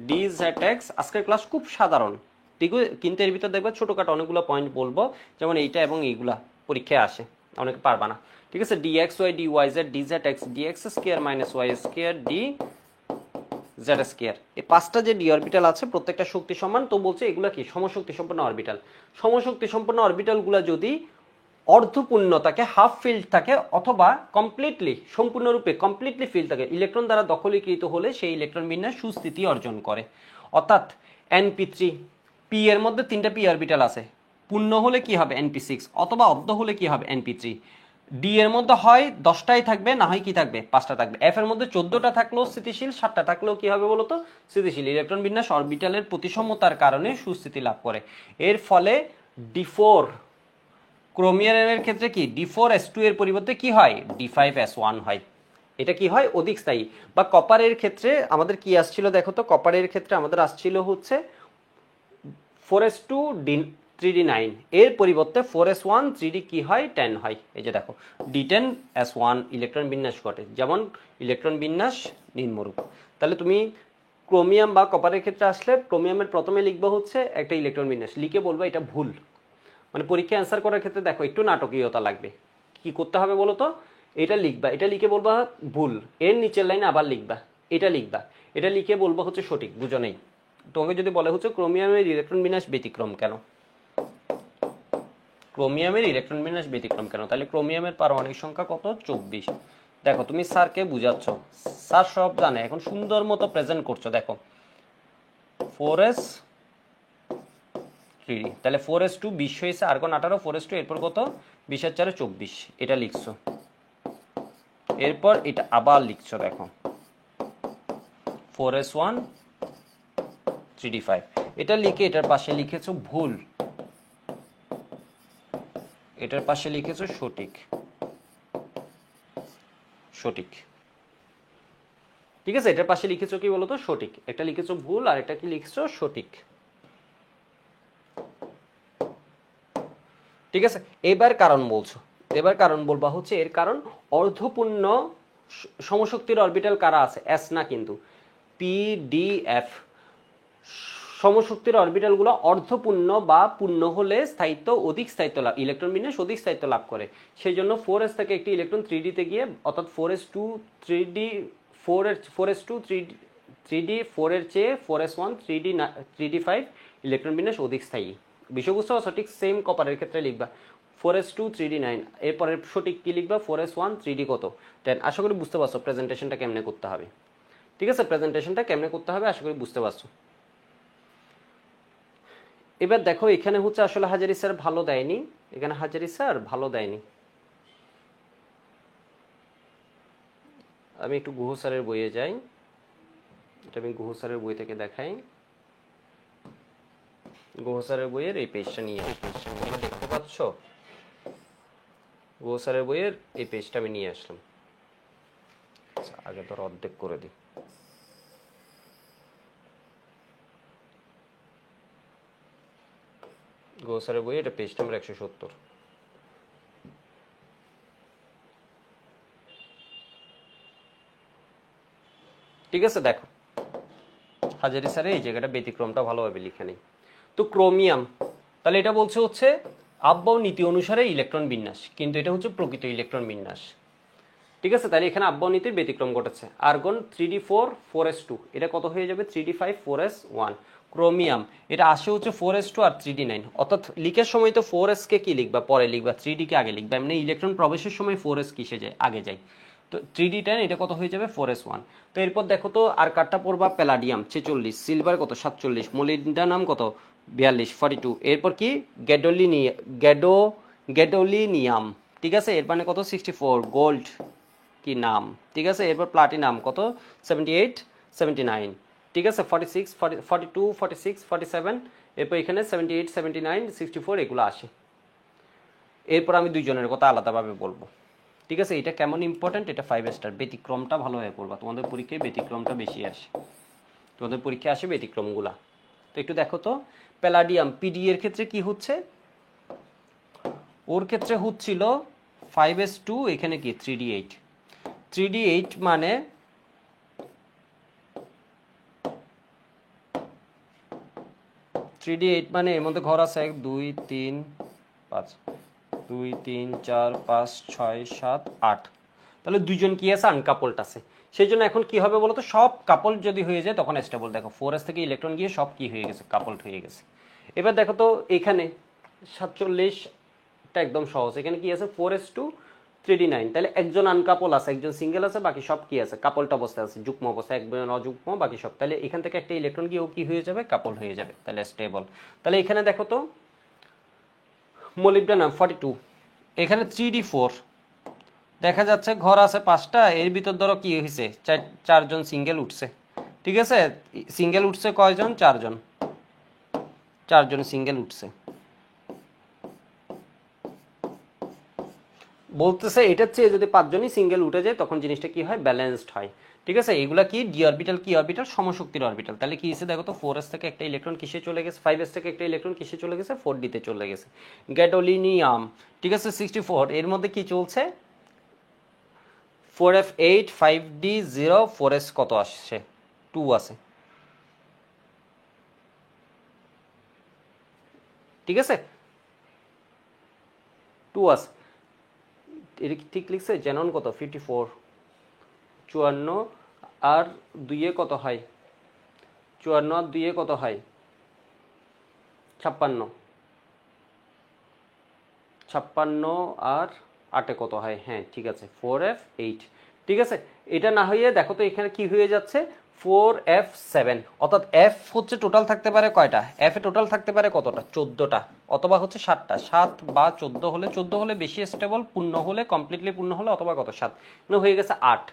D Z X. আজকের ক্লাস খুব সাধারণ, ঠিক আছে, কিন্তু এর ভিতর দেখবে ছোটখাটো অনেকগুলো পয়েন্ট বলবো, যেমন এইটা এবং এইগুলা পরীক্ষায় আসে, অনেকে পারবা না, ঠিক আছে। D X Y, D Y Z, D Z X, D X square minus Y square, D Z square. এই পাঁচটা যে ডি অরবিটাল আছে প্রত্যেকটা শক্তি সমান, তো বলছে এগুলা কি? সমশক্তি সম্পন্ন অরবিটাল। সমশক্তি সম্পন্ন অরবিটালগুলো যদি অর্ধপূর্ণ থাকে, হাফ ফিল্ড থাকে, অথবা কমপ্লিটলি, সম্পূর্ণরূপে কমপ্লিটলি ফিল্ড থাকে, ইলেকট্রন দ্বারা দখলীকৃত হলে সেই ইলেকট্রন বিন্যাস সুস্থিতি অর্জন করে। অর্থাৎ np3, পি এর মধ্যে 3টা পি অরবিটাল আছে, পূর্ণ হলে কি হবে? np6, অথবা অর্ধ হলে কি হবে? np3। ডি এর মধ্যে হয় 10টাই থাকবে, না হয় কি থাকবে? 5টা থাকবে। এফ এর মধ্যে 14টা থাকলেও স্থিতিশীল, 7টা থাকলেও কি হবে বলতো? স্থিতিশীল। ইলেকট্রন বিন্যাস অরবিটালের প্রতিসমতার কারণে সুস্থিতি লাভ করে। এর ফলে ডি4, ক্রোমিয়ামের ক্ষেত্রে কি D4S2 এর পরিবর্তে কি হয়? D5S1 হয়। এটা কি হয়? অধিক স্থায়ী। বা কপারের ক্ষেত্রে আমাদের কি আসছিল দেখো তো, কপারের ক্ষেত্রে আমাদের আসছিল হচ্ছে 4s2 3d9, এর পরিবর্তে 4s1 3d কি হয়? 10 হয়। এই যে দেখো D10S1 ইলেকট্রন বিন্যাস ঘটে, যেমন ইলেকট্রন বিন্যাস নিম্নরূপ। তাহলে তুমি ক্রোমিয়াম বা কপারের ক্ষেত্রে আসলে ক্রোমিয়ামের প্রথমে লিখবা হচ্ছে একটা ইলেকট্রন বিন্যাস, লিখে বলবা এটা ভুল। মানে পরীক্ষা অ্যান্সার করার ক্ষেত্রে দেখো একটু নাটকীয়তা লাগবে। কি করতে হবে বলো তো? এটা লিখবা, এটা লিখে বলবা ভুল, এর নিচের লাইনে আবার লিখবা, এটা লিখবা, এটা লিখে বলবা হচ্ছে সঠিক। বুঝো নেই? তোমাকে যদি বলে হচ্ছে ক্রোমিয়ামের ইলেকট্রন বিন্যাস ব্যতিক্রম কেন, ক্রোমিয়ামের ইলেকট্রন বিন্যাস ব্যতিক্রম কেন, তাহলে ক্রোমিয়ামের পারমাণবিক সংখ্যা কত? 24। দেখো তুমি স্যারকে বুঝাচ্ছ, স্যার সব জানে, এখন সুন্দর মতো প্রেজেন্ট করছো। দেখো 4s 3d, তাহলে 4s2 20 হয়েছে, আর্গন 18, 4s2 এরপর কত? 20 আর 4 24, এটা লিখছো। এরপর এটা আবার লিখছো, দেখো 4s1 3d5, এটা লিখে এটার পাশে লিখেছো ভুল, এটার পাশে লিখেছো সঠিক। সঠিক, ঠিক আছে, এটার পাশে লিখেছো কি বলতো? সঠিক। একটা লিখেছো ভুল আর এটা কি লিখেছো? সঠিক। ঠিক আছে, এবার কারণ বলছো, এবার কারণ বলবা হচ্ছে এর কারণ অর্ধপূর্ণ সমশক্তির অরবিটাল কারা আছে? এস না কিন্তু, পি ডি এফ। সমশক্তির অরবিটালগুলো অর্ধপূর্ণ বা পূর্ণ হলে স্থায়িত্ব, অধিক স্থায়িত্ব লাভ, ইলেকট্রন বিন্যাস অধিক স্থায়িত্ব লাভ করে। সেই জন্য 4s থেকে একটি ইলেকট্রন 3d তে গিয়ে, অর্থাৎ 4s2 3d, 4s2 3d 4 এর চেয়ে 4s1 3d 3d5 ইলেকট্রন বিন্যাস অধিক স্থায়ী। বিষয়বস্তু সঠিক সেম কপারের ক্ষেত্রে লিখবা 4s2 3d9, এরপরের সঠিক কি লিখবা? 4s1 3d কত? 10। আশা করি বুঝতে পারছো প্রেজেন্টেশনটা কেমনে করতে হবে। ঠিক আছে, প্রেজেন্টেশনটা কেমনে করতে হবে আশা করি বুঝতে পারছো। এবার দেখো এখানে হচ্ছে আসলে হাজারি স্যার ভালো দেয়নি, এখানে হাজারি স্যার ভালো দেয়নি। আমি একটু গুহ স্যারের বইয়ে যাই, এটা আমি গুহ স্যারের বই থেকে দেখাই। গুহ স্যারের বইয়ের এই পেজটা নিয়ে, তোমরা দেখতে পাচ্ছ গুহ স্যারের বইয়ের এই পেজটা আমি নিয়ে আসলাম। আচ্ছা, আগে ধর অর্ধেক করে দিই। গুহ স্যারের বইয়ে এটা পেজ নাম্বার 170। ঠিক আছে, দেখো হাজারি স্যারের এই জায়গাটা ব্যতিক্রমটা ভালোভাবে লিখে নেই। তো ক্রোমিয়াম, তাহলে এটা বলছে হচ্ছে আব্বাও নীতি অনুসারে ইলেকট্রন বিন্যাস, কিন্তু এটা হচ্ছে প্রকৃত ইলেকট্রন বিন্যাস। ঠিক আছে, তাহলে এখানে আব্বাও নীতির ব্যতিক্রম ঘটেছে। আর্গন 3d4 4s2, এটা কত হয়ে যাবে? 3d5 4s1। ক্রোমিয়াম এটা আসে হচ্ছে 4s2 আর 3d9, অর্থাৎ লিখার সময় তো 4s কে কি লিখবা? পরে লিখবা, 3d কে আগে লিখবা। এমনি ইলেকট্রন প্রবেশের সময় 4s কিসে যায়? আগে যায়। তো 3d10 এটা কত হয়ে যাবে? 4s1। তো এরপর দেখো তো আর কার্ডটা পড়বা প্যালাডিয়াম 46, সিলভার কত? 47, মোলিবডেনাম কত? 42 42। এরপর কি? গ্যাডোলিনিয়াম, ঠিক আছে, এর মানে কত? 64। গোল্ড কি নাম, ঠিক আছে, এরপর প্লাটিনাম কত? 78 79। ঠিক আছে 46 42 46 47, এরপর এখানে 78 79 64 এগুলো আসে। এরপর আমি দুইজনের কথা আলাদাভাবে বলবো। ঠিক আছে, এটা কেমন ইম্পর্টেন্ট, এটা 5 স্টার। ব্যতিক্রমটা ভালোভাবে পড়বা, তোমাদের পরীক্ষায় ব্যতিক্রমটা বেশি আসে, তোমাদের পরীক্ষায় আসে ব্যতিক্রমগুলা। তো একটু দেখো তো প্যালাডিয়াম পিডি এর ক্ষেত্রে কি হচ্ছে, ওর ক্ষেত্রে হচ্ছিল 5s2, এখানে কি 3d8। 3d8 মানে 3d8 মানে এর মধ্যে ঘর আছে 1 2 3 5, 2 3 4 5 6 7 8, তাহলে দুইজন কি আছে আনকাপলড আছে। সেই জন্য এখন কি হবে বলতো, সব কাপল যদি হয়ে যায় তখন স্টেবল। দেখো 4s থেকে ইলেকট্রন গিয়ে সব কি হয়ে গেছে, কাপলড হয়ে গেছে। এবার দেখো তো এখানে 47টা একদম সহজ, এখানে কি আছে 4s2 3d9, তাহলে একজন আনকাপল আছে, একজন সিঙ্গেল আছে, বাকি সব কি আছে কাপলড অবস্থায় আছে, যুগ্ম অবস্থা, একজন অযুগ্ম, বাকি সব। তাহলে এখান থেকে একটা ইলেকট্রন গিয়ে ও কি হয়ে যাবে, কাপল হয়ে যাবে, তাহলে স্টেবল। তাহলে এখানে দেখো তো মোলিবডেনাম 42, এখানে 3d4, দেখা যাচ্ছে ঘর আছে 5টা, এর ভিতর ধরো কি হয়েছে, চারজন সিঙ্গেল উঠছে। ঠিক আছে, সিঙ্গেল উঠছে কয়জন, চারজন সিঙ্গেল উঠছে। বলতেছে এটার চেয়ে যদি 5জনই সিঙ্গেল উঠে যায় তখন জিনিসটা কি হয়, ব্যালেন্সড হয়। ঠিক আছে, এগুলা কি ডি অরবিটাল, কি অরবিটাল, সমশক্তির অরবিটাল। তাহলে কি হিসেবে দেখো তো 4s থেকে একটা ইলেকট্রন কিসে চলে গেছে, 5s থেকে একটা ইলেকট্রন কিসে চলে গেছে, 4d তে চলে গেছে। গ্যাডোলিনিয়াম, ঠিক আছে 64, এর মধ্যে কি চলছে 4f8 5d0, 4s কত আসছে 2 আছে। ঠিক আছে 2 আছে, এটা কি ঠিক লিখছে, জেনন কত 54, 54 আর 2 কত হয়, 54 আর 2 কত হয় 56, 56 আর 8 কত হয়, হ্যাঁ ঠিক আছে 4f8। ঠিক আছে, এটা না হয়ে দেখো তো এখানে কি হয়ে যাচ্ছে 4f7, অর্থাৎ এফ হচ্ছে টোটাল থাকতে পারে কয়টা, এফ এ টোটাল থাকতে পারে কতটা, 14টা, অথবা হচ্ছে 7টা, 7 বা 14 হলে বেশি স্টেবল, পূর্ণ হলে কমপ্লিটলি পূর্ণ হলে অথবা কত 7, মানে হয়ে গেছে 8।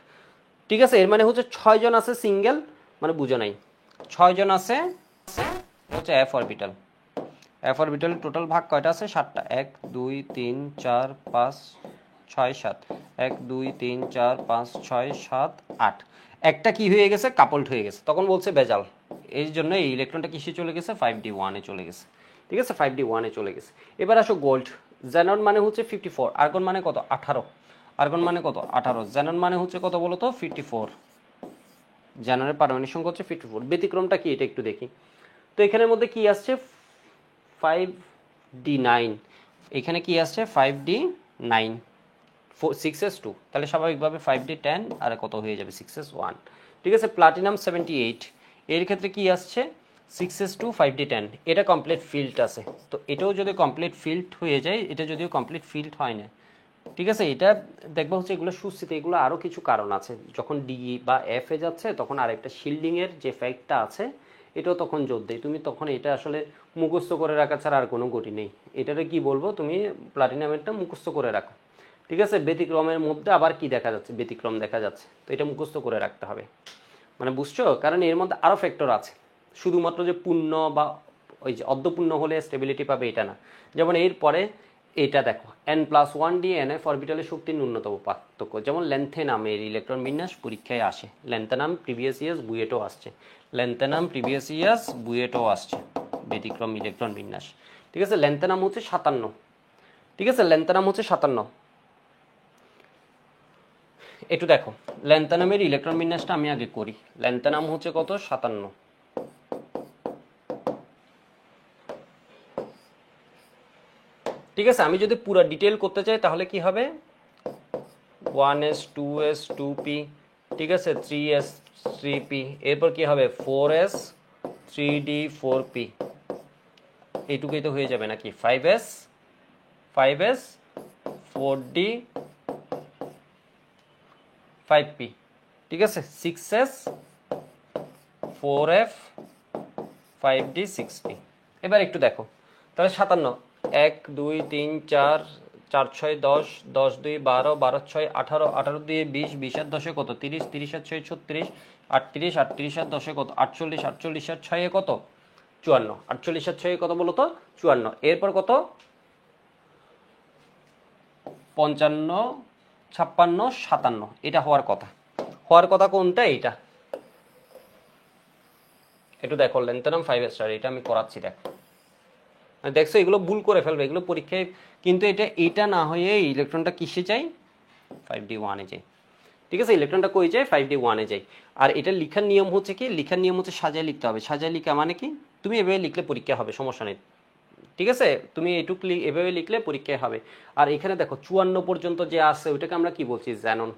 ঠিক আছে, এর মানে হচ্ছে 6জন আছে সিঙ্গেল, মানে বুঝো নাই 6জন আছে হচ্ছে F orbital. F orbital total ভাগ কয়টা আছে, 7টা, 1 2 3 4 5 6 7, 1 2 3 4 5 6 7 8, একটা কি হয়ে গেছে, কাপলড হয়ে গেছে, তখন বলছে বেজাল। এই জন্য এই ইলেকট্রনটা কিসে চলে গেছে, 5d1 এ চলে গেছে। ঠিক আছে 5d1 এ চলে গেছে। এবার আসো গোল্ড, জ্যানন মানে হচ্ছে 54, আর্গন মানে কত 18, আর্গন মানে কত 18, জ্যানন মানে হচ্ছে কত বলো তো 54, জ্যাননের পারমাণবিক সংখ্যা হচ্ছে 54। ব্যতিক্রমটা কি এটা একটু দেখি তো, এখানের মধ্যে কি আসছে 5d9, এখানে কি আসছে 5d9, 6s2, তাহলে স্বাভাবিকভাবে 5d10 আর কত হয়ে যাবে 6s1। ঠিক আছে, প্লাটিনাম 78, এর ক্ষেত্রে কি আসছে 6s2 5d10, এটা কমপ্লিট ফিল্ড আছে। তো এটাও যদি কমপ্লিট ফিল্ড হয়ে যায়, এটা যদিও কমপ্লিট ফিল্ড হয় না, ঠিক আছে, এটা দেখবো হচ্ছে এগুলো সুস্থিত, এগুলো আরও কিছু কারণ আছে, যখন ডি বা এফ এ যাচ্ছে তখন আরেকটা শিল্ডিংয়ের যে ফ্যাক্টটা আছে এটাও তখন জোর দেয়, তুমি তখন এটা আসলে মুখস্থ করে রাখা ছাড়া আর কোনো গতি নেই। এটারে কি বলবো, তুমি প্লাটিনামেরটা মুখস্থ করে রাখো। ঠিক আছে, ব্যতিক্রমের মধ্যে আবার কি দেখা যাচ্ছে, ব্যতিক্রম দেখা যাচ্ছে, তো এটা মুখস্থ করে রাখতে হবে, মানে বুঝছো, কারণ এর মধ্যে আরও ফ্যাক্টর আছে, শুধুমাত্র যে পূর্ণ বা ওই যে অর্ধপূর্ণ হলে স্টেবিলিটি পাবে এটা না। যেমন এরপরে এটা দেখো n+1d nf অরবিটালের শক্তির ন্যূনতম পার্থক্য, যেমন ল্যান্থেনামের ইলেকট্রন বিন্যাস পরীক্ষায় আসে, ল্যান্থেনাম প্রিভিয়াস ইয়ার্স বুয়েটও আসছে, ল্যান্থেনাম প্রিভিয়াস ইয়ার্স বুয়েটও আসছে, ব্যতিক্রম ইলেকট্রন বিন্যাস। ঠিক আছে, ল্যান্থেনাম হচ্ছে 57, ঠিক আছে ল্যান্থেনাম হচ্ছে 57। একটু দেখো ল্যান্থেনামের ইলেকট্রন বিন্যাসটা আমি আগে করি, ল্যান্থেনাম হচ্ছে কত 57। ঠিক আছে, আমি যদি পুরো ডিটেল করতে চাই তাহলে কি হবে 1s 2s 2p, ঠিক আছে 3s 3p, এরপর কি হবে 4s 3d 4p, এইটুকুই তো হয়ে যাবে নাকি, 5s 4d 5p, ঠিক আছে 6s 4f 5d 6p। এবার একটু দেখো তাহলে 57, 1 2 3 4 4 6 10, 10 2 12, 12 6 18, 18 2 20, 20 আর 10 কত 30, 30 আর 6 36, 38, 38 আর 10 কত 48, 48 আর 6 কত 54, 48 আর 6 কত বলো তো 54। এরপর কত 55, 56, 57, এটা হওয়ার কথা কোনটা? এটা একটু দেখো, লেন্থেনাম 5 স্টার, এটা আমি করাচ্ছি, দেখছো এগুলো ভুল করে ফেলবে এগুলো পরীক্ষায়, কিন্তু এটা না হয়ে ইলেকট্রনটা কিসে চাই? 5d1-এ যাই, ঠিক আছে? ইলেকট্রনটা কই যায়? 5d1-এ যাই। আর এটা লেখার নিয়ম হচ্ছে কি? লেখার নিয়ম হচ্ছে সাজায় লিখতে হবে। সাজায় লিখা মানে কি? তুমি এভাবে লিখলে পরীক্ষা হবে, সমস্যা নেই, ঠিক আছে? তুমি এটুকু এভাবে লিখলে পরীক্ষায় হবে। আর এখানে দেখো 54 পর্যন্ত যে আছে ওইটাকে আমরা কি বলছি? জ্যানন।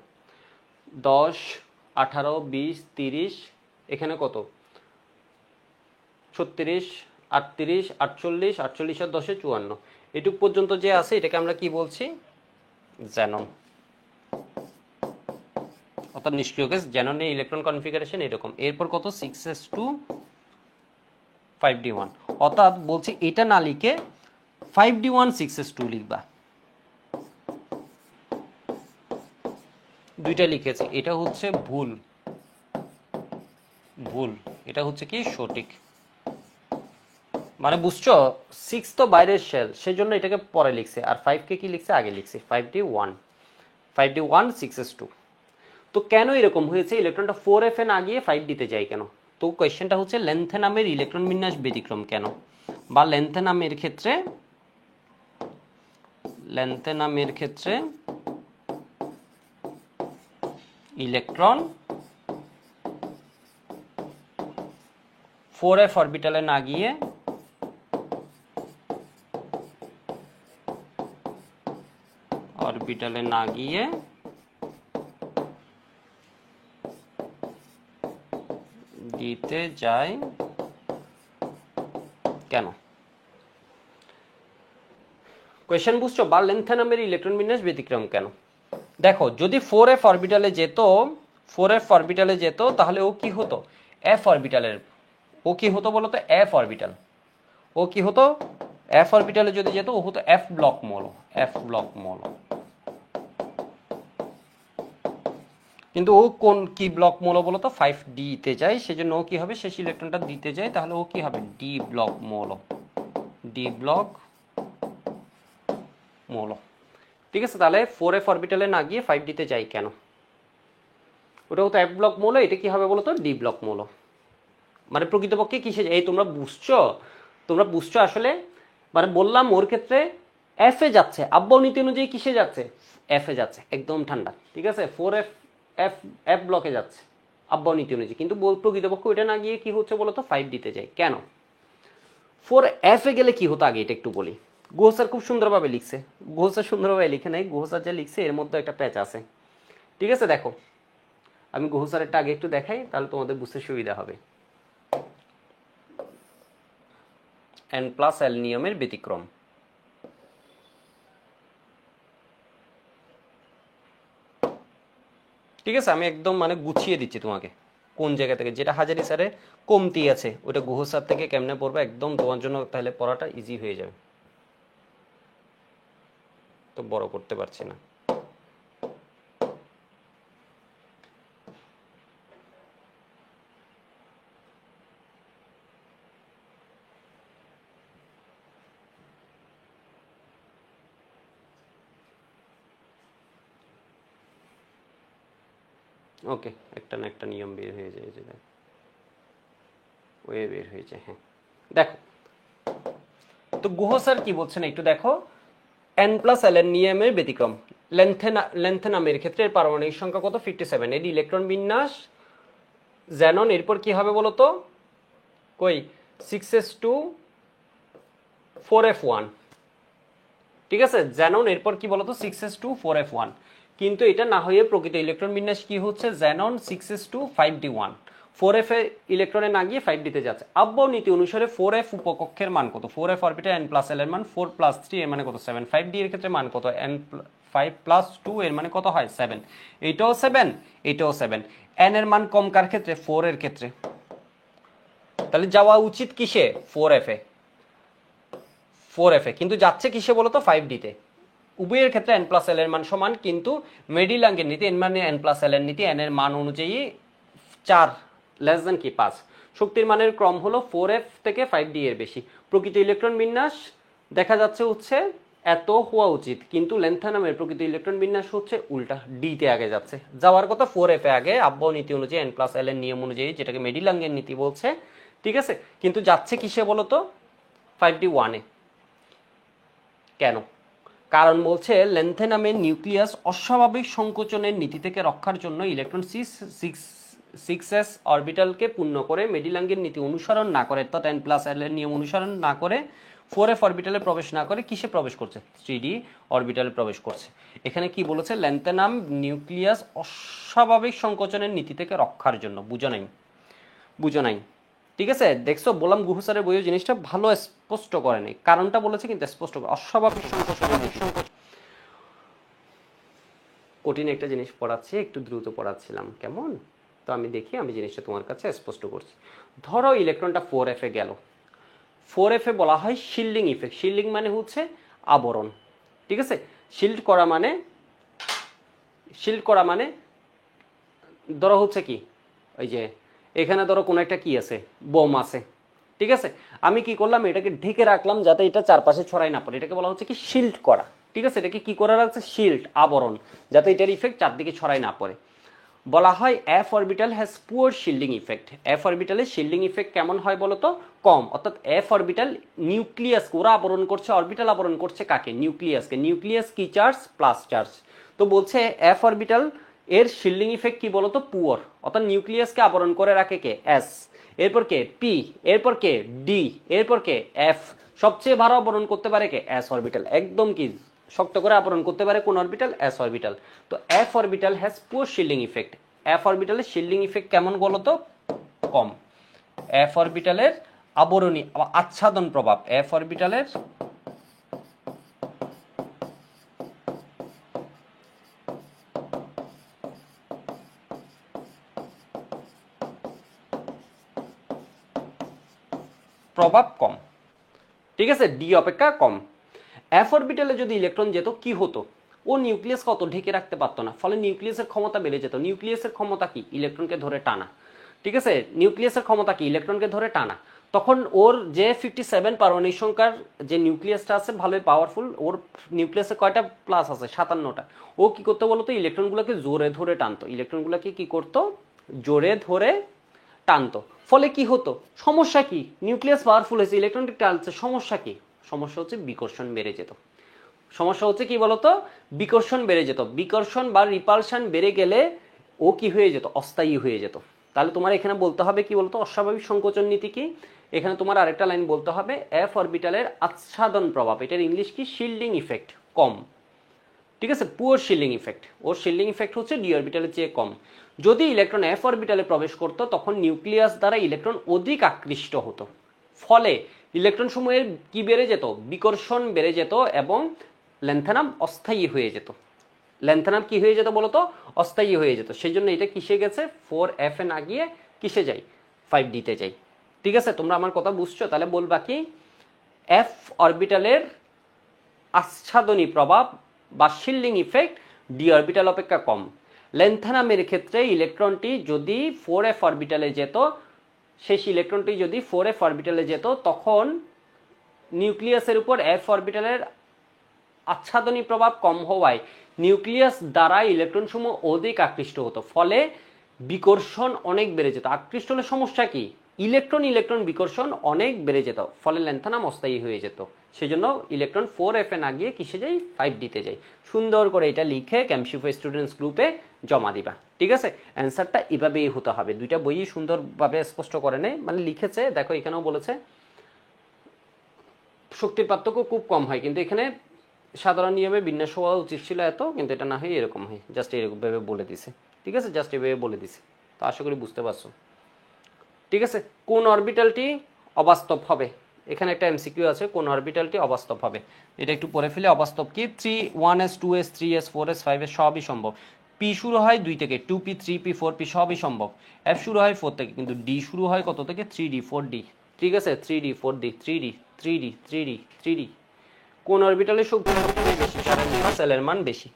10, 18, 20, 30, এখানে কত 36, 38, 48, 48 আর 10 54, এটুক পর্যন্ত যে আছে এটাকে আমরা কি বলছি? জ্যানন। অর্থাৎ নিষ্ক্রিয় গ্যাস। জ্যাননের ইলেকট্রন কনফিগারেশন এরকম। এরপর কত 6s2 5d1, অর্থাৎ বলছি এটা না লিখে 5d1 6s2 লিখবা। দুইটা লিখেছে, এটা হচ্ছে ভুল, এটা হচ্ছে কি সঠিক। মানে বুঝছো? 6 তো বাইরের শেল, সেজন্য এটাকে পরে লিখছে, আর 5 কে কি লিখছে? আগে লিখছে। 5d1 6s2। তো কেন এরকম হয়েছে? ইলেকট্রনটা 4f এ না গিয়ে 5 দিতে যায় কেন? তো কোয়েশ্চেনটা হচ্ছে লেন্থেনামের ইলেকট্রন বিন্যাস ব্যতিক্রম কেন, বা লেন্থেনামের ক্ষেত্রে ইলেকট্রন 4f অরবিটালে না গিয়ে দিতে যায় কেন? কোয়েশ্চেন বুঝছো? বা লেন্থেনামের ইলেকট্রন বিন্যাস ব্যতিক্রম কেন? দেখো, যদি 4f অরবিটালে যেত তাহলে ও কি হতো? f অরবিটালের, ও কি হতো বলো তো? f orbital. ও কি হতো? f অরবিটালে যদি যেত ও হতো f ব্লক মৌল। কিন্তু ও কোন কি ব্লক মৌল বলো তো? 5d তে যায়, সেজন্য ও কি হবে? শেষ ইলেকট্রনটা দিতে যায়, তাহলে ও কি হবে? d ব্লক মৌল, ঠিক আছে? তাহলে 4f অরবিটালে না গিয়ে 5d তে যায় কেন? ওটা হতো f ব্লক মৌল, এটা কি হবে বলো তো? d ব্লক মৌল। মানে প্রকৃতপক্ষে কিসে? এই তোমরা বুঝছো আসলে? মানে বললাম ওর ক্ষেত্রে এফ এ যাচ্ছে, আব্বাও নীতি অনুযায়ী কিসে যাচ্ছে? এফ এ যাচ্ছে, একদম ঠান্ডা, ঠিক আছে? 4f এফ ব্লকে যাচ্ছে আব্বাও নীতি অনুযায়ী, কিন্তু প্রকৃতপক্ষে ওইটা না গিয়ে কি হচ্ছে বলতো? 5 দিতে যায় কেন? 4f এ গেলে কি হতো আগে এটা একটু বলি। গুহ স্যার খুব সুন্দরভাবে লিখছে, গুহ স্যার সুন্দরভাবে লিখে নাই, গুহ স্যার যা লিখছে এর মধ্যে একটা প্যাচ আছে, ঠিক আছে? দেখো আমি গুহ স্যারেরটা আগে একটু দেখাই, তাহলে তোমাদের বুঝতে সুবিধা হবে। n+l নিয়মের ব্যতিক্রম। ঠিক আছে, আমি একদম মানে গুছিয়ে দিচ্ছি তোমাকে কোন জায়গা থেকে, যেটা হাজারি স্যারে কমতি আছে ওটা গুহ স্যার থেকে কেমনে পড়বে, একদম তোমার জন্য তাহলে পড়াটা ইজি হয়ে যাবে। তো বড় করতে পারছি না। ওকে, একটা না একটা নিয়ম বের হয়ে যায়, যে ওয়ে বের হয়ে যায়। হ্যাঁ দেখো, তো গুহ স্যার কি বলছেন একটু দেখো। n+l এর নিয়মের ব্যতিক্রম। লেন্থেনামের ক্ষেত্রে এর পারমাণবিক সংখ্যা কত? 57। এর ইলেকট্রন বিন্যাস জ্যানন, এরপর কি হবে বলো তো? কই 6s2 4f1, ঠিক আছে? জ্যানন এরপর কি বলতো? 6s2 4f1। কিন্তু এটা না হয়ে প্রকৃত ইলেকট্রন বিন্যাস কি হচ্ছে? Xanon 6s2 5d1। 4f এ ইলেকট্রনে না গিয়ে 5d তে যাচ্ছে। আব্বাও নীতি অনুসারে 4f উপকক্ষের মান কত? 4f অরবিটাল n+l এর মান 4 + 3 এর মানে কত? 7। 5d এর ক্ষেত্রে মান কত? n5 + 2 এর মানে কত হয়? 7। এইটাও 7, এইটাও 7। n এর মান কম কার ক্ষেত্রে? 4 এর ক্ষেত্রে। তাহলে যাওয়া উচিত কিসে? 4f এ, কিন্তু যাচ্ছে কিসে বলতো? 5d তে। উভয়ের ক্ষেত্রে n প্লাস এল এর মান সমান, কিন্তু মেডিলাঙ্গের নীতি n মানে n প্লাস এল এর নীতি n এর মান অনুযায়ী 4 লেস দেন কি 5। শক্তির মানের ক্রম হলো 4f থেকে 5d এর বেশি। প্রকৃত ইলেকট্রন বিন্যাস দেখা যাচ্ছে হচ্ছে এত হওয়া উচিত, কিন্তু ল্যান্থানামের প্রকৃত ইলেকট্রন বিন্যাস হচ্ছে উল্টা, ডি তে আগে যাচ্ছে। যাওয়ার কথা 4f এ আগে, আব্বাও নীতি অনুযায়ী n প্লাস এল এর নিয়ম অনুযায়ী, যেটাকে মেডিলাঙ্গের নীতি বলছে, ঠিক আছে, কিন্তু যাচ্ছে কিসে বলতো 5d1 এ। কেন? কারণ বলছে ল্যান্থেনামের নিউক্লিয়াস অস্বাভাবিক সংকোচনের নীতি থেকে রক্ষার জন্য ইলেকট্রন 6s অরবিটালকে পূর্ণ করে মেডিলাঙ্গের নীতি অনুসরণ না করে, অর্থাৎ n প্লাস এল এর নিয়ম অনুসরণ না করে 4f অরবিটালে প্রবেশ না করে কিসে প্রবেশ করছে? 3d অরবিটালে প্রবেশ করছে। এখানে কি বলেছে? ল্যান্থেনাম নিউক্লিয়াস অস্বাভাবিক সংকোচনের নীতি থেকে রক্ষার জন্য। বুঝো নাই? ঠিক আছে, দেখছো, বললাম গুহ স্যারের বইও জিনিসটা ভালো স্পষ্ট করে নেই, কারণটা বলেছে কিন্তু স্পষ্ট করে, অস্বাভাবিক সংকোচনের কঠিন একটা জিনিস পড়াচ্ছি, একটু দ্রুত পড়াচ্ছিলাম, কেমন? তো আমি দেখি, আমি জিনিসটা তোমার কাছে স্পষ্ট করছি। ধরো ইলেকট্রনটা 4f এ গেল। 4f এ বলা হয় শিল্ডিং ইফেক্ট। শিল্ডিং মানে হচ্ছে আবরণ, ঠিক আছে। শিল্ড করা মানে ধরো হচ্ছে কি, ওই যে এখানে ধরো কোনো একটা কি আছে, বোম আছে, ঠিক আছে। আমি কি করলাম, এটাকে ঢেকে রাখলাম যাতে এটা চারপাশে ছড়াই না পড়ে, এটাকে বলা হচ্ছে কি শিল্ড করা, ঠিক আছে। এটাকে কি করে রাখছে? শিল্ড, আবরণ, যাতে এটার ইফেক্ট চারদিকে ছড়াই না পড়ে। বলা হয় F orbital has poor shielding effect. F অরবিটালের শিল্ডিং ইফেক্ট কেমন হয় বলতো? কম। অর্থাৎ এফ অরবিটাল নিউক্লিয়াসকে ওরা আবরণ করছে, অরবিটাল আবরণ করছে কাকে? নিউক্লিয়াসকে। নিউক্লিয়াস কি চার্জ? Plus charge. তো বলছে এফ অরবিটাল এর শিল্ডিং ইফেক্ট কি বলতো? পুয়ার। অর্থাৎ নিউক্লিয়াসকে আবরণ করে রাখে কে? এস। এরপর কে? পি। এরপর কে? ডি। এরপর কে? এফ। সবচেয়ে ভালো আবরণ করতে পারে কে? S orbital. একদম কি শক্ত করে আবরণ করতে পারে কোন অরবিটাল? S orbital. তো F orbital has poor shielding effect. F অরবিটালের শিল্ডিং ইফেক্ট কেমন বলতো? কম। এফ অরবিটালের আবরণী আচ্ছাদন প্রভাব, এফ অরবিটালের প্রভাব কম, ঠিক আছে, ডি অপেক্ষা কম। এফ অরবিটালে যদি ইলেকট্রন যেত কি হতো? ও নিউক্লিয়াসকে অত ঢেকে রাখতে পারতো না, ফলে নিউক্লিয়াসের ক্ষমতা বেড়ে যেত। নিউক্লিয়াসের ক্ষমতা কি? ইলেকট্রনকে ধরে টানা, ঠিক আছে। নিউক্লিয়াসের ক্ষমতা কি? ইলেকট্রনকে ধরে টানা। তখন ওর যে 57 পারমাণবিক সংখ্যার যে নিউক্লিয়াসটা আছে ভালোই পাওয়ারফুল, ওর নিউক্লিয়াসে কয়টা প্লাস আছে? 57টা। ও কি করতে বলতো? ইলেকট্রনগুলোকে জোরে ধরে টানতো। ইলেকট্রনগুলোকে কি করতো? জোরে ধরে টানতো। ফলে কি হতো? সমস্যা কি? নিউক্লিয়াস পাওয়ারফুল হয়েছে, ইলেকট্রনকে টানছে, সমস্যা কি? সমস্যা হচ্ছে বিকর্ষণ বেড়ে যেত। সমস্যা হচ্ছে কি বলতো? বিকর্ষণ বেড়ে যেত। বিকর্ষণ বা রিপালশন বেড়ে গেলে ও কি হয়ে যেত? অস্থায়ী হয়ে যেত। তাহলে তোমার এখানে বলতে হবে কি বলতো? অস্বাভাবিক সংকোচন নীতি কি? এখানে তোমার আরেকটা লাইন বলতে হবে এফ অরবিটালের আচ্ছাদন প্রভাব, এটার ইংলিশ কি? শিল্ডিং ইফেক্ট কম, ঠিক আছে। পুয়ার শিল্ডিং ইফেক্ট, ওর শিল্ডিং ইফেক্ট হচ্ছে ডি অরবিটালের চেয়ে কম। যদি ইলেকট্রন এফ অরবিটালে প্রবেশ করতো তখন নিউক্লিয়াস দ্বারা ইলেকট্রন অধিক আকৃষ্ট হতো, ফলে ইলেকট্রন সমূহের কি বেড়ে যেত? বিকর্ষণ বেড়ে যেত এবং ল্যান্থানাম অস্থায়ী হয়ে যেত। ল্যান্থানাম কি হয়ে যেত বলতো? অস্থায়ী হয়ে যেত। সেই জন্য এটা কিসে গেছে? 4f এ না গিয়ে কিসে যাই? 5d তে যাই, ঠিক আছে। তোমরা আমার কথা বুঝছো? তাহলে বলবা কি? এফ অরবিটালের আচ্ছাদনী প্রভাব বা শিল্ডিং ইফেক্ট ডি অরবিটাল অপেক্ষা কম। ল্যান্থানামের ক্ষেত্রে ইলেকট্রনটি যদি 4f অরবিটালে যেত, শেষ ইলেকট্রনটি যদি 4f অরবিটালে যেত, তখন নিউক্লিয়াসের উপর এফ অরবিটালের আচ্ছাদনী প্রভাব কম হওয়ায় নিউক্লিয়াস দ্বারা ইলেকট্রন সমূহ অধিক আকৃষ্ট হতো, ফলে বিকর্ষণ অনেক বেড়ে যেত। আকৃষ্ট হলে সমস্যা কি? ইলেকট্রন বিকর্ষণ অনেক বেড়ে যেত, ফলে ল্যান্থানাম অস্থায়ী হয়ে যেত। সেজন্য ইলেকট্রন 4f এ না গিয়ে কিসে যাই? 5d তে যাই। সুন্দর করে এটা লিখে ক্যামশিফো স্টুডেন্টস গ্রুপে জমা দিবা, ঠিক আছে। অ্যান্সারটা এভাবেই হতে হবে। দুইটা বইই সুন্দরভাবে স্পষ্ট করে নেয়, মানে লিখেছে, দেখো এখানেও বলেছে শক্তির পার্থক্য খুব কম হয়, কিন্তু এখানে সাধারণ নিয়মে বিন্যাস হওয়া উচিত ছিল এত, কিন্তু এটা না হয়ে এরকম হয়, জাস্ট এরকমভাবে বলে দিছে, ঠিক আছে। জাস্ট এভাবে বলে দিছে, তো আশা করি বুঝতে পারছো, ঠিক আছে। কোন অরবিটালটি অবাস্তব হবে? এখানে একটা এমসিকিউ আছে, কোন অরবিটালটি অবাস্তব হবে। এটা একটু পরে ফেলে। অবাস্তব কি? 1s 2s 3s 4s 5s সবই সম্ভব। পি শুরু হয় 2 থেকে, 2p 3p 4p সবই সম্ভব। এফ শুরু হয় 4 থেকে, কিন্তু ডি শুরু হয় কত থেকে? 3d 4d, ঠিক আছে। 3d 4d 3d 3d 3d 3d কোন অরবিটালের শক্তি সবচেয়ে বেশি? যার n প্লাস l এর মান বেশি।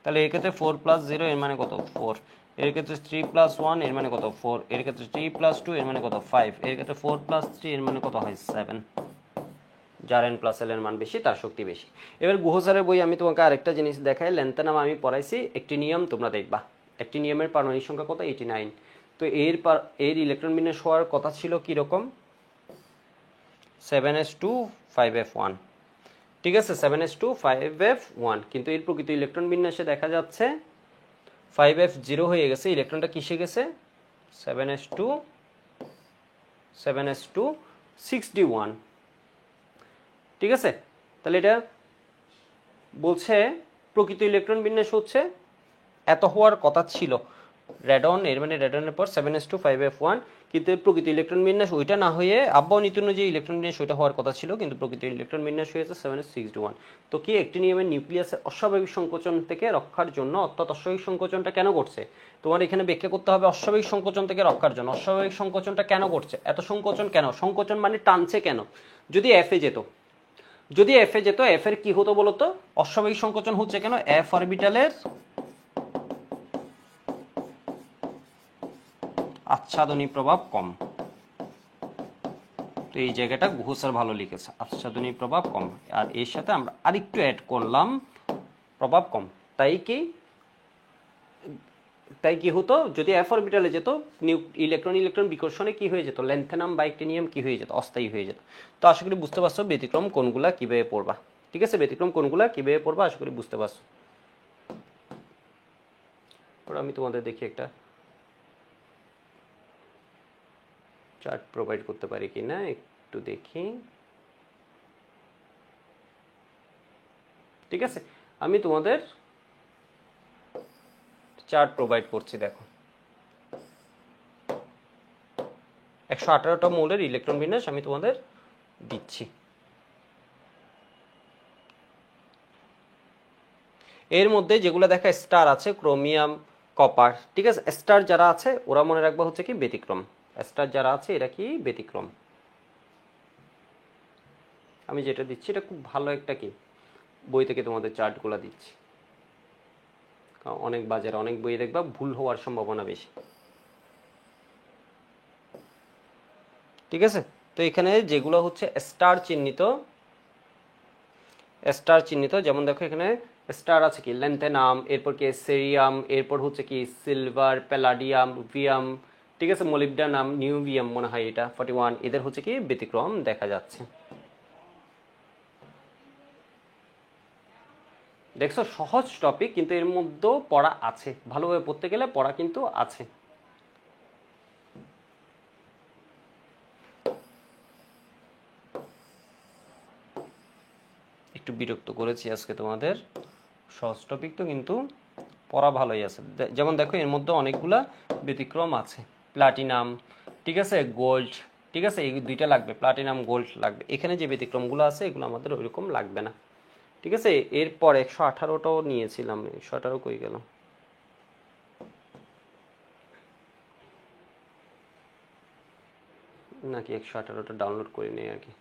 তাহলে এর ক্ষেত্রে 4 প্লাস 0 এর মানে কত? 4। এর ক্ষেত্রে 3 প্লাস 1 এর মানে কত? 4। এর ক্ষেত্রে 3 প্লাস 2 এর মানে কত? 5। এর ক্ষেত্রে 4 প্লাস 3 এর মানে কত হয়? 7। যার n প্লাস l এর মান বেশি তার শক্তি বেশি। এবার গুহ স্যারের বই আমি তোমাকে আরেকটা জিনিস দেখাই, ল্যান্থেনাম আমি পড়াইছি, একটি নিয়ম তোমরা দেখবা। একটি নিয়মের পারমাণবিক সংখ্যা কত? 89। তো এর ইলেকট্রন বিন্যাস হওয়ার কথা ছিল কীরকম? 7s2 5f1। ঠিক আছে, 7s2 5f1, কিন্তু এর প্রকৃত ইলেকট্রন বিন্যাসে দেখা যাচ্ছে 5f0 হয়ে গেছে। ইলেকট্রনটা কিসে গেছে? 7s2 6d1। ঠিক আছে, তাহলে এটা বলছে প্রকৃত ইলেকট্রন বিন্যাস হচ্ছে এত হওয়ার কথা ছিল রেডন, এর মানে রেডনের পর 7s2 5f1, কিন্তু প্রকৃত ইলেকট্রন বিন্যাস ওইটা না হয়ে আব্বাও নীতি অনুযায়ী ইলেকট্রন বিন্যাস ওইটা হওয়ার কথা ছিল, কিন্তু প্রকৃত ইলেকট্রন বিন্যাস হয়েছে 7s6d1। তো কি একটি নিয়মের নিউক্লিয়াসের অস্বাভাবিক সংকোচন থেকে রক্ষার জন্য, অর্থাৎ অস্বাভাবিক সংকোচনটা কেন করছে তোমার এখানে ব্যাখ্যা করতে হবে। অস্বাভাবিক সংকোচন থেকে রক্ষার জন্য অস্বাভাবিক সংকোচনটা কেন করছে? এত সংকোচন কেন? সংকোচন মানে টানছে কেন? যদি এফে যেত, এফ এর কি হতো বলতো? অস্বাভাবিক সংকোচন হচ্ছে কেন? এফ অরবিটালের আচ্ছাদনী প্রভাব কম। তো এই জায়গাটা গুহ স্যার ভালো লিখেছে, আচ্ছাদনী প্রভাব কম, আর এর সাথে আমরা আরেকটু অ্যাড করলাম প্রভাব কম। তাই কি হতো? যদি এফ অরবিটালে যেত, ইলেকট্রন বিকর্ষণে কি হয়ে যেত? ল্যান্থেনাম বা অ্যাক্টিনিয়াম কি হয়ে যেত? অস্থায়ী হয়ে যেত। তো আশা করি বুঝতে পারছো ব্যতিক্রম কোনগুলা কিভাবে পড়বা। ঠিক আছে, ব্যতিক্রম কোনগুলা কিভাবে পড়বা আশা করি বুঝতে পারছো। আমি তোমাদের দেখি একটা চার্ট প্রোভাইড করতে পারি কিনা একটু দেখি। ঠিক আছে, আমি তোমাদের চার্ট প্রোভাইড করছি। দেখো 118টা মৌলের ইলেকট্রন বিন্যাস আমি তোমাদের দিচ্ছি। এর মধ্যে যেগুলো দেখা স্টার আছে, ক্রোমিয়াম, কপার, ঠিক আছে, স্টার যারা আছে ওরা মনে রাখবা হচ্ছে কি ব্যতিক্রম। স্টার যারা আছে এরা কি ব্যতিক্রম। আমি যেটা দিচ্ছি এটা খুব ভালো একটা কি বই থেকে তোমাদের চার্টগুলো দিচ্ছি। অনেক বাজারে অনেক বই দেখবা ভুল হওয়ার সম্ভাবনা বেশি। ঠিক আছে, তো এখানে যেগুলো হচ্ছে স্টার চিহ্নিত, যেমন দেখো এখানে স্টার আছে কি ল্যান্থেনাম, এরপর কি সেরিয়াম, এরপর হচ্ছে কি সিলভার, প্যালাডিয়াম, ভিয়াম, ঠিক আছে, মলিবডেনাম, নিউবিয়াম মনে হয় এটা 41, এদের হচ্ছে কি ব্যতিক্রম দেখা যাচ্ছে। দেখছো সহজ টপিক, কিন্তু এর মধ্যেও পড়া আছে, ভালোভাবে পড়তে গেলে পড়া কিন্তু আছে। একটু বিরক্ত করেছি আজকে তোমাদের, সহজ টপিক তো কিন্তু পড়া ভালোই আছে। যেমন দেখো এর মধ্যে অনেকগুলা ব্যতিক্রম আছে, প্লাটিনাম, ঠিক আছে, গোল্ড, ঠিক আছে, এই দুইটা লাগবে, প্লাটিনাম গোল্ড লাগবে। এখানে যে ব্যতিক্রমগুলো আছে এগুলো আমাদের ওইরকম লাগবে না। ঠিক আছে, এরপর 118টাও নিয়েছিলাম, 118 কই গেল? নাকি 118টা ডাউনলোড করে নেই আর কি।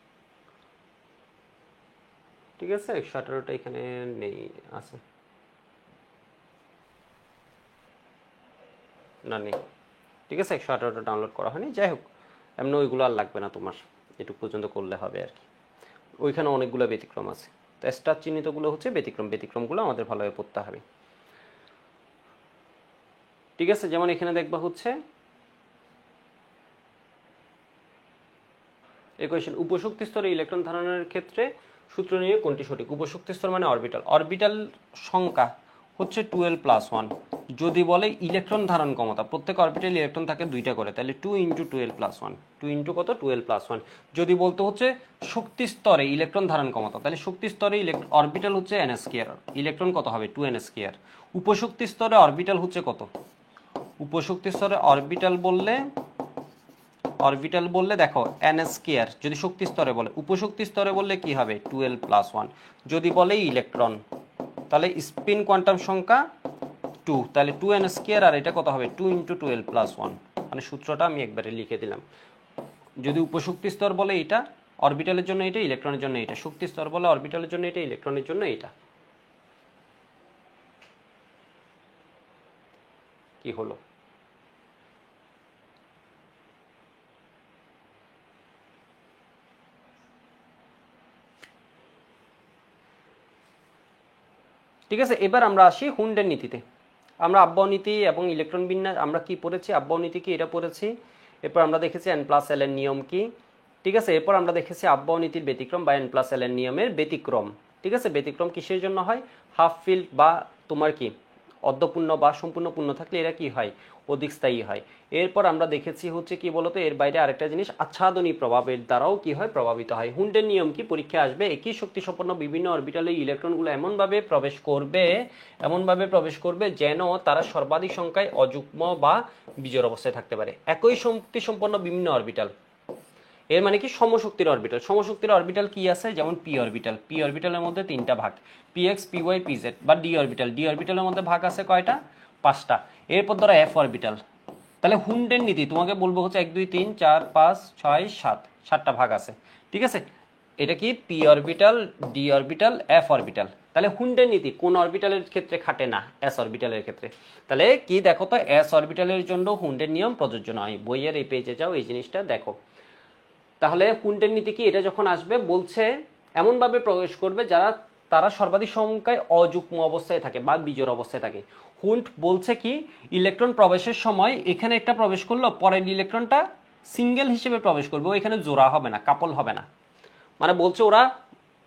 ঠিক আছে, 118টা এখানে নেই, আছে না? নেই। ঠিক আছে, 118টা ডাউনলোড করা হয়নি। যাই হোক, এমনি ওইগুলো আর লাগবে না তোমার, এটুকু পর্যন্ত করলে হবে আর কি। ওইখানে অনেকগুলো ব্যতিক্রম আছে, তো স্টার চিহ্নিতগুলো হচ্ছে ব্যতিক্রমগুলো আমাদের ভালোভাবে পড়তে হবে। ঠিক আছে, যেমন এখানে দেখবা হচ্ছে ইকুয়েশন, উপশক্তি স্তরে ইলেকট্রন ধারণের ক্ষেত্রে সূত্র নিয়ে কোনটি সঠিক? উপশক্তি স্তর মানে অরবিটাল সংখ্যা হচ্ছে 12+1। যদি বলে ইলেকট্রন ধারণ ক্ষমতা, প্রত্যেক অরবিটাল ইলেকট্রন থাকে 2টা করে, তাহলে 2 × 12+1, 2 × কত? 12+1। যদি বলতে হচ্ছে শক্তি স্তরে ইলেকট্রন ধারণ ক্ষমতা, তাহলে শক্তি স্তরে অরবিটাল হচ্ছে n², ইলেকট্রন কত হবে? 2n²। উপশক্তি স্তরে অরবিটাল হচ্ছে কত? উপশক্তি স্তরে অরবিটাল বললে দেখো n², যদি শক্তি স্তরে বলে। উপশক্তি স্তরে বললে কি হবে? 12+1। যদি বলে ইলেকট্রন, তাহলে স্পিন কোয়ান্টাম সংখ্যা 2, তাহলে 2n², আর এটা কত হবে? 2 × 12+1। মানে সূত্রটা আমি একবারে লিখে দিলাম। যদি উপশক্তি স্তর বলে এটা, অরবিটালের জন্য এটা, ইলেকট্রনের জন্য এটা। শক্তি স্তর বলে অরবিটালের জন্য এটা, ইলেকট্রনের জন্য এটা। কি হলো? ঠিক আছে, এবার আমরা আসি হুন্ডের নীতিতে। আমরা আব্বাও নীতি এবং ইলেকট্রন বিন্যাস আমরা কি পড়েছি? আব্বাও নীতি কি এটা পড়েছি। এরপর আমরা দেখেছি n+l এর নিয়ম কি। ঠিক আছে, এরপর আমরা দেখেছি আব্বাও নীতির ব্যতিক্রম বা n+l এর নিয়মের ব্যতিক্রম। ঠিক আছে, ব্যতিক্রম কিসের জন্য হয়? হাফ ফিল্ড বা তোমার কি অর্ধপূর্ণ বা সম্পূর্ণ পূর্ণ থাকলে এরা কি হয়? অধিক স্থায়ী হয়। এরপর আমরা দেখেছি হচ্ছে কি বলতো, এর বাইরে আরেকটা জিনিস আচ্ছাদনী প্রভাবের দ্বারাও কি হয়? প্রভাবিত হয়। হুন্ডের নিয়ম কি? পরীক্ষা আসবে। একই শক্তি সম্পন্ন বিভিন্ন অরবিটালে ইলেকট্রনগুলো এমনভাবে প্রবেশ করবে যেন তারা সর্বাধিক সংখ্যায় অযুগ্ম বা বিজোড় অবস্থায় থাকতে পারে। একই শক্তি সম্পন্ন বিভিন্ন অরবিটাল, এর মানে কি সমশক্তির অরবিটাল। সমশক্তির অরবিটাল কি আছে? যেমন পি অরবিটাল। পি অরবিটালের মধ্যে তিনটা ভাগ, px py pz। বা ডি অরবিটাল, ডি অরবিটালের মধ্যে ভাগ আছে কয়টা? 5টা। এরপর ধরো এফ অরবিটাল। তাহলে হুন্ডের নীতি তোমাকে বলবো হচ্ছে 1 2 3 4 5 6 7, 7টা ভাগ আছে। ঠিক আছে, এটা কি P orbital, D orbital, F orbital. তাহলে হুন্ডের নীতি কোন অরবিটালের ক্ষেত্রে খাটে না? এস অরবিটালের ক্ষেত্রে। তাহলে কি দেখো তো, এস অরবিটালের জন্য হুন্ডের নিয়ম প্রযোজ্য নয়। বইয়ের এই পেজে যাও, এই জিনিসটা দেখো। তাহলে হুন্ডের নীতি কি? এটা যখন আসবে বলছে এমনভাবে প্রবেশ করবে তারা সর্বাধিক সংখ্যায় অযুগ্ম অবস্থায় থাকে বা বিজোড় অবস্থায় থাকে। হুন্ড বলছে কি, ইলেকট্রন প্রবেশের সময় এখানে একটা প্রবেশ করলো, পরের ইলেকট্রনটা সিঙ্গেল হিসেবে প্রবেশ করবে, এখানে জোড়া হবে না, কাপল হবে না। মানে বলছে ওরা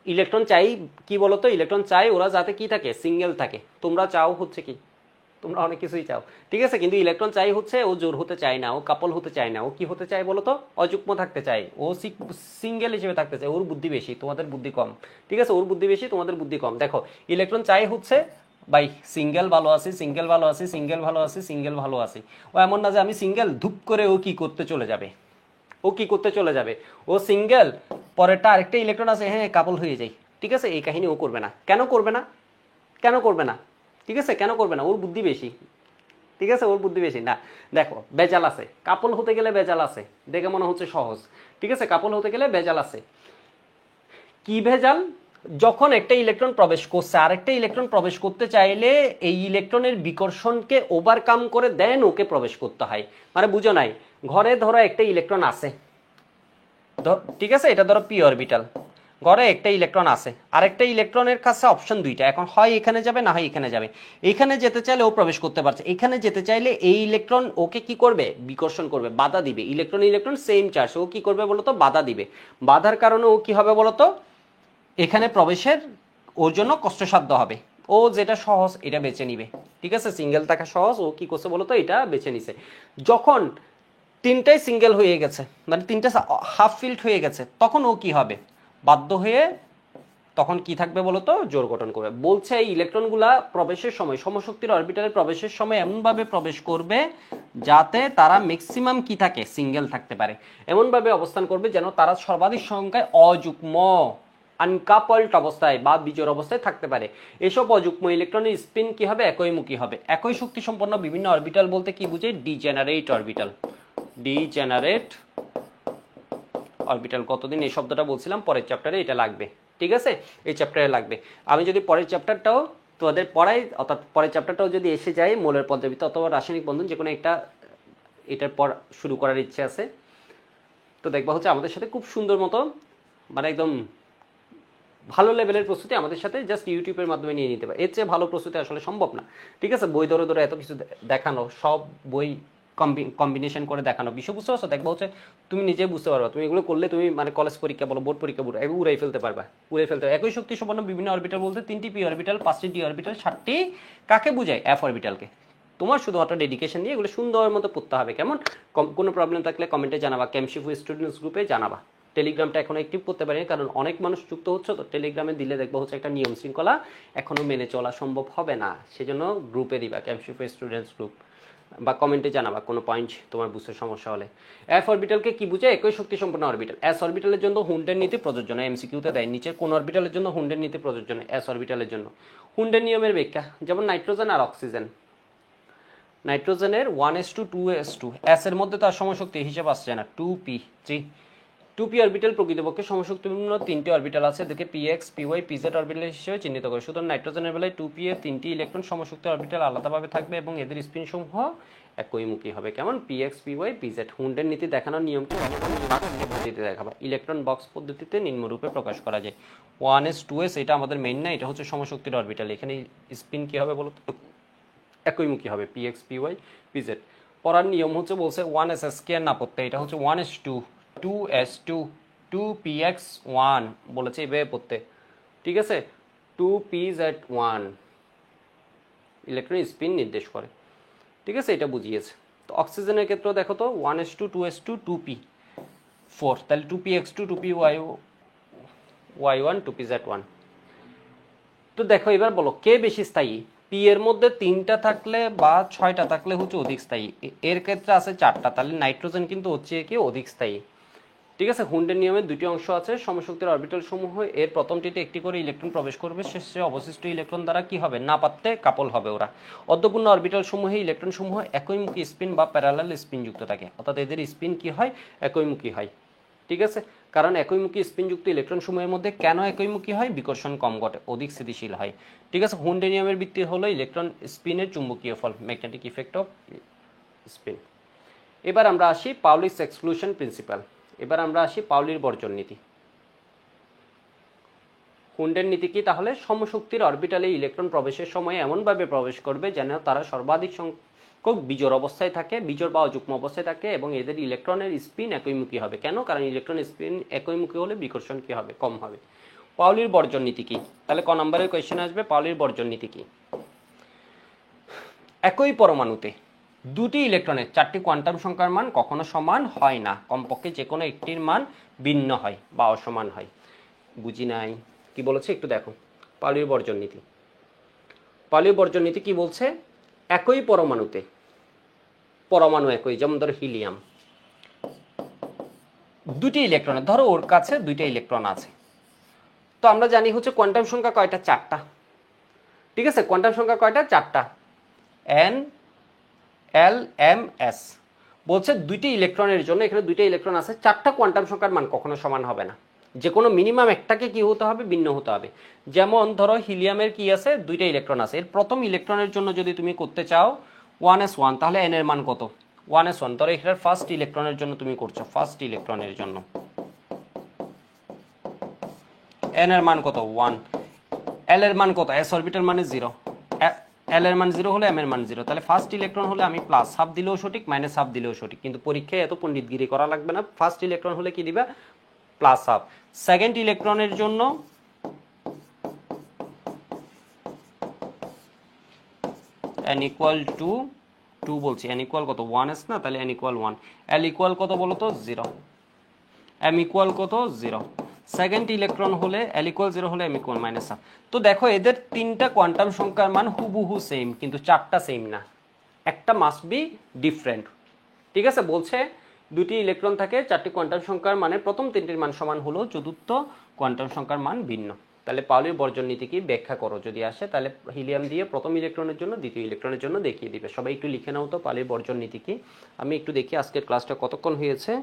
ইলেকট্রন চাই কি বলতো, ইলেকট্রন চাই ওরা যাতে কি থাকে? সিঙ্গেল থাকে। তোমরা চাও হচ্ছে কি, তোমরা অনেক কিছুই চাও, ঠিক আছে, কিন্তু ইলেকট্রন চাই হচ্ছে ও জোর হতে চায় না, ও কাপল হতে চায় না, ও কি হতে চায় বলো তো? অযুগ্ম থাকতে চায়, ও সিঙ্গেল হিসেবে থাকতে চায়। ওর বুদ্ধি বেশি, তোমাদের বুদ্ধি কম। ঠিক আছে, ওর বুদ্ধি বেশি, তোমাদের বুদ্ধি কম। দেখো, ইলেকট্রন চাই হচ্ছে ভাই সিঙ্গেল ভালো আছি, সিঙ্গেল ভালো আছি, সিঙ্গেল ভালো আছি, সিঙ্গেল ভালো আছি। ও এমন না যে আমি সিঙ্গেল ধূপ করে ও কি করতে চলে যাবে, ও কি করতে চলে যাবে, ও সিঙ্গেল পরেরটা আরেকটা ইলেকট্রন আছে, হ্যাঁ কাপল হয়ে যায়। ঠিক আছে, এই কাহিনী ও করবে না। কেন করবে না? কেন করবে না? ঠিক আছে, কেন করবে না? ওর বুদ্ধি বেশি। ঠিক আছে, ওর বুদ্ধি বেশি না। দেখো, বেজাল আছে, কাপল হতে গেলে বেজাল আছে। দেখে মনে হচ্ছে সহজ, ঠিক আছে, কাপল হতে গেলে বেজাল আছে। কি ভেজাল? যখন একটা ইলেকট্রন প্রবেশ করছে, আরেকটা ইলেকট্রন প্রবেশ করতে চাইলে এই ইলেকট্রনের বিকর্ষণকে ওভারকাম করে দেন ওকে প্রবেশ করতে হয়। মানে বুঝো নাই, ঘরে ধরো একটা ইলেকট্রন আছে, ঠিক আছে, এটা ধরো পি অরবিটাল, ঘরে একটা ইলেকট্রন আছে, আরেকটা ইলেকট্রনের কাছে অপশন দুইটা, এখন হয় এখানে যাবে না হয় এখানে যাবে। এখানে যেতে চাইলে ও প্রবেশ করতে পারছে, এখানে যেতে চাইলে এই ইলেকট্রন ওকে কি করবে? বিকর্ষণ করবে, বাধা দিবে। ইলেকট্রন ইলেকট্রন সেম চার্জ, ও কি করবে বলতো? বাধা দিবে। বাধার কারণে ও কি হবে বলতো? এখানে প্রবেশের ওর জন্য কষ্টসাধ্য হবে। ও যেটা সহজ এটা বেছে নিবে। ঠিক আছে, সিঙ্গেল থাকা সহজ, ও কি করছে বলতো? এটা বেছে নিছে। যখন তিনটাই সিঙ্গেল হয়ে গেছে, মানে তিনটা হাফ ফিল্ড হয়ে গেছে, তখন ও কি হবে? বাধ্য হয়ে তখন কি থাকবে বলতো? জোর গঠন করবে। বলছে এই ইলেকট্রনগুলা প্রবেশের সময়, সমশক্তির অরবিটালে প্রবেশের সময় এমনভাবে প্রবেশ করবে যাতে তারা ম্যাক্সিমাম কি থাকে? সিঙ্গেল থাকতে পারে। এমনভাবে অবস্থান করবে যেন তারা সর্বাধিক সংখ্যায় অযুগ্ম আনকাপলড অবস্থায় বা বিজোড় অবস্থায় থাকতে পারে। এসব অযুগ্ম ইলেকট্রনের স্পিন কি হবে? একইমুখী হবে। একই শক্তি সম্পন্ন বিভিন্ন অরবিটাল বলতে কি বুঝে? Degenerate orbital. Degenerate orbital. কতদিন এই শব্দটা বলছিলাম, পরের চ্যাপ্টারে এটা লাগবে। ঠিক আছে, এই চ্যাপ্টারে লাগবে। আমি যদি পরের চ্যাপ্টারটাও তোমাদের পড়াই, অর্থাৎ পরের চ্যাপ্টারটাও যদি এসে যায়, মোলের পর্যাবৃত্ত অথবা রাসায়নিক বন্ধন, যে কোনো একটা এটার পর শুরু করার ইচ্ছে আছে, তো দেখবা হচ্ছে আমাদের সাথে খুব সুন্দর মতো, মানে একদম ভালো লেভেলের প্রস্তুতি আমাদের সাথে জাস্ট ইউটিউবের মাধ্যমে নিয়ে নিতে পারে। এর চেয়ে ভালো প্রস্তুতি আসলে সম্ভব না। ঠিক আছে, বই ধরে ধরে এত কিছু দেখানো, সব বই কম্বিনেশন করে দেখানো, বিষয় বুঝতে পারছো? দেখবো হচ্ছে তুমি নিজে বুঝতে পারবা। তুমি এগুলো করলে তুমি মানে কলেজ পরীক্ষা বলো, বোর্ড পরীক্ষা বলো, উড়াই ফেলতে পারবা, উড়াই ফেলতে। একই শক্তি সম্পন্ন বিভিন্ন অরবিটাল বলতে 3টি পি অরবিটাল, 5টি ডি অরবিটাল, 7টি কাকে বোঝায়? এফ অরবিটালকে। তোমার শুধুমাত্র ডেডিকেশন নিয়ে এগুলো সুন্দর মতো পড়তে হবে। কেমন? কোনো প্রবলেম থাকলে কমেন্টে জানাবা, কেমশিফু স্টুডেন্টস গ্রুপে জানাবা। টেলিগ্রামটা এখন অ্যাক্টিভ করতে পারিনি, কারণ অনেক মানুষ যুক্ত হচ্ছে, তো টেলিগ্রামে দিলে দেখবো হচ্ছে একটা নিয়ম শৃঙ্খলা এখনো মেনে চলা সম্ভব হবে না। সেজন্য গ্রুপে দিবা, কেমশিফু স্টুডেন্টস গ্রুপ, বা কমেন্টে জানাবা কোনো পয়েন্ট তোমার বুঝতে সমস্যা হলে। এফ অরবিটালকে কি বুঝে? একই শক্তি সম্পন্ন অরবিটাল। এস অরবিটালের জন্য হুন্ডের নীতি প্রযোজ্য নয়। এমসিকিউতে দেয় নিচের কোন অরবিটালের জন্য হুন্ডের নীতি প্রযোজ্য নয়? এস অরবিটালের জন্য। হুন্ডের নিয়মের ব্যাখ্যা, যেমন নাইট্রোজেন আর অক্সিজেন। নাইট্রোজেনের 1s2 2s2, এস এর মধ্যে তার সমশক্তি হিসেব আসছে না, 2p3। 2p অরবিটাল প্রকৃতপক্ষে সমশক্তিপূর্ণ তিনটি অরবিটাল আছে, এদেরকে px py pz অরবিটাল হিসেবে চিহ্নিত করে। সুতরাং নাইট্রোজেনের বেলায় 2p এর তিনটি ইলেকট্রন সমশক্তি অরবিটাল আলাদাভাবে থাকবে এবং এদের স্পিন সমূহ একইমুখী হবে। কেমন? px py pz। হুন্ডের নীতি দেখানোর নিয়মটি পদ্ধতিতে দেখাবো। ইলেকট্রন বক্স পদ্ধতিতে নিম্নরূপে প্রকাশ করা যায়। 1s 2s এটা আমাদের মেইন না, এটা হচ্ছে সমশক্তির অরবিটাল। এখানে স্পিন কি হবে বলো তো? একইমুখী হবে px py pz। পড়ার নিয়ম হচ্ছে বলছে 1s স্কয়ার না পড়তে, এটা হচ্ছে 1s2 2s2 2px1 বলেছে এভাবে পড়তে, ঠিক আছে? 2pz1 ইলেকট্রন স্পিন নির্দেশ করে, ঠিক আছে? এটা বুঝিয়েছে। তো অক্সিজেনের ক্ষেত্রে দেখো তো 1s2 2s2 2p4, তাহলে 2px2 2py1 2pz1। তো দেখো এবার বলো কে বেশি স্থায়ী? পি এর মধ্যে 3টা থাকলে বা 6টা থাকলে হচ্ছে অধিক স্থায়ী, এর ক্ষেত্রে আছে 4টা, তাহলে নাইট্রোজেন কিন্তু হচ্ছে কি অধিক স্থায়ী, ঠিক আছে? হুন্ডের নিয়মে দুটি অংশ আছে, সমশক্তির অরবিটাল সমূহ, এর প্রথমটিতে একটি করে ইলেকট্রন প্রবেশ করবে, শেষে অবশিষ্ট ইলেকট্রন দ্বারা কি হবে? না পারতে কাপল হবে ওরা। অর্ধপূর্ণ অরবিটাল সমূহে ইলেকট্রন সমূহ একইমুখী স্পিন বা প্যারালাল স্পিন যুক্ত থাকে, অর্থাৎ এদের স্পিন কি হয়? একইমুখী হয়, ঠিক আছে? কারণ একইমুখী স্পিনযুক্ত ইলেকট্রন সমূহের মধ্যে কেন একইমুখী হয়? বিকর্ষণ কম ঘটে, অধিক স্থিতিশীল হয়, ঠিক আছে? হুন্ডের নিয়মের ভিত্তি হলো ইলেকট্রন স্পিনের চুম্বকীয় ফল, ম্যাগনেটিক ইফেক্ট অফ স্পিন। এবার আমরা আসি পাউলিস এক্সক্লুশন প্রিন্সিপাল। এবার আমরা আসি পাউলির বর্জন নীতি। হুন্ডের নীতি কি তাহলে? সমশক্তির অরবিটালে ইলেকট্রন প্রবেশের সময় এমনভাবে প্রবেশ করবে যেন তারা সর্বাধিক সংখ্যক বিজোড় অবস্থায় থাকে, বিজোড় বা অযুগ্ম অবস্থায় থাকে, এবং এদের ইলেকট্রনের স্পিন একইমুখী হবে। কেন? কারণ ইলেকট্রন স্পিন একইমুখী হলে বিকর্ষণ কি হবে? কম হবে। পাউলির বর্জন নীতি কি? তাহলে ক নম্বরের কোয়েশ্চেন আসবে পাউলির বর্জন নীতি কি? একই পরমাণুতে দুটি ইলেকট্রনের 4টি কোয়ান্টাম সংখ্যার মান কখনো সমান হয় না, কমপক্ষে যে কোনো একটির মান ভিন্ন হয় বা অসমান হয়। বুঝি নাই কি বলেছে একটু দেখো। পাউলির বর্জন নীতি, পাউলির বর্জন নীতি কি বলছে? একই পরমাণুতে, পরমাণু একই, যেমন ধরো হিলিয়াম, দুটি ইলেকট্রনের, ধরো ওর কাছে দুইটা ইলেকট্রন আছে, তো আমরা জানি হচ্ছে কোয়ান্টাম সংখ্যা কয়টা? 4টা, ঠিক আছে? কোয়ান্টাম সংখ্যা কয়টা? 4টা, এন এল এম এস। বলছে দুইটি ইলেকট্রনের জন্য, এখানে দুইটা ইলেকট্রন আছে, 4টা কোয়ান্টাম সংখ্যার মান কখনো সমান হবে না, যে কোনো মিনিমাম একটাকে কি হতে হবে? ভিন্ন হতে হবে। যেমন ধরো হিলিয়ামের কি আছে? দুইটা ইলেকট্রন আছে, এর প্রথম ইলেকট্রনের জন্য যদি তুমি করতে চাও 1s1, তাহলে এন এর মান কত? 1s1। ধরো এখানে ফার্স্ট ইলেকট্রনের জন্য তুমি করছো, ফার্স্ট ইলেকট্রনের জন্য এন এর মান কত? 1। এল এর মান কত? এস অরবিটাল মানে 0, এল এর মান 0 হলে এম এর মান 0, তাহলে ফার্স্ট ইলেকট্রন হলে আমি প্লাস হাফ দিলেও সঠিক, মাইনাস হাফ দিলেও সঠিক, কিন্তু পরীক্ষায় এত পণ্ডিতগিরি করা লাগবে না। ফার্স্ট ইলেকট্রন হলে কি দিবা? Plus half. সেকেন্ড ইলেকট্রনের জন্য n ইকুয়াল টু 2 বলছি, n ইকুয়াল কত? 1s না, তাহলে n ইকুয়াল 1। l ইকুয়াল কত বলো তো? 0। m ইকুয়াল কত? 0। সেকেন্ড ইলেকট্রন হলে l ইকুয়াল 0 হলে m ইকুয়াল মাইনাস হাফ। তো দেখো এদের 3টা কোয়ান্টাম সংখ্যার মান হুবহু সেম, কিন্তু 4টা সেম না, একটা মাস্ট বি ডিফারেন্ট, ঠিক আছে? বলছে দুটি ইলেকট্রন থাকে, 4টি কোয়ান্টাম সংখ্যার মানে প্রথম 3টির মান সমান হলো, চতুর্থ কোয়ান্টাম সংখ্যার মান ভিন্ন। তাহলে পাউলির বর্জন নীতি কি? ব্যাখ্যা করো যদি আসে, তাহলে হিলিয়াম দিয়ে প্রথম ইলেকট্রনের জন্য, দ্বিতীয় ইলেকট্রনের জন্য দেখিয়ে দিবে। সবাই একটু লিখে নাও তো পাউলির বর্জন নীতি কি। আমি একটু দেখি আজকের ক্লাসটা কতক্ষণ হয়েছে।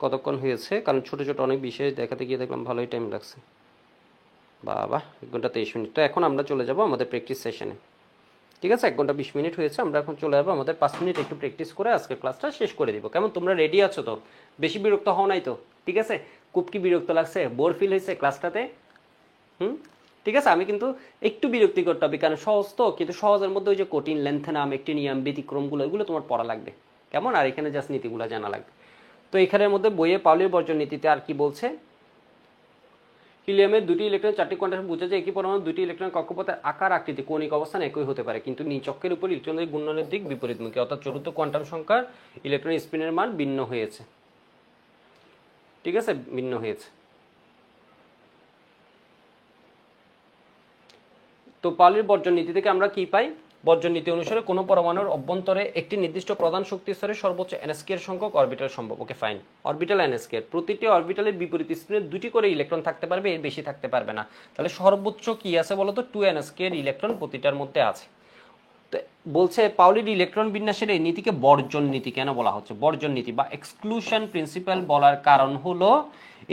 কতক্ষণ হয়েছে? কারণ ছোট ছোট অনেক বিষয় দেখাতে গিয়ে দেখলাম ভালোই টাইম লাগছে। বাবা, 1 ঘন্টা 23 মিনিট। তো এখন আমরা চলে যাব আমাদের প্র্যাকটিস সেশনে, ঠিক আছে? 1 ঘন্টা 20 মিনিট হয়েছে, আমরা এখন চলে যাবো আমাদের 5 মিনিট একটু প্র্যাকটিস করে আজকের ক্লাসটা শেষ করে দিব। কেমন? তোমরা রেডি আছো তো? বেশি বিরক্ত হও নাই তো? ঠিক আছে? খুব কি বিরক্ত লাগছে? বোর ফিল হয়েছে ক্লাসটাতে? ঠিক আছে? আমি কিন্তু একটু বিরক্তিকর টপিক, কারণ সহজ তো, কিন্তু সহজের মধ্যে ওই যে কঠিন, লেন্থেনাম, একটিনিয়াম, ব্যতিক্রমগুলো, এগুলো তোমার পড়া লাগবে। কেমন? আর এখানে জাস্ট নীতিগুলো জানা লাগবে। তো এখানের মধ্যে বইয়ে পাউলির বর্জন নীতিতে আর কি বলছে? হিলিয়ামের দুটি ইলেকট্রন 4টি কোয়ান্টাম বোঝা যায় একই পরমাণু দুটি ইলেকট্রন কক্ষপথের আকার, আকৃতি, কৌণিক অবস্থান একই হতে পারে, কিন্তু নিচকের উপর ইলেকট্রনের ঘূর্ণনের দিক বিপরীতমুখী, অর্থাৎ চতুর্থ কোয়ান্টাম সংখ্যার ইলেকট্রন স্পিনের মান ভিন্ন হয়েছে, ঠিক আছে? ভিন্ন হয়েছে। তো পাউলির বর্জন নীতি থেকে আমরা কি পাই? বর্জন নীতি অনুসারে কোনো পরমাণুর অভ্যন্তরে একটি নির্দিষ্ট প্রধান শক্তি স্তরে সর্বোচ্চ nsk এর সংখ্যক অরবিটাল সম্ভব। Okay fine. অরবিটাল nsk এর প্রতিটি অরবিটালের বিপরীত স্পিনে দুটি করে ইলেকট্রন থাকতে পারবে, এর বেশি থাকতে পারবে না। তাহলে সর্বোচ্চ কি আছে বলতো, 2nsk এর ইলেকট্রন প্রতিটার মধ্যে আছে। তো বলছে পাউলির ইলেকট্রন বিন্যাসের এই নীতিকে বর্জন নীতি কেন বলা হচ্ছে? বর্জন নীতি বা এক্সক্লুশন প্রিন্সিপাল বলার কারণ হলো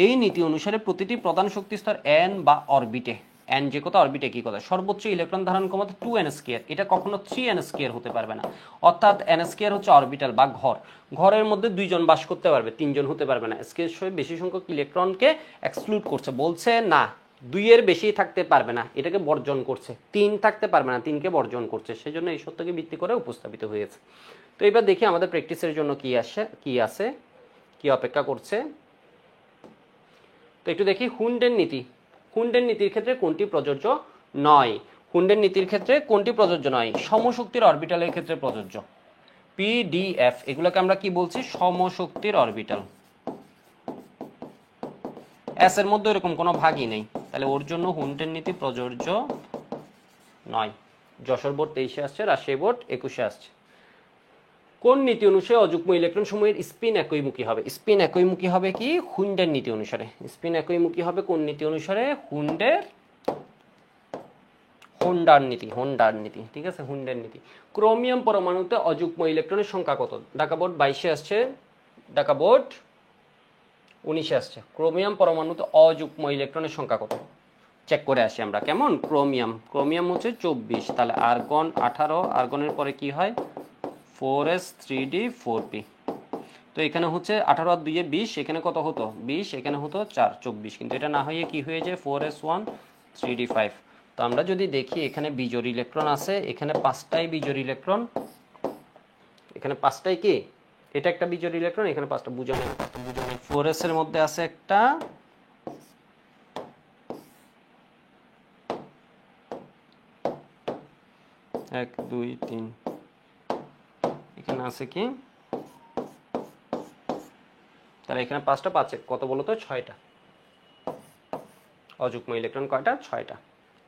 এই নীতি অনুসারে প্রতিটি প্রধান শক্তি স্তর n বা অরবিটে, n যে কথা অরবিটে কি কথা, সর্বোচ্চ ইলেকট্রন ধারণ ক্ষমতা 2nsk এর, এটা কখনো 3nsk এর হতে পারবে না। অর্থাৎ nsk এর হচ্ছে অরবিটাল বা ঘর, ঘরের মধ্যে দুইজন বাস করতে পারবে, তিনজন হতে পারবে না। sk এর বেশি সংখ্যক ইলেকট্রনকে এক্সক্লুড করছে, বলছে না 2 এর বেশি থাকতে পারবে না, এটাকে বর্জন করছে। 3 থাকতে পারবে না, 3কে বর্জন করছে। সেজন্য এই সত্যকে ভিত্তি করে উপস্থাপিত হয়েছে। তো এবার দেখি আমাদের প্র্যাকটিসের জন্য কি আছে, কি অপেক্ষা করছে। তো একটু দেখি হুন্ডের নীতি। হুন্ডের নীতির ক্ষেত্রে কোনটি প্রযোজ্য নয়? হুন্ডের নীতির ক্ষেত্রে কোনটি প্রযোজ্য নয়? সমশক্তির অরবিটালের ক্ষেত্রে প্রযোজ্য। পিডিএফ এগুলোকে আমরা কি বলছি? সমশক্তির অরবিটাল। এস এর মধ্যে এরকম কোনো ভাগই নেই, তাহলে ওর জন্য হুন্ডের নীতি প্রযোজ্য নয়। যশোর বোর্ড 23-এ আসছে, রাজশাহী বোর্ড 21-এ আসছে। কোন নীতি অনুসারে অযুগ্ম ইলেকট্রন সমূহের স্পিন একইমুখী হবে? স্পিন একইমুখী হবে কি? হুন্ডের নীতি অনুসারে। স্পিন একইমুখী হবে কোন নীতি অনুসারে? হোন্ডার নীতি, ঠিক আছে, হুন্ডের নীতি। ক্রোমিয়াম পরমাণুতে অযুগ্ম ইলেকট্রনের সংখ্যা কত? ঢাকা বোর্ড 22-এ আসছে, ঢাকা বোর্ড 19-এ আসছে। ক্রোমিয়াম পরমাণুতে অযুগ্ম ইলেকট্রনের সংখ্যা কত? চেক করে আসি আমরা। কেমন? ক্রোমিয়াম হচ্ছে 24, তাহলে আর্গন 18, আর্গনের পরে কি হয়? 4s 3d 4p। তো এখানে হচ্ছে 18 আর 2 এ 20, এখানে কত হতো? 20, এখানে হতো 4, 24, কিন্তু এটা না হয়ে কি হয়ে যায়? 4s1 3d 5। তো আমরা যদি দেখি এখানে বিজোড় ইলেকট্রন আছে, এখানে 5টাই বিজোড় ইলেকট্রন, এখানে 5টাই কি? এটা একটা বিজোড় ইলেকট্রন, এখানে 5টা বুঝানো। 4s এর মধ্যে আছে একটা, 1 2 3, এখানে আছে কি? তাহলে এখানে 5টা, 5 কত বলো তো? 6টা অযুগ্ম ইলেকট্রন। কয়টা? 6টা।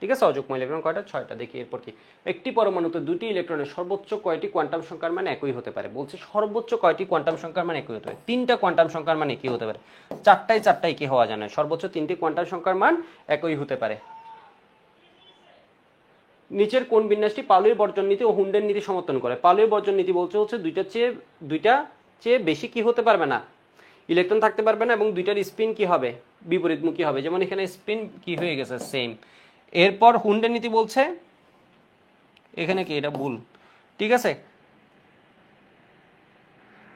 ঠিক আছে, অযুগ্ম ইলেকট্রন কয়টা? 6টা। দেখি এরপর কি। একটি পরমাণুতে দুটি ইলেকট্রনের সর্বোচ্চ কয়টি কোয়ান্টাম সংখ্যার মান একই হতে পারে? বলছে সর্বোচ্চ কয়টি কোয়ান্টাম সংখ্যার মান একই হতে পারে? 3টা কোয়ান্টাম সংখ্যার মান একই হতে পারে। 4টায় কি হওয়া যায় না? সর্বোচ্চ 3টি কোয়ান্টাম সংখ্যার মান একই হতে পারে। নিচের কোন বিন্যাসটি পাউলির বর্জন নীতি ও হুন্ডের নীতি সমর্থন করে? পাউলির বর্জন নীতি বলছে হচ্ছে দুইটা চেয়ে বেশি কি হতে পারবে না? ইলেকট্রন থাকতে পারবে না, এবং দুইটার স্পিন কি হবে? বিপরীতমুখী হবে। যেমন এখানে স্পিন কি হয়ে গেছে? সেম। এরপর হুন্ডের নীতি বলছে এখানে কি? এটা ভুল। ঠিক আছে,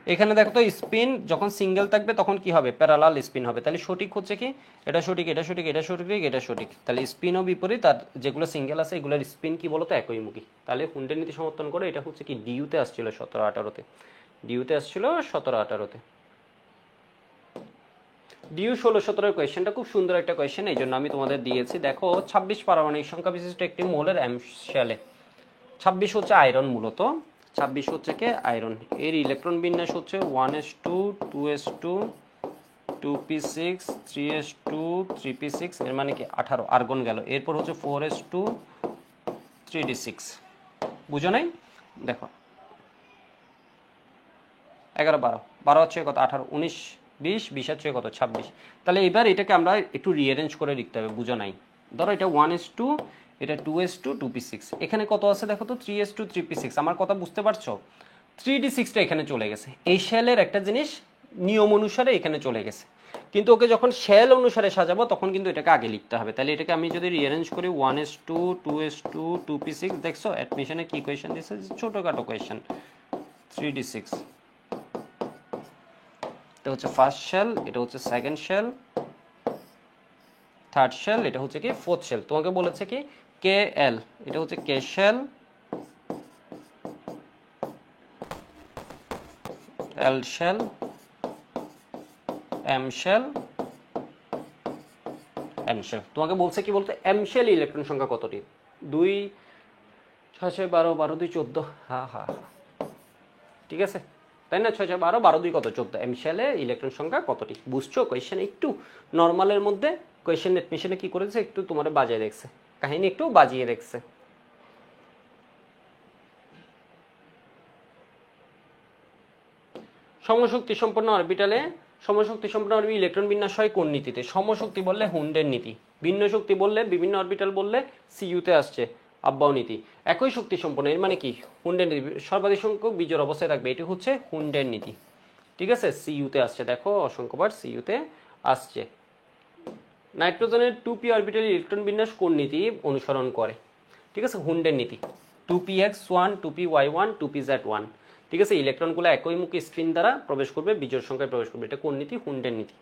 এখানে দেখো তো স্পিন যখন সিঙ্গেল থাকবে তখন কি হবে? প্যারালাল স্পিন হবে। তাহলে সঠিক হচ্ছে কি? এটা সঠিক, এটা সঠিক, এটা সঠিক, এটা সঠিক। তাহলে স্পিনও বিপরীত, আর যেগুলো সিঙ্গেল আছে এগুলোর স্পিন কি বলতো? একইমুখী। তাহলে হুন্ডের নীতি সমর্থন করে। এটা হচ্ছে কি? ডিইউতে আসছিল 17-18-তে, ডিইউতে আসছিল 17-18-তে। ডিইউ 16-17 কোয়েশ্চেনটা খুব সুন্দর একটা কোয়েশ্চেন, এই জন্য আমি তোমাদের দিয়েছি। দেখো 26 পারমাণবিক সংখ্যা বিশিষ্ট একটি মৌলের শ্যালে 26 হচ্ছে আয়রন, মূলত 26 হচ্ছে কি? আয়রন। এর ইলেকট্রন বিন্যাস হচ্ছে 1s2 2s2 2p6 3s2 3p6, এর মানে কি 18। আর্গন গেল। এরপর হচ্ছে 4s2 3d6। বুঝো নাই? দেখো 11 12 12 হচ্ছে কত? 18 19 20 20 হচ্ছে কত? 26। তাহলে এবার এটাকে আমরা একটু রিঅ্যারেঞ্জ করে লিখতে হবে। বুঝো নাই? ধরো এটা 1s2, এটা 2s2 2p6, এখানে কত আছে দেখো তো? 3s2 3p6। আমার কথা বুঝতে পারছো? 3d6টা এখানে চলে গেছে। এই শেলের একটা জিনিস নিয়ম অনুসারে এখানে চলে গেছে, কিন্তু ওকে যখন শেল অনুসারে সাজাবো তখন কিন্তু এটাকে আগে লিখতে হবে। তাহলে এটাকে আমি যদি রিঅ্যারেঞ্জ করি 1s2 2s2 2p6, দেখছো অ্যাডমিশনে কি কোয়েশ্চেন দিয়েছে? ছোটখাটো কোয়েশ্চেন। 3d6, এটা হচ্ছে ফার্স্ট শেল, এটা হচ্ছে সেকেন্ড শেল, থার্ড শেল, এটা হচ্ছে কি? Fourth shell. তোমাকে বলেছে কি? কে এল, এটা হচ্ছে K shell, L shell, M shell, N shell. তোমাকে বলছে কি বলতে? এম শেল ইলেকট্রন সংখ্যা কতটি? 2 6 6 12 12 2 14। হ্যাঁ হ্যাঁ, ঠিক আছে, তাই না? 6 6 12 12 2 কত? 14। এম শেলে ইলেকট্রন সংখ্যা কতটি? বুঝছো? কোয়েশ্চেন একটু নর্মালের মধ্যে, কোয়েশ্চেন এডমিশনে কি করেছে? একটু তোমার বাজিয়ে দেখছে, কাহিনী একটু বাজিয়ে দেখছে। সমশক্তি সম্পন্ন অরবিটালে সমশক্তি সম্পন্ন অরবিটালে ইলেকট্রন বিন্যাস হয় কোন নীতিতে? সমশক্তি বললে হুন্ডের নীতি, ভিন্ন শক্তি বললে বিভিন্ন অরবিটাল বললে সিইউতে আসছে আব্বাও নীতি। একই শক্তি সম্পন্ন এর মানে কি? হুন্ডের নীতি, সর্বাধিক সংখ্যক বিজোড় অবস্থায় থাকবে, এটি হচ্ছে হুন্ডের নীতি। ঠিক আছে, সিইউতে আসছে, দেখো অসংখ্যবার সিইউতে আসছে। নাইট্রোজেনের 2p অরবিটালে ইলেকট্রন বিন্যাস কোন নীতি অনুসরণ করে? ঠিক আছে, হুন্ডের নীতি। 2px1 2py1 2pz1। ঠিক আছে, ইলেকট্রনগুলো একইমুখী স্ক্রিন দ্বারা প্রবেশ করবে, বিজোড় সংখ্যায় প্রবেশ করবে, এটা কোন নীতি? হুন্ডের নীতি।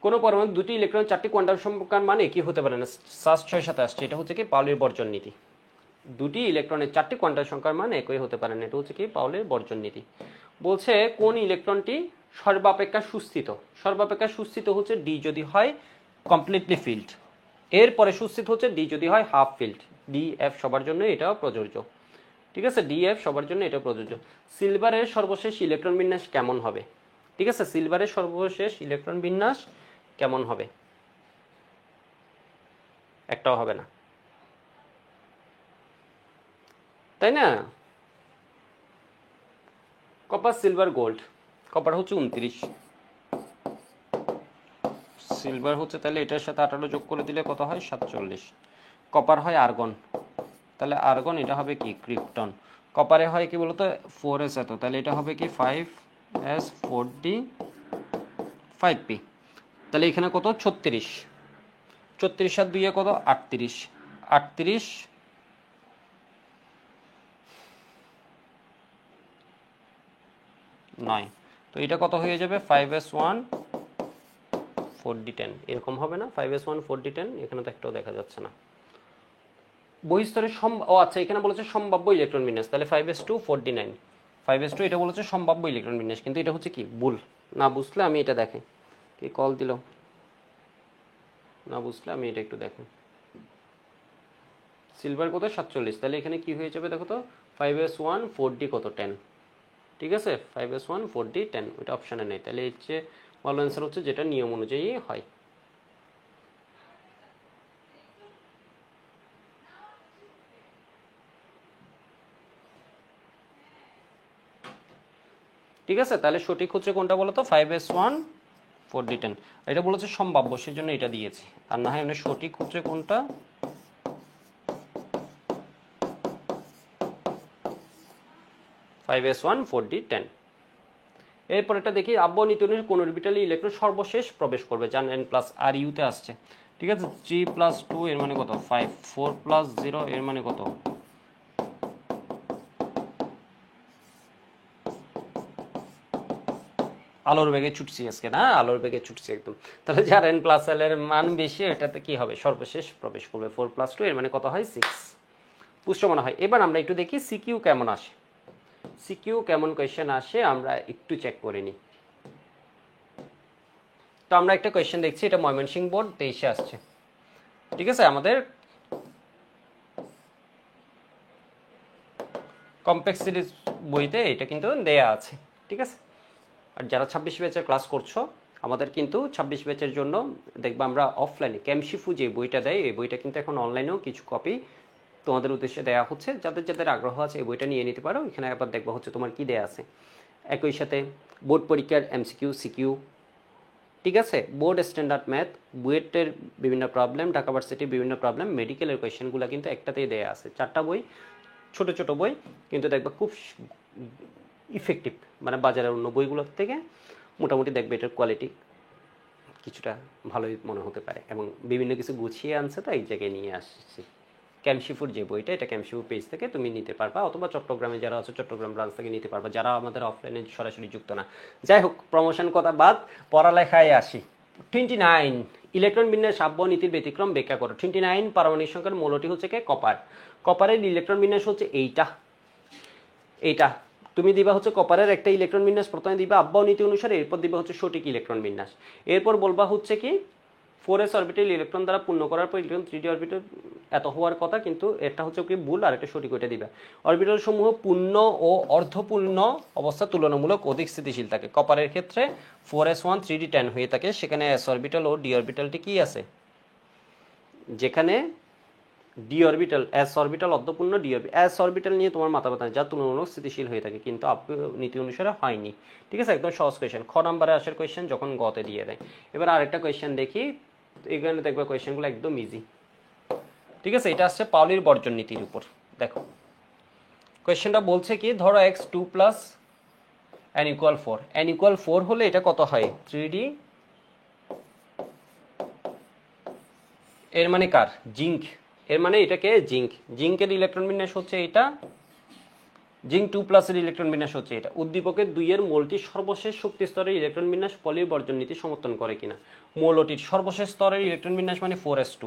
কোনো পরমাণু দুটি ইলেকট্রন 4টি কোয়ান্টাম সংখ্যার মান একই হতে পারে না, সাস 6 সাথে আসছে, এটা হচ্ছে কি পাউলির বর্জন নীতি। দুটি ইলেকট্রনের 4টি কোয়ান্টাম সংখ্যার মান একই হতে পারে না, এটা হচ্ছে কি পাউলির বর্জন নীতি। বলছে কোন ইলেকট্রনটি সর্বাপেক্ষা সুস্থিত? সর্বাপেক্ষা সুস্থিত হচ্ছে ডি যদি হয় কমপ্লিটলি ফিল্ড, এরপরে সুস্থিত হচ্ছে ডি যদি হয় হাফ ফিল্ড। ডি এফ সবার জন্য এটাও প্রযোজ্য। ঠিক আছে, ডি এফ সবার জন্য এটা প্রযোজ্য। সিলভারের সর্বশেষ ইলেকট্রন বিন্যাস কেমন হবে? ঠিক আছে, সিলভারের সর্বশেষ ইলেকট্রন বিন্যাস কেমন হবে? একটাও হবে না, তাই না? কপার সিলভার গোল্ড, কপার হচ্ছে 29, সিলভার হচ্ছে, তাহলে এটার সাথে 18 যোগ করে দিলে কত হয়? 47। কপার হয় আর্গন, তাহলে আর্গন এটা হবে কি ক্রিপ্টন। কপারে হয় কি বলতো 4s এত, তাহলে এটা হবে কি 5s4d 5p। তাহলে এখানে কত? 36, 36 আর 2 কত? 38, 38 9, তো এটা কত হয়ে যাবে? 5s1 4d10, এরকম হবে না? 5s1 4d10, এখানে তো একটাও দেখা যাচ্ছে না। বহিস্তরের আচ্ছা, এখানে বলেছে সম্ভাব্য ইলেকট্রন বিন্যাস, তাহলে 5s2 4d9, 5s2 এটা বলেছে সম্ভাব্য ইলেকট্রন বিন্যাস, কিন্তু এটা হচ্ছে কি ভুল। না বুঝলে আমি এটা দেখে কি কল দিল, না বুঝলে আমি এটা একটু দেখেন। সিলভার কত? 47, তাহলে এখানে কি হয়ে যাবে দেখো তো, 5s1 4d কত? 10। ঠিক আছে, 5s1 4d 10, ওইটা অপশানে নেই, তাহলে এর চেয়ে ভালো অ্যান্সার হচ্ছে যেটা নিয়ম অনুযায়ী হয়। ঠিক আছে, তাহলে সঠিক হচ্ছে কোনটা বলো তো? 5s1 4d10, এটা বলেছে সম্ভাব্য, সেজন্য এটা দিয়েছি, আর না হয় সঠিক হচ্ছে কোনটা? 5s1 4d10। এরপর এটা দেখি, আব্বাও নীতি অনুযায়ী কোন অরবিটালে ইলেকট্রন সর্বশেষ প্রবেশ করবে? জান n প্লাস আর ইউতে আসছে। ঠিক আছে, 3+2 এর মানে কত? 5, 4+0 এর মানে কত? আলোর বেগে ছুটছি আজকে না, আলোর বেগে ছুটছি একদম। তাহলে যার n প্লাস এল এর মান বেশি, এটাতে কি হবে? সর্বশেষ প্রবেশ করবে। 4+2 এর মানে কত হয়? 6। বুঝতে মনে হয়। এবার আমরা একটু দেখি সিকিউ কেমন আসে, সিকিউ কেমন কোয়েশ্চেন আসে আমরা একটু চেক করে নিই। তো আমরা একটা কোয়েশ্চেন দেখছি, এটা ময়মনসিংহ বোর্ড 23-এ আসছে। ঠিক আছে, আমাদের কমপ্লেক্স সিরিজ বইতে এটা কিন্তু দেয়া আছে। ঠিক আছে, আর যারা 26 ব্যাচের ক্লাস করছো, আমাদের কিন্তু 26 ব্যাচের জন্য দেখবা আমরা অফলাইনে ক্যামশিফু যে বইটা দেয়, এই বইটা কিন্তু এখন অনলাইনেও কিছু কপি তোমাদের উদ্দেশ্যে দেওয়া হচ্ছে। যাদের যাদের আগ্রহ আছে এই বইটা নিয়ে নিতে পারো। এখানে আবার দেখবা হচ্ছে তোমার কি দেয়া আছে, একই সাথে বোর্ড পরীক্ষার এমসিকিউ সিকিউ। ঠিক আছে, বোর্ড স্ট্যান্ডার্ড ম্যাথ, বুয়েটের বিভিন্ন প্রবলেম, ঢাকা ভার্সিটির বিভিন্ন প্রবলেম, মেডিকেলের কোয়েশ্চেনগুলো কিন্তু একটাতেই দেয়া আছে। 4টা বই, ছোট ছোট বই, কিন্তু দেখবা খুব ইফেক্টিভ, মানে বাজারের অন্য বইগুলোর থেকে মোটামুটি দেখবে এটার কোয়ালিটি কিছুটা ভালোই মনে হতে পারে, এবং বিভিন্ন কিছু গুছিয়ে আনছে, তো এই জায়গায় নিয়ে আসছি। ক্যামশিফুর যে বইটা, এটা ক্যামশিফু পেজ থেকে তুমি নিতে পারবা, অথবা চট্টগ্রামে যারা আছে চট্টগ্রাম ব্রাঞ্চ থেকে নিতে পারবা, যারা আমাদের অফলাইনে সরাসরি যুক্ত না। যাই হোক, প্রমোশন কথা বাদ, পড়ালেখায় আসি। 29, ইলেকট্রন বিন্যাস আব্বাও নীতির ব্যতিক্রম ব্যাখ্যা করো। 29, পারমাণবিক সংখ্যার মৌলটি হচ্ছে কে? কপার। কপারের ইলেকট্রন বিন্যাস হচ্ছে এইটা, এইটা তুমি দিবা হচ্ছে কপারের একটা ইলেকট্রন বিন্যাস, প্রথমে দিবা আব্বাও নীতি অনুসারে, এরপর দিবা হচ্ছে সঠিক ইলেকট্রন বিন্যাস, এরপর বলবা হচ্ছে কি 4s অরবিটাল ইলেকট্রন দ্বারা পূর্ণ করার পর ইলেকট্রন 3d অরবিটাল এত হওয়ার কথা, কিন্তু এটা হচ্ছে কি ভুল, আর একটা সঠিক ওইটা দিবা। অরবিটাল সমূহ পূর্ণ ও অর্ধপূর্ণ অবস্থা তুলনামূলক অধিক স্থিতিশীল থাকে। কপারের ক্ষেত্রে 4s1 3d10 হয়ে থাকে, সেখানে s অরবিটাল ও d অরবিটালটি কি আছে? যেখানে ডি অরবিটাল, এস অরবিটাল অর্ধপূর্ণ ডি অরবিটাল, এস অরবিটাল নিয়ে তোমার মাথা ব্যথা যা তুলনামূলক স্থিতিশীল হয়ে থাকে, কিন্তু নীতি অনুসারে হয়নি। ঠিক আছে, একদম সহজ কোয়েশ্চেন, খ নাম্বারে আসার কোয়েশ্চেন যখন গতে দিয়ে দেয়। এবার আরেকটা কোয়েশ্চেন দেখি, এখানে দেখবে কোয়েশ্চেনগুলো একদম ইজি। ঠিক আছে, এটা আসছে পাউলির বর্জন নীতির উপর। দেখো কোয়েশ্চেনটা বলছে কি, ধরো x 2 plus n equal 4, n equal 4 হলে এটা কত হয় 3d, এর মানে কার, জিঙ্ক, এর মানে এটাকে জিঙ্ক, জিঙ্কের ইলেকট্রন বিন্যাস হচ্ছে এটা, জিঙ্ক 2 প্লাসের ইলেকট্রন বিন্যাস হচ্ছে এটা। উদ্দীপকের 2 এর মোলটি সর্বশেষ শক্তি স্তরের ইলেকট্রন বিন্যাস পলির বর্জন নীতি সমর্থন করে কিনা। মোলটির সর্বশেষ স্তরের ইলেকট্রন বিন্যাস মানে 4s2।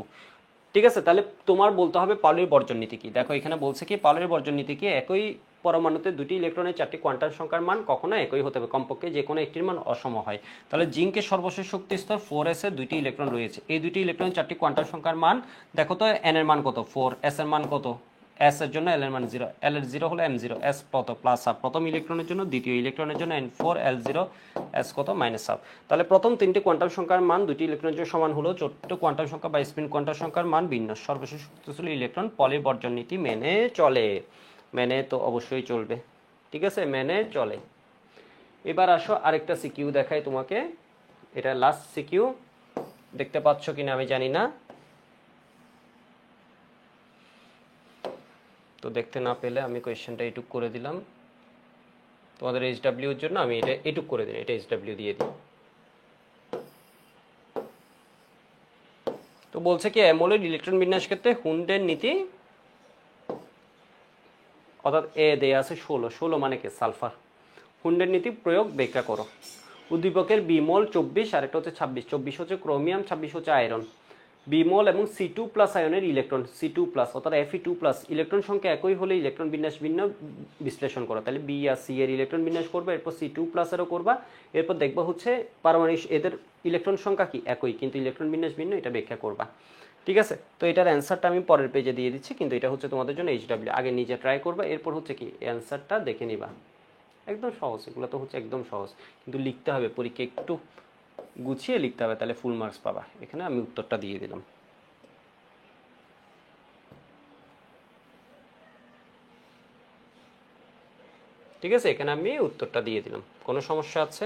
ঠিক আছে, তাহলে তোমার বলতে হবে পাউলির বর্জন নীতি কি। দেখো এখানে বলছে কি, পাউলির বর্জন নীতি কি, একই পরমাণুতে দুটি ইলেকট্রনের 4টি কোয়ান্টাম সংখ্যার মান কখনো একই হতে হবে, কমপক্ষে যে কোনো একটির মান অসম হয়। তাহলে জিঙ্কের সর্বশেষ শক্তি স্তর 4s এর 2টি ইলেকট্রন রয়েছে, এই দুটি ইলেকট্রনের 4টি কোয়ান্টাম সংখ্যার মান দেখো তো, n এর মান কত 4, s এর মান কত, s এর জন্য l এর মান 0, l এর 0 হলো m0, s কত প্লাস হাফ প্রথম ইলেকট্রনের জন্য, দ্বিতীয় ইলেকট্রনের জন্য n4, l0, s কত মাইনাস হাফ। তাহলে প্রথম তিনটি কোয়ান্টাম সংখ্যার মান দুটি ইলেকট্রনের জন্য সমান হলো, চতুর্থ কোয়ান্টাম সংখ্যা বা স্পিন কোয়ান্টাম সংখ্যার মান ভিন্ন। সর্বশেষ শক্তিশালী ইলেকট্রন পলির বর্জন নীতি মেনে চলে, মেনে তো অবশ্যই চলবে। ঠিক আছে, মেনে চলে। এবার আসো আরেকটা সিকিউ দেখাই তোমাকে, এটা লাস্ট সিকিউ, দেখতে পাচ্ছ কিনা আমি জানি না, তো দেখতে না পেলে আমি কোয়েশ্চেনটা এটুক করে দিলাম তোমাদের HW এর জন্য, আমি এটা এটুক করে দিই, এটা HW দিয়ে দিই। তো বলছে কি, অ্যামোলের ইলেকট্রন বিন্যাস ক্ষেত্রে হুন্ডের নীতি, অর্থাৎ এ দেয়া আছে 16 মানে কি সালফার, হুন্ডের নীতি প্রয়োগ ব্যাখ্যা করো। উদ্দীপকের বিমল 24, আরেকটা হচ্ছে 26, 24 হচ্ছে ক্রোমিয়াম, 26 হচ্ছে আয়রন। বিমল এবং C2 প্লাস আয়নের ইলেকট্রন, C2 প্লাস অর্থাৎ Fe2 প্লাস ইলেকট্রন সংখ্যা একই হলে ইলেকট্রন বিন্যাস ভিন্ন বিশ্লেষণ করো। তাহলে বি আর সি এর ইলেকট্রন বিন্যাস করবে, এরপর C2 প্লাসেরও করবা, এরপর দেখবা হচ্ছে পারমাণবিক এদের ইলেকট্রন সংখ্যা কি একই কিন্তু ইলেকট্রন বিন্যাস ভিন্ন, এটা ব্যাখ্যা করবা। ঠিক আছে, তো এটার অ্যান্সারটা আমি পরের পেজে দিয়ে দিচ্ছি, কিন্তু এটা হচ্ছে তোমাদের জন্য HW, আগে নিজে ট্রাই করবা, এরপর হচ্ছে কি অ্যান্সারটা দেখে নিবা। একদম সহজ, এগুলো তো হচ্ছে একদম সহজ, কিন্তু লিখতে হবে, পরীক্ষা একটু গুছিয়ে লিখতে হবে, তাহলে ফুল মার্কস পাবা। এখানে আমি উত্তরটা দিয়ে দিলাম। ঠিক আছে, এখানে আমি উত্তরটা দিয়ে দিলাম, কোনো সমস্যা আছে?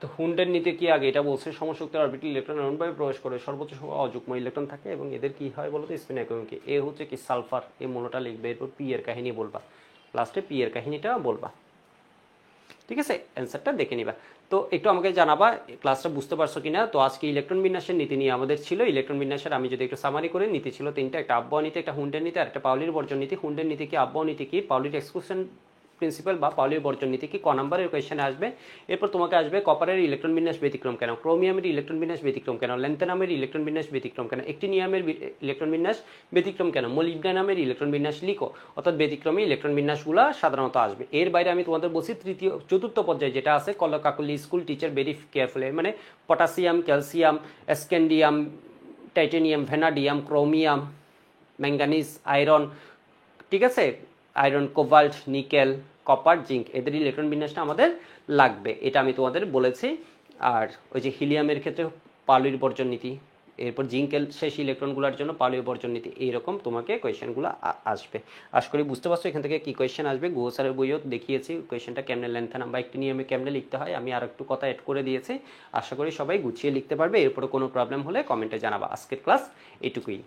তো হুন্ডের নীতি কি, আগে এটা বলছে সমশক্তির অরবিটাল ইলেকট্রন এমনভাবে প্রবেশ করে সর্বোচ্চ অযুগ্ম ইলেকট্রন থাকে এবং এদের কি হয় বলতো, স্পিন একই। এ হচ্ছে কি সালফার, এই মনোটা লিখবে, এরপর পি এর কাহিনী বলবা, লাস্টে পি এর কাহিনীটা বলবা। ঠিক আছে, অ্যান্সারটা দেখে নিবা। তো একটু আমাকে জানাবা ক্লাসটা বুঝতে পারছো কিনা। তো আজকে ইলেকট্রন বিন্যাসের নীতি নিয়ে আমাদের ছিল। ইলেকট্রন বিন্যাসের আমি যদি একটু সামারি করে, নীতি ছিল তিনটা, একটা আবহাওয়া নীতি, একটা হুন্ডের নীতি, আর একটা পাউলির বর্জন নীতি। হুন্ডের নীতি কি, আবহাওয়া নীতি কি, পাউলির এক্সক্লুশন প্রিন্সিপাল বা পাউলির বর্জন নীতি কি, ক নাম্বারের কোয়েশ্চেনে আসবে। এরপর তোমাকে আসবে কপারের ইলেকট্রন বিন্যাস ব্যতিক্রম কেন, ক্রোমিয়ামের ইলেকট্রন বিন্যাস ব্যতিক্রম কেন, ল্যান্থানামের ইলেকট্রন বিন্যাস ব্যতিক্রম কেন, অ্যাক্টিনিয়ামের ইলেকট্রন বিন্যাস ব্যতিক্রম কেন, মলিবডেনামের ইলেকট্রন বিন্যাস লিখো। অর্থাৎ ব্যতিক্রমী ইলেকট্রন বিন্যাসগুলো সাধারণত আসবে। এর বাইরে আমি তোমাদের বলছি চতুর্থ পর্যায়ে যেটা আছে, কলকাকলি স্কুল টিচার ভেরি কেয়ারফুলি, মানে potassium, calcium, scandium, titanium, vanadium, chromium, manganese, iron, ঠিক আছে, iron, cobalt, nickel, copper, zinc, এদের ইলেকট্রন বিন্যাসটা আমাদের লাগবে, এটা আমি তোমাদের বলেছি। আর ওই যে হিলিয়ামের ক্ষেত্রে পাউলির বর্জন নীতি, এরপর জিঙ্কের শেষ ইলেকট্রনগুলোর জন্য পাউলির বর্জন নীতি, এইরকম তোমাকে কোয়েশ্চেনগুলো আসবে। আশা করি বুঝতে পারছো এখান থেকে কি কোয়েশ্চেন আসবে। গুহ স্যারের বইও দেখিয়েছি কোয়েশ্চেনটা কেমনে ল্যান্থানাম বা একটি নিয়মে কেমনে লিখতে হয়, আমি আর একটু কথা অ্যাড করে দিয়েছি। আশা করি সবাই গুছিয়ে লিখতে পারবে। এরপরে কোনো প্রবলেম হলে কমেন্টে জানাবা। আজকের ক্লাস এটুকুই।